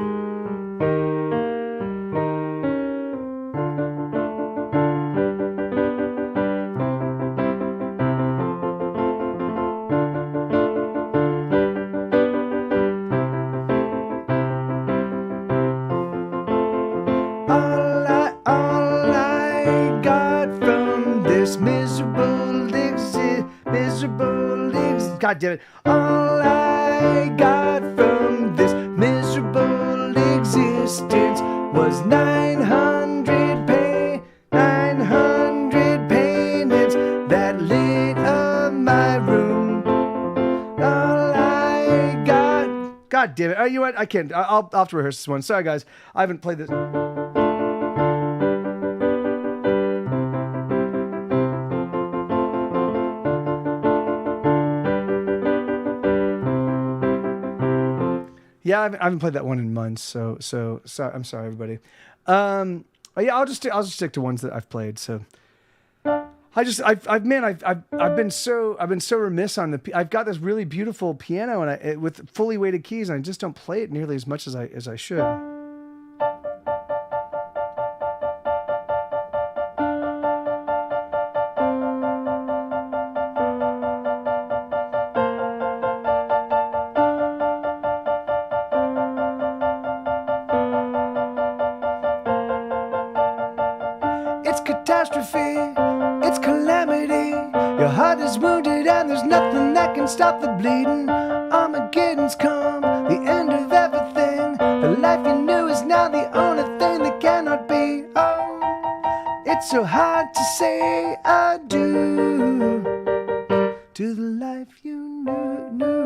All I got from this miserable God damn it. All I got from this miserable existence was 900 paintings that lit up my room. All I got. God God damn it. Oh, you know what? I can't. I'll have to rehearse this one. Sorry, guys. I haven't played this. Yeah, I haven't played that one in months. So sorry. I'm sorry, everybody. Yeah, I'll just stick to ones that I've played. So I've been so remiss on I've got this really beautiful piano and with fully weighted keys, and I just don't play it nearly as much as I should. It's catastrophe, it's calamity. Your heart is wounded and there's nothing that can stop the bleeding. Armageddon's come, the end of everything. The life you knew is now the only thing that cannot be. Oh, it's so hard to say adieu to the life you knew.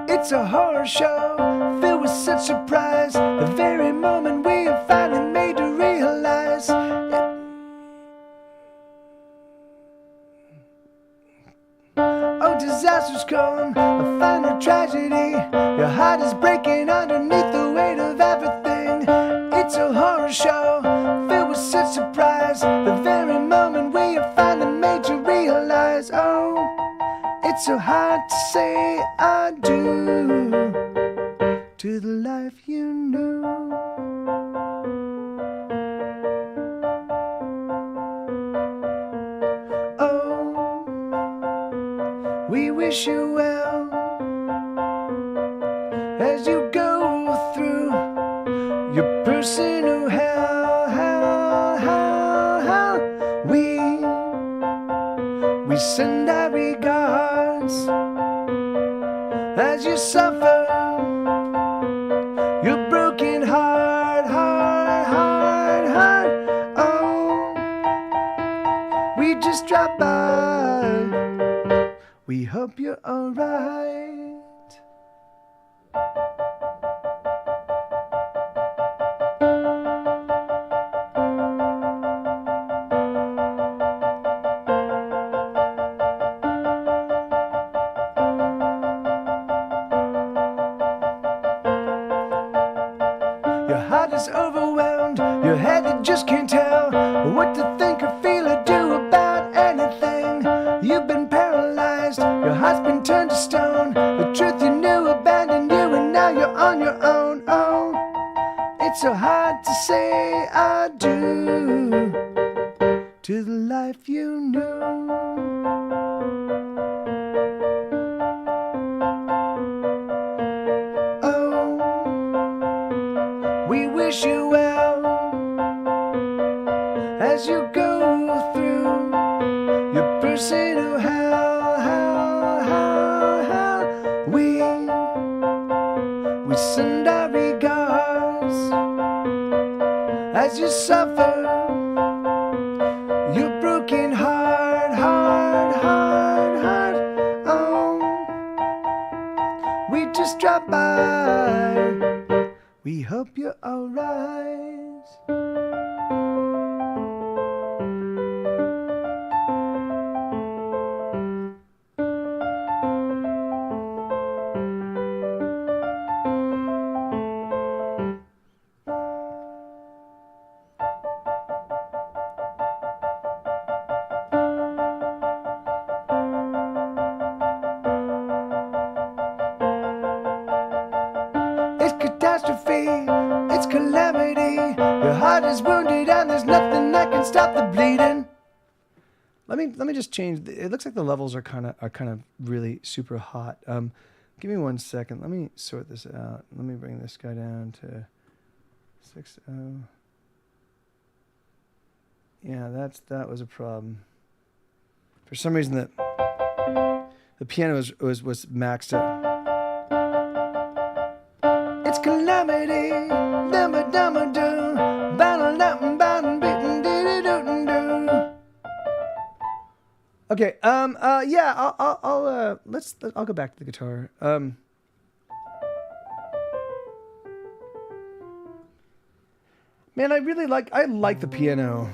It's a horror show filled with such surprise. The very moment we have finally made to realize oh, disasters come, a final tragedy. Your heart is breaking underneath the weight of everything. It's a horror show filled with such surprise. The very moment we have finally made to realize oh, it's so hard to say adieu to the life you knew. Oh, we wish you well as you go through your personal hell, hell, hell, hell. We send our regards as you suffer your broken heart, heart, heart, heart. Oh, we just dropped by. We hope you're alright. Your heart is overwhelmed, your head that just can't tell what to think or feel or do about anything. You've been paralyzed, your heart's been turned to stone. The truth you knew abandoned you and now you're on your own. Oh, it's so hard to say adieu to the life you knew. We wish you well as you go through your personal hell, hell, hell, hell. We send our regards as you suffer your broken heart, heart, heart, heart. Oh, we just dropped by. We hope you're alright. It's catastrophe, it's calamity. Your heart is wounded and there's nothing that can stop the bleeding. Let me just change. It looks like the levels are kind of really super hot. Give me 1 second. Let me sort this out. Let me bring this guy down to 6.0. Yeah, that was a problem. For some reason that The piano was maxed out. It's calamity. Okay. Yeah. I'll go back to the guitar. Man, I like the piano.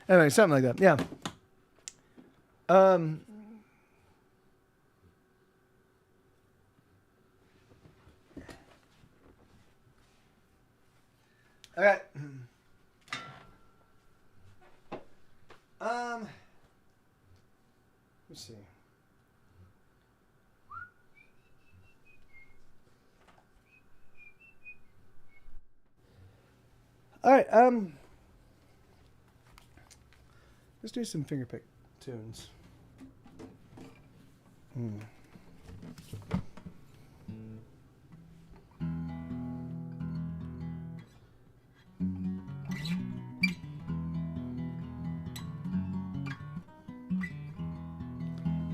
Anyway, something like that. Yeah. Okay. Let's see. All right. Let's do some fingerpick tunes. I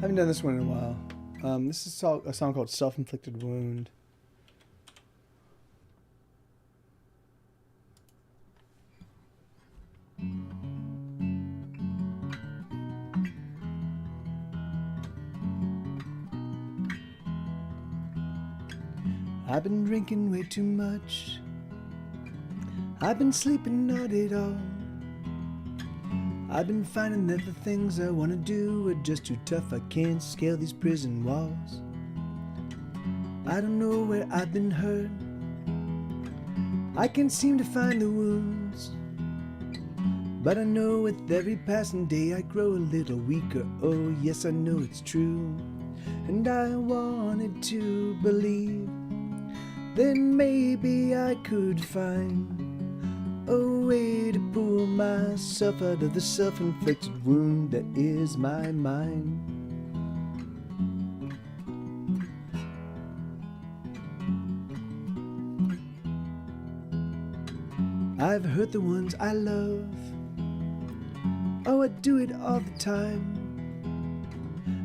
haven't done this one in a while. This is a song called Self-Inflicted Wound. I've been drinking way too much. I've been sleeping not at all. I've been finding that the things I want to do are just too tough. I can't scale these prison walls. I don't know where I've been hurt. I can't seem to find the wounds. But I know with every passing day I grow a little weaker. Oh yes, I know it's true. And I wanted to believe then maybe I could find a way to pull myself out of the self-inflicted wound that is my mind. I've hurt the ones I love. Oh, I do it all the time.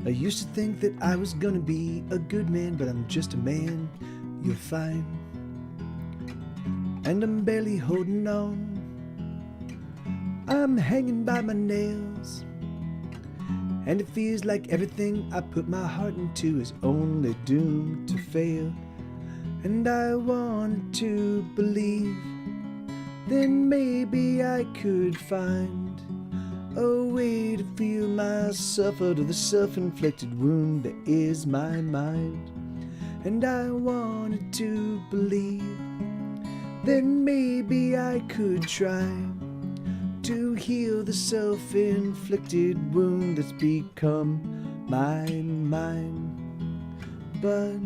I used to think that I was gonna be a good man, but I'm just a man. You're fine. And I'm barely holding on. I'm hanging by my nails. And it feels like everything I put my heart into is only doomed to fail. And I wanted to believe then maybe I could find a way to feel myself out of the self-inflicted wound that is my mind. And I wanted to believe then maybe I could try to heal the self-inflicted wound that's become my mind. But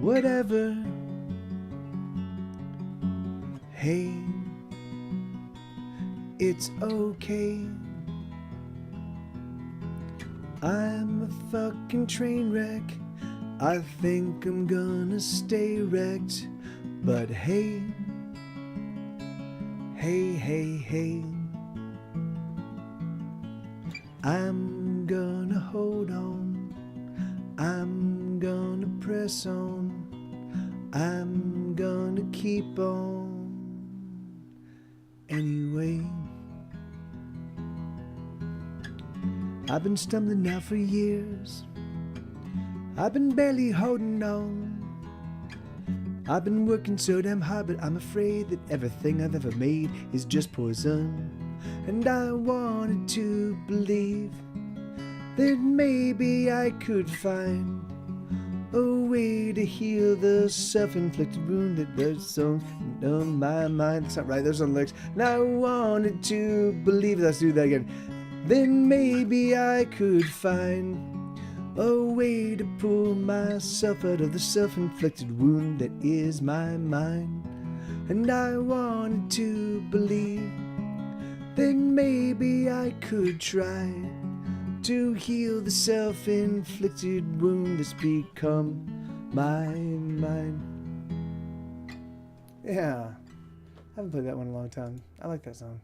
whatever, hey, it's okay. I'm a fucking train wreck. I think I'm gonna stay wrecked. But hey, hey, hey, hey, I'm gonna hold on, I'm gonna press on, I'm gonna keep on anyway. I've been stumbling now for years, I've been barely holding on. I've been working so damn hard, but I'm afraid that everything I've ever made is just poison. And I wanted to believe that maybe I could find a way to heal the self-inflicted wound that lives on my mind. It's not right, there's no lyrics. And I wanted to believe, let's do that again. Then maybe I could find a way to pull myself out of the self-inflicted wound that is my mind. And I wanted to believe that maybe I could try to heal the self-inflicted wound that's become my mind. Yeah, I haven't played that one in a long time. I like that song.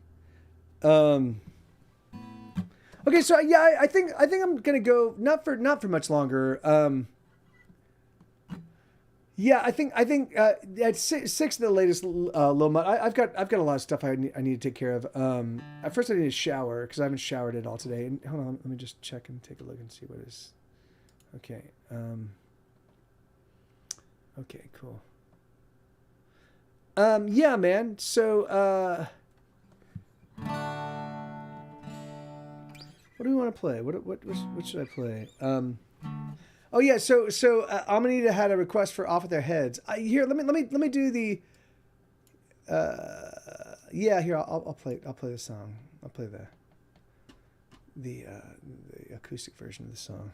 Okay, so yeah, I think I'm gonna go not for much longer. Yeah, I think at six of the latest low mud. I've got a lot of stuff I need to take care of. At first I need to shower because I haven't showered at all today. And hold on, let me just check and take a look and see what is. Okay. Okay, cool. Yeah, man. So what do we want to play? What should I play? Oh yeah, so Amanita had a request for "Off with Their Heads." Here, let me do the. Yeah, here I'll play the song. I'll play the acoustic version of the song.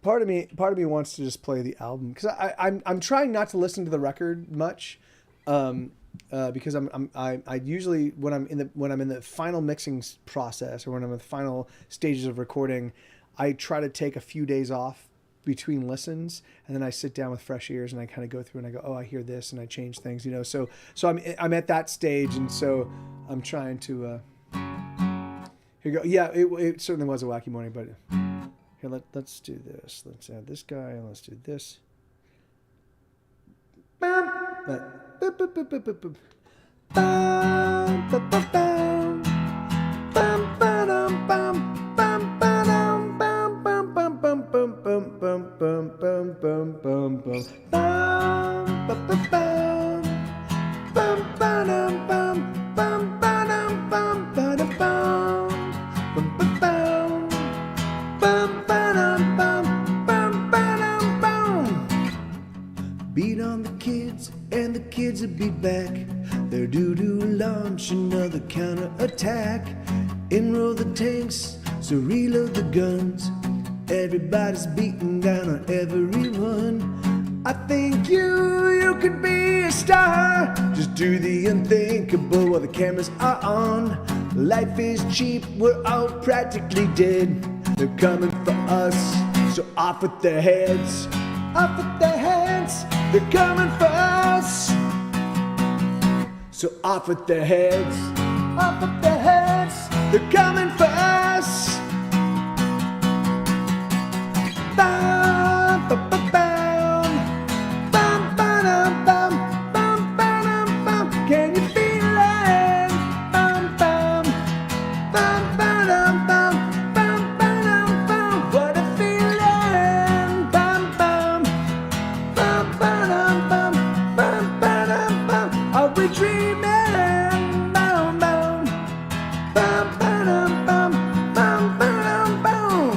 Part of me wants to just play the album because I'm trying not to listen to the record much. Because I usually when I'm in the final mixing process or when I'm in the final stages of recording, I try to take a few days off between listens, and then I sit down with fresh ears and I kind of go through and I go, oh, I hear this, and I change things, you know. So I'm at that stage, and so I'm trying to. Here you go. Yeah, it certainly was a wacky morning, but here let's do this. Let's add this guy and let's do this. Beat on the kids, and the kids will be back. They're due to launch another counterattack. Enroll the tanks, so reload the guns. Everybody's beating down on everyone. I think you could be a star. Just do the unthinkable while the cameras are on. Life is cheap, we're all practically dead. They're coming for us, so off with their heads. Off with their heads, they're coming for us. So off with their heads. Off with their heads, they're coming for us. Bam, bam, bam, bam, bam, bam, bam, bam, bam, bam. Can you feel it? Bam, bam, bam, bam, bam, bam, bam, bam. What a feeling! Bam, bam, bam, bam, bam, bam, bam, bam. Are we dreaming? Bam, bam, bam, bam, bam, bam, bam, bam.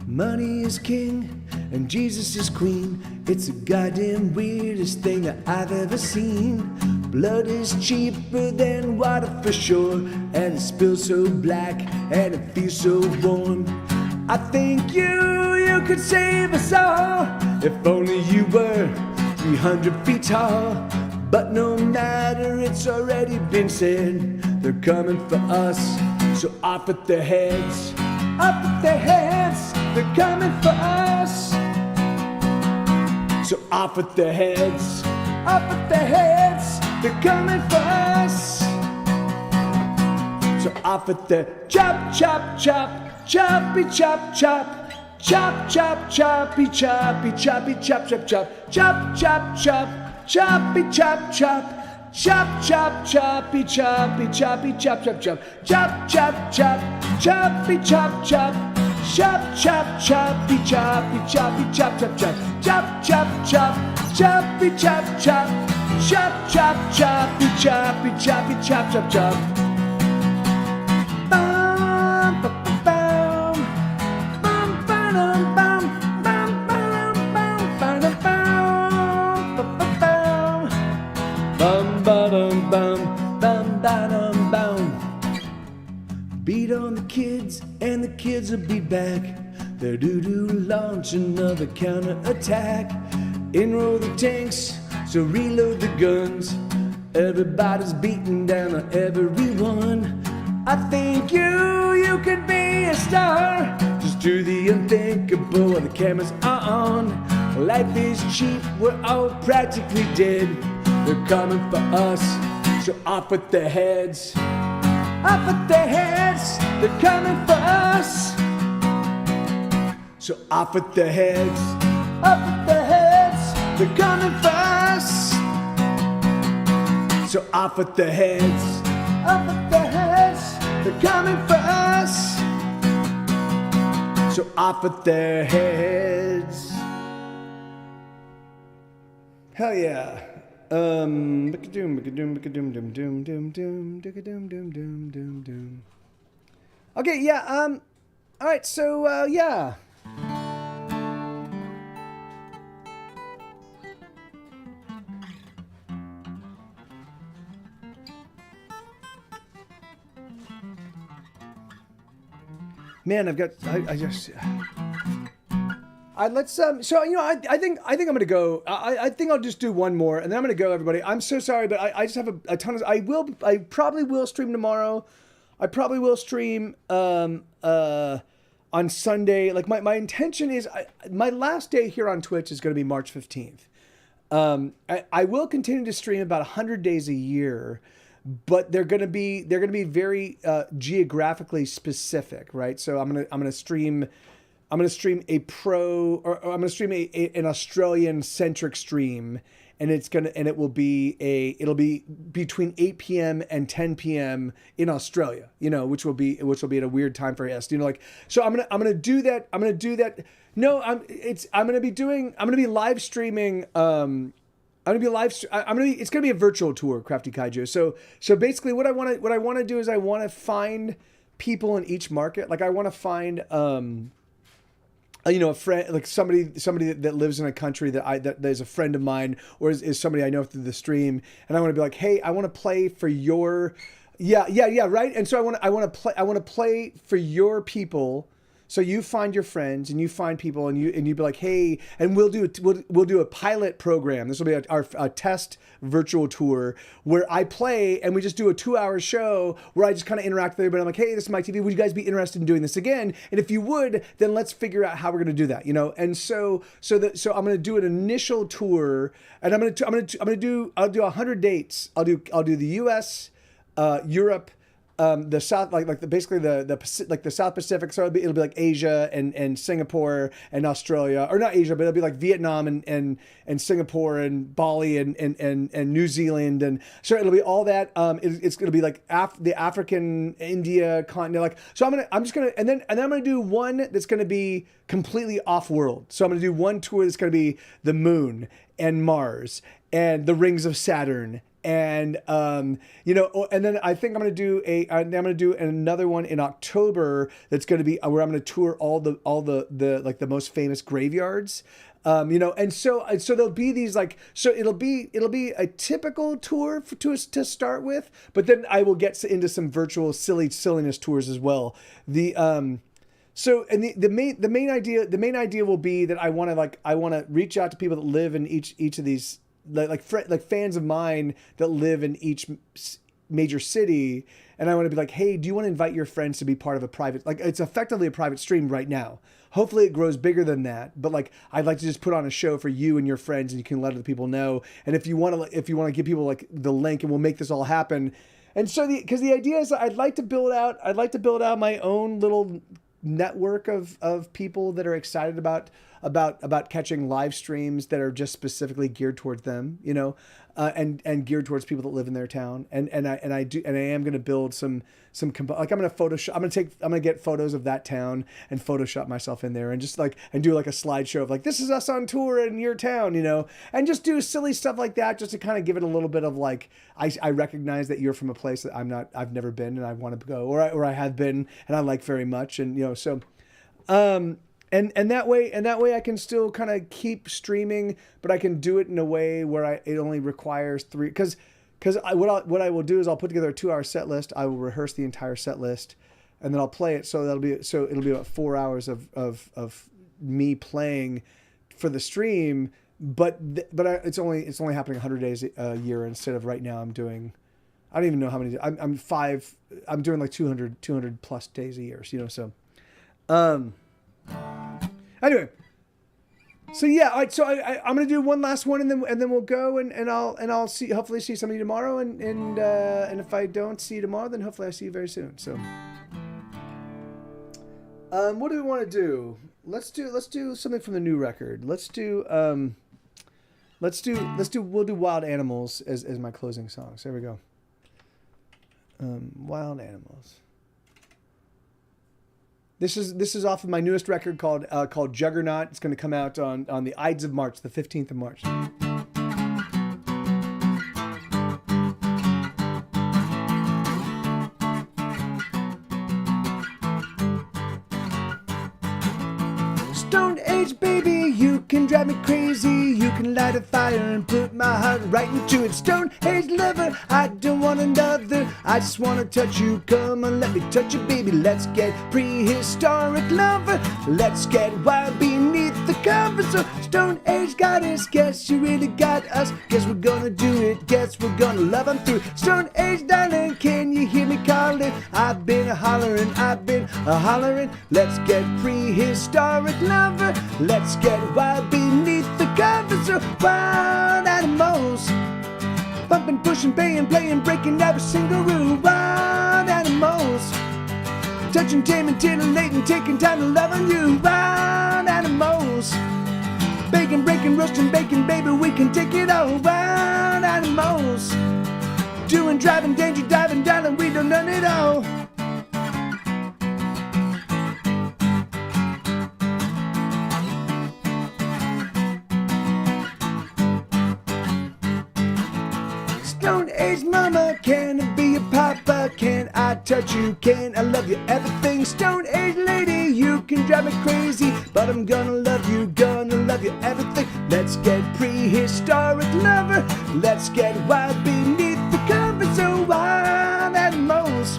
Money is king and Jesus is queen. It's the goddamn weirdest thing that I've ever seen. Blood is cheaper than water for sure, and it spills so black and it feels so warm. I think you could save us all if only you were 300 feet tall. But no matter, it's already been said, they're coming for us, so off with their heads. Off with their heads, they're coming for us. So off with their heads. Off with their heads, they're coming for us. So off at the chop, chop, chop, choppy, chop, chop. Chop, chop, choppy, choppy, choppy, chop, chop, chop, chop, chop, chop, choppy, chop, chop, chop, chop, choppy, choppy, choppy, chop, chop, chop, chop, chop, chop, choppy, chop, chop, chop, chop, choppy, choppy, choppy, chop, chop, chop, chop, chop, chop, choppy, chop, chop, chop, chop, choppy, choppy, choppy, chop, chop, chop. Beat on the kids and the kids will be back. They're due to launch another counterattack. Enroll the tanks, so reload the guns. Everybody's beating down on everyone. I think you could be a star. Just do the unthinkable while the cameras are on. Life is cheap, we're all practically dead. They're coming for us, so off with their heads. Off with their heads, they're coming for us. So off with their heads, off with their heads, they're coming for us. So off with their heads, off with their heads, they're coming for us. So off with their heads. Hell yeah. Okay, yeah, all right, so, yeah. Man, I just... let's so you know I think I'm gonna go. I think I'll just do one more and then I'm gonna go, everybody. I'm so sorry, but I just have a ton of. I probably will stream tomorrow. I probably will stream on Sunday. Like my intention is my last day here on Twitch is gonna be March 15th. I will continue to stream about 100 days a year, but they're gonna be very geographically specific, right? So I'm gonna stream a I'm gonna stream an Australian centric stream, and it'll be between 8 p.m. and 10 p.m. in Australia, which will be at a weird time for us, so I'm gonna do that. No, it's gonna be live streaming. It's gonna be a virtual tour, Crafty Kaiju. So basically what I want to do is I want to find people in each market. Like I want to find a friend, like somebody that lives in a country that is a friend of mine, or is somebody I know through the stream, and I want to be like, hey, I want to play for your, right. And so I want to play for your people. So you find your friends and you find people and you be like, hey, and we'll do a pilot program. This will be our test virtual tour where I play and we just do a 2-hour show where I just kind of interact with everybody. I'm like, hey, this is my TV. Would you guys be interested in doing this again? And if you would, then let's figure out how we're going to do that, And so I'm going to do an initial tour, and I'll do 100 dates. I'll do the US, Europe, the South, basically the South Pacific. So it'll be like Asia and Singapore and Australia, or not Asia, but it'll be like Vietnam and Singapore and Bali and New Zealand. And so it'll be all that. It's going to be like the African, India continent. Like, so I'm just going to, and then I'm going to do one that's going to be completely off world. So I'm going to do one tour that's going to be the moon and Mars and the rings of Saturn. And and then I think I'm going to do another one in October that's going to be where I'm going to tour all the like the most famous graveyards, and so there'll be these it'll be a typical tour to start with, but then I will get into some virtual silliness tours as well. The main idea will be that I want to reach out to people that live in each of these, like fans of mine that live in each major city, and I want to be like, hey, do you want to invite your friends to be part of a private, like it's effectively a private stream right now. Hopefully it grows bigger than that, but like I'd like to just put on a show for you and your friends, and you can let other people know. And if you want to give people like the link, and we'll make this all happen. And so because the idea is I'd like to build out my own little network of people that are excited about catching live streams that are just specifically geared towards them, you know, and geared towards people that live in their town. And I am going to build some like I'm going to get photos of that town and Photoshop myself in there and just like and do like a slideshow of like, this is us on tour in your town, you know, and just do silly stuff like that just to kind of give it a little bit of like, I recognize that you're from a place that I've never been and I want to go, or I have been and I like very much. And, you know, so, and that way I can still kind of keep streaming, but I can do it in a way where it only requires three, because what I will do is I'll put together a 2-hour set list. I will rehearse the entire set list, and then I'll play it. So it'll be about 4 hours of me playing for the stream. But it's only happening 100 days a year instead of right now I don't even know how many. I'm doing like 200 plus days a year. You know, so. Anyway, so yeah, I'm gonna do one last one and then we'll go and I'll hopefully see somebody tomorrow and if I don't see you tomorrow, then hopefully I see you very soon. So, what do we want to do? Let's do something from the new record. We'll do Wild Animals as my closing song. So there we go. Wild Animals. This is off of my newest record called Juggernaut. It's going to come out on the Ides of March, the 15th of March. Stone Age baby, you can drive me crazy. You can light a fire and put my heart right into it. Stone Age lover, I don't want another. I just want to touch you. Come on, let me touch you, baby. Let's get prehistoric lover. Let's get wild beneath the covers. So Stone Age got us. Guess you really got us. Guess we're gonna do it. Guess we're gonna love 'em through. Stone Age darling, can you hear me calling? I've been a-hollering. Let's get prehistoric lover. Let's get wild beneath the covers of wild animals. Bumping, pushing, paying, playing, breaking every single rule. Wild animals. Touching, taming, titillating, taking time to love on you. Wild animals. Baking, breaking, roasting, baking, baby, we can take it all. Wild animals. Doing, driving, danger, diving, darling, we don't learn it all. Stone Age mama, can I be your papa? Can I touch you? Can I love you? Everything. Stone Age lady, you can drive me crazy, but I'm gonna love you everything. Let's get prehistoric lover. Let's get wild beneath the covers of wild animals.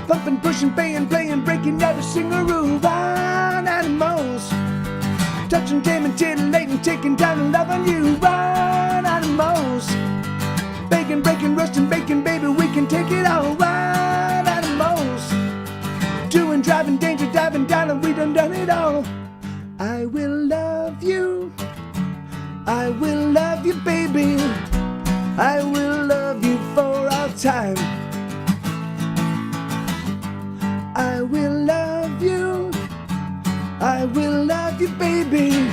Pumping, pushing, paying, playing, breaking every single rule. Wild animals. Touching, taming, titillating, taking time to love on you. Wild animals. Baking, breaking, roasting, baking, baby, we can take it all. Wild animals. Doing, driving, danger, diving, darling, we done it all. I will love you. I will love you, baby. I will love you for all time. I will love you. I will love you, baby.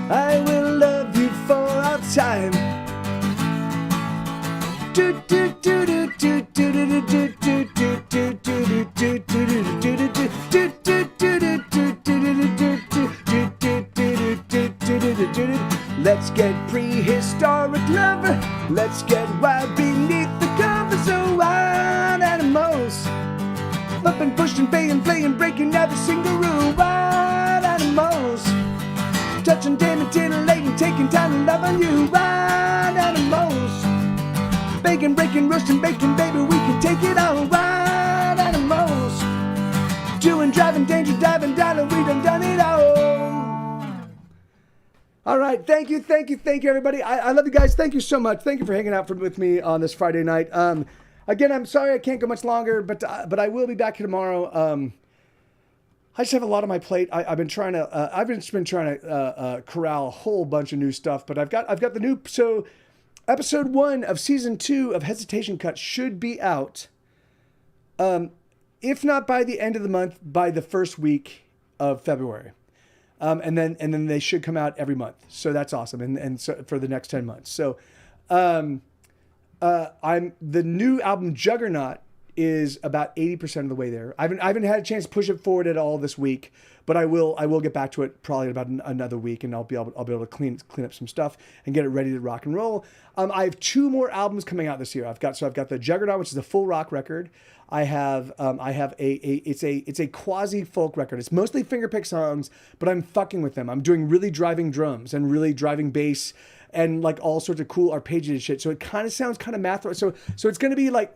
I will love you for all time. Let's get prehistoric lover. Let's get wild beneath the covers of wild animals. Bumping, pushing, paying, playing, breaking every single rule. Wild animals. Touching, taming, titillating, taking time to love on you. Wild animals. Baking, breaking, roasting, baking, baby, we can take it all. Wild animals. Doing, driving, danger, diving, darling, we done it all. All right, thank you, everybody. I love you guys. Thank you so much. Thank you for hanging out with me on this Friday night. Again, I'm sorry I can't go much longer, but I will be back here tomorrow. I just have a lot on my plate. I've been trying to corral a whole bunch of new stuff, but I've got the new. So episode 1 of season 2 of Hesitation Cut should be out. If not by the end of the month, by the first week of February. And then they should come out every month. So that's awesome. And so for the next 10 months. So, the new album Juggernaut is about 80% of the way there. I haven't had a chance to push it forward at all this week, but I will get back to it probably in about another week, and I'll be able to clean up some stuff and get it ready to rock and roll. I have 2 more albums coming out this year. I've got the Juggernaut, which is a full rock record. I have it's a quasi folk record. It's mostly fingerpick songs, but I'm fucking with them. I'm doing really driving drums and really driving bass and like all sorts of cool arpeggiated shit. So it kind of sounds kind of math. So it's going to be like,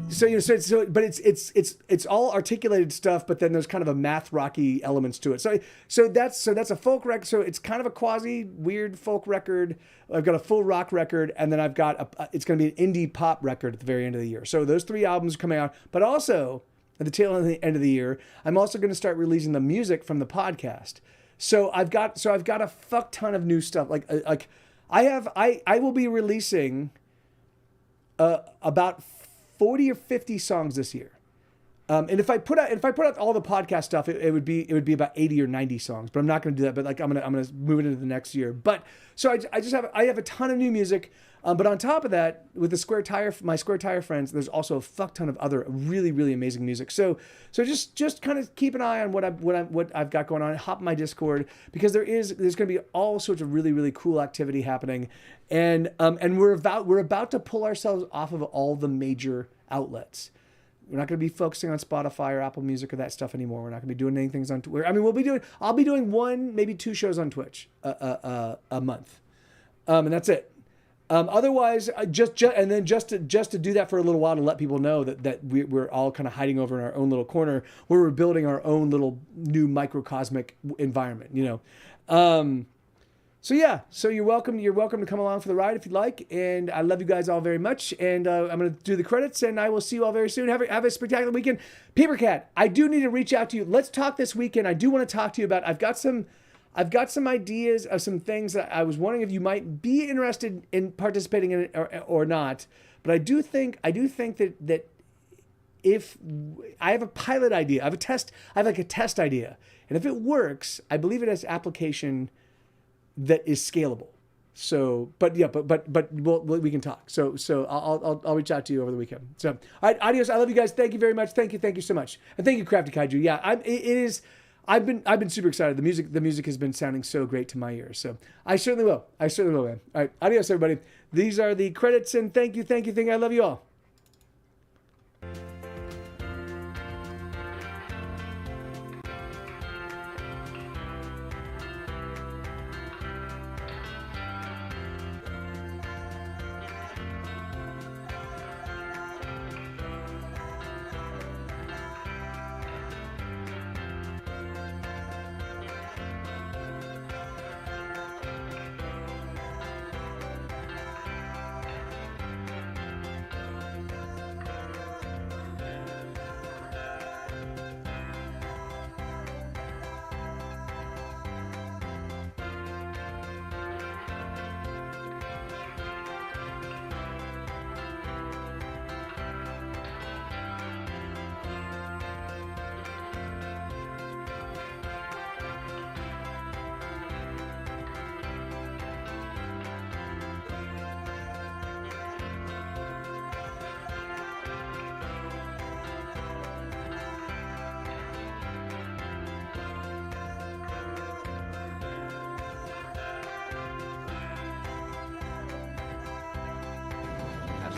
but it's all articulated stuff, but then there's kind of a math rocky elements to it. So that's a folk record. So it's kind of a quasi weird folk record. I've got a full rock record, and then I've got it's going to be an indie pop record at the very end of the year. So those 3 albums are coming out, but also at the tail end of the year, I'm also going to start releasing the music from the podcast. So I've got a fuck ton of new stuff. Like I will be releasing about 40 or 50 songs this year. And if I put out all the podcast stuff, it would be about 80 or 90 songs, but I'm not going to do that. But like I'm going to move it into the next year. But so I have a ton of new music. But on top of that, with my Square Tire friends, there's also a fuck ton of other really, really amazing music. So just kind of keep an eye on what I've got going on. Hop in my Discord, because there's going to be all sorts of really, really cool activity happening, and we're about to pull ourselves off of all the major outlets. We're not going to be focusing on Spotify or Apple Music or that stuff anymore. We're not going to be doing anything on Twitch. I mean, I'll be doing 1, maybe 2 shows on Twitch a month, and that's it. Otherwise, just to do that for a little while, to let people know that we're all kind of hiding over in our own little corner where we're building our own little new microcosmic environment, you know. So you're welcome to come along for the ride if you'd like, and I love you guys all very much. And I'm gonna do the credits, and I will see you all very soon. Have a spectacular weekend. Papercat, I do need to reach out to you. Let's talk this weekend. I do want to talk to you about. I've got some ideas of some things that I was wondering if you might be interested in participating in it or not. But I do think that if I have a pilot idea, I have a test idea, and if it works, I believe it has application that is scalable. So, but we can talk. So I'll reach out to you over the weekend. So, all right, adios. I love you guys. Thank you very much. Thank you so much, and thank you, Crafty Kaiju. Yeah, I've been super excited. The music has been sounding so great to my ears. So I certainly will, man. All right, adios, everybody. These are the credits, and thank you. I love you all.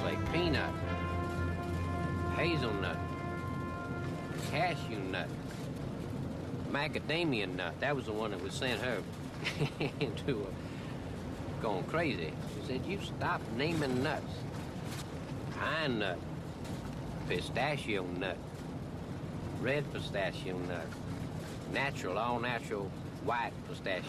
Like peanut, hazelnut, cashew nut, macadamia nut. That was the one that would send her into going crazy. She said, "You stop naming nuts." Pine nut, pistachio nut, red pistachio nut, natural, all natural white pistachio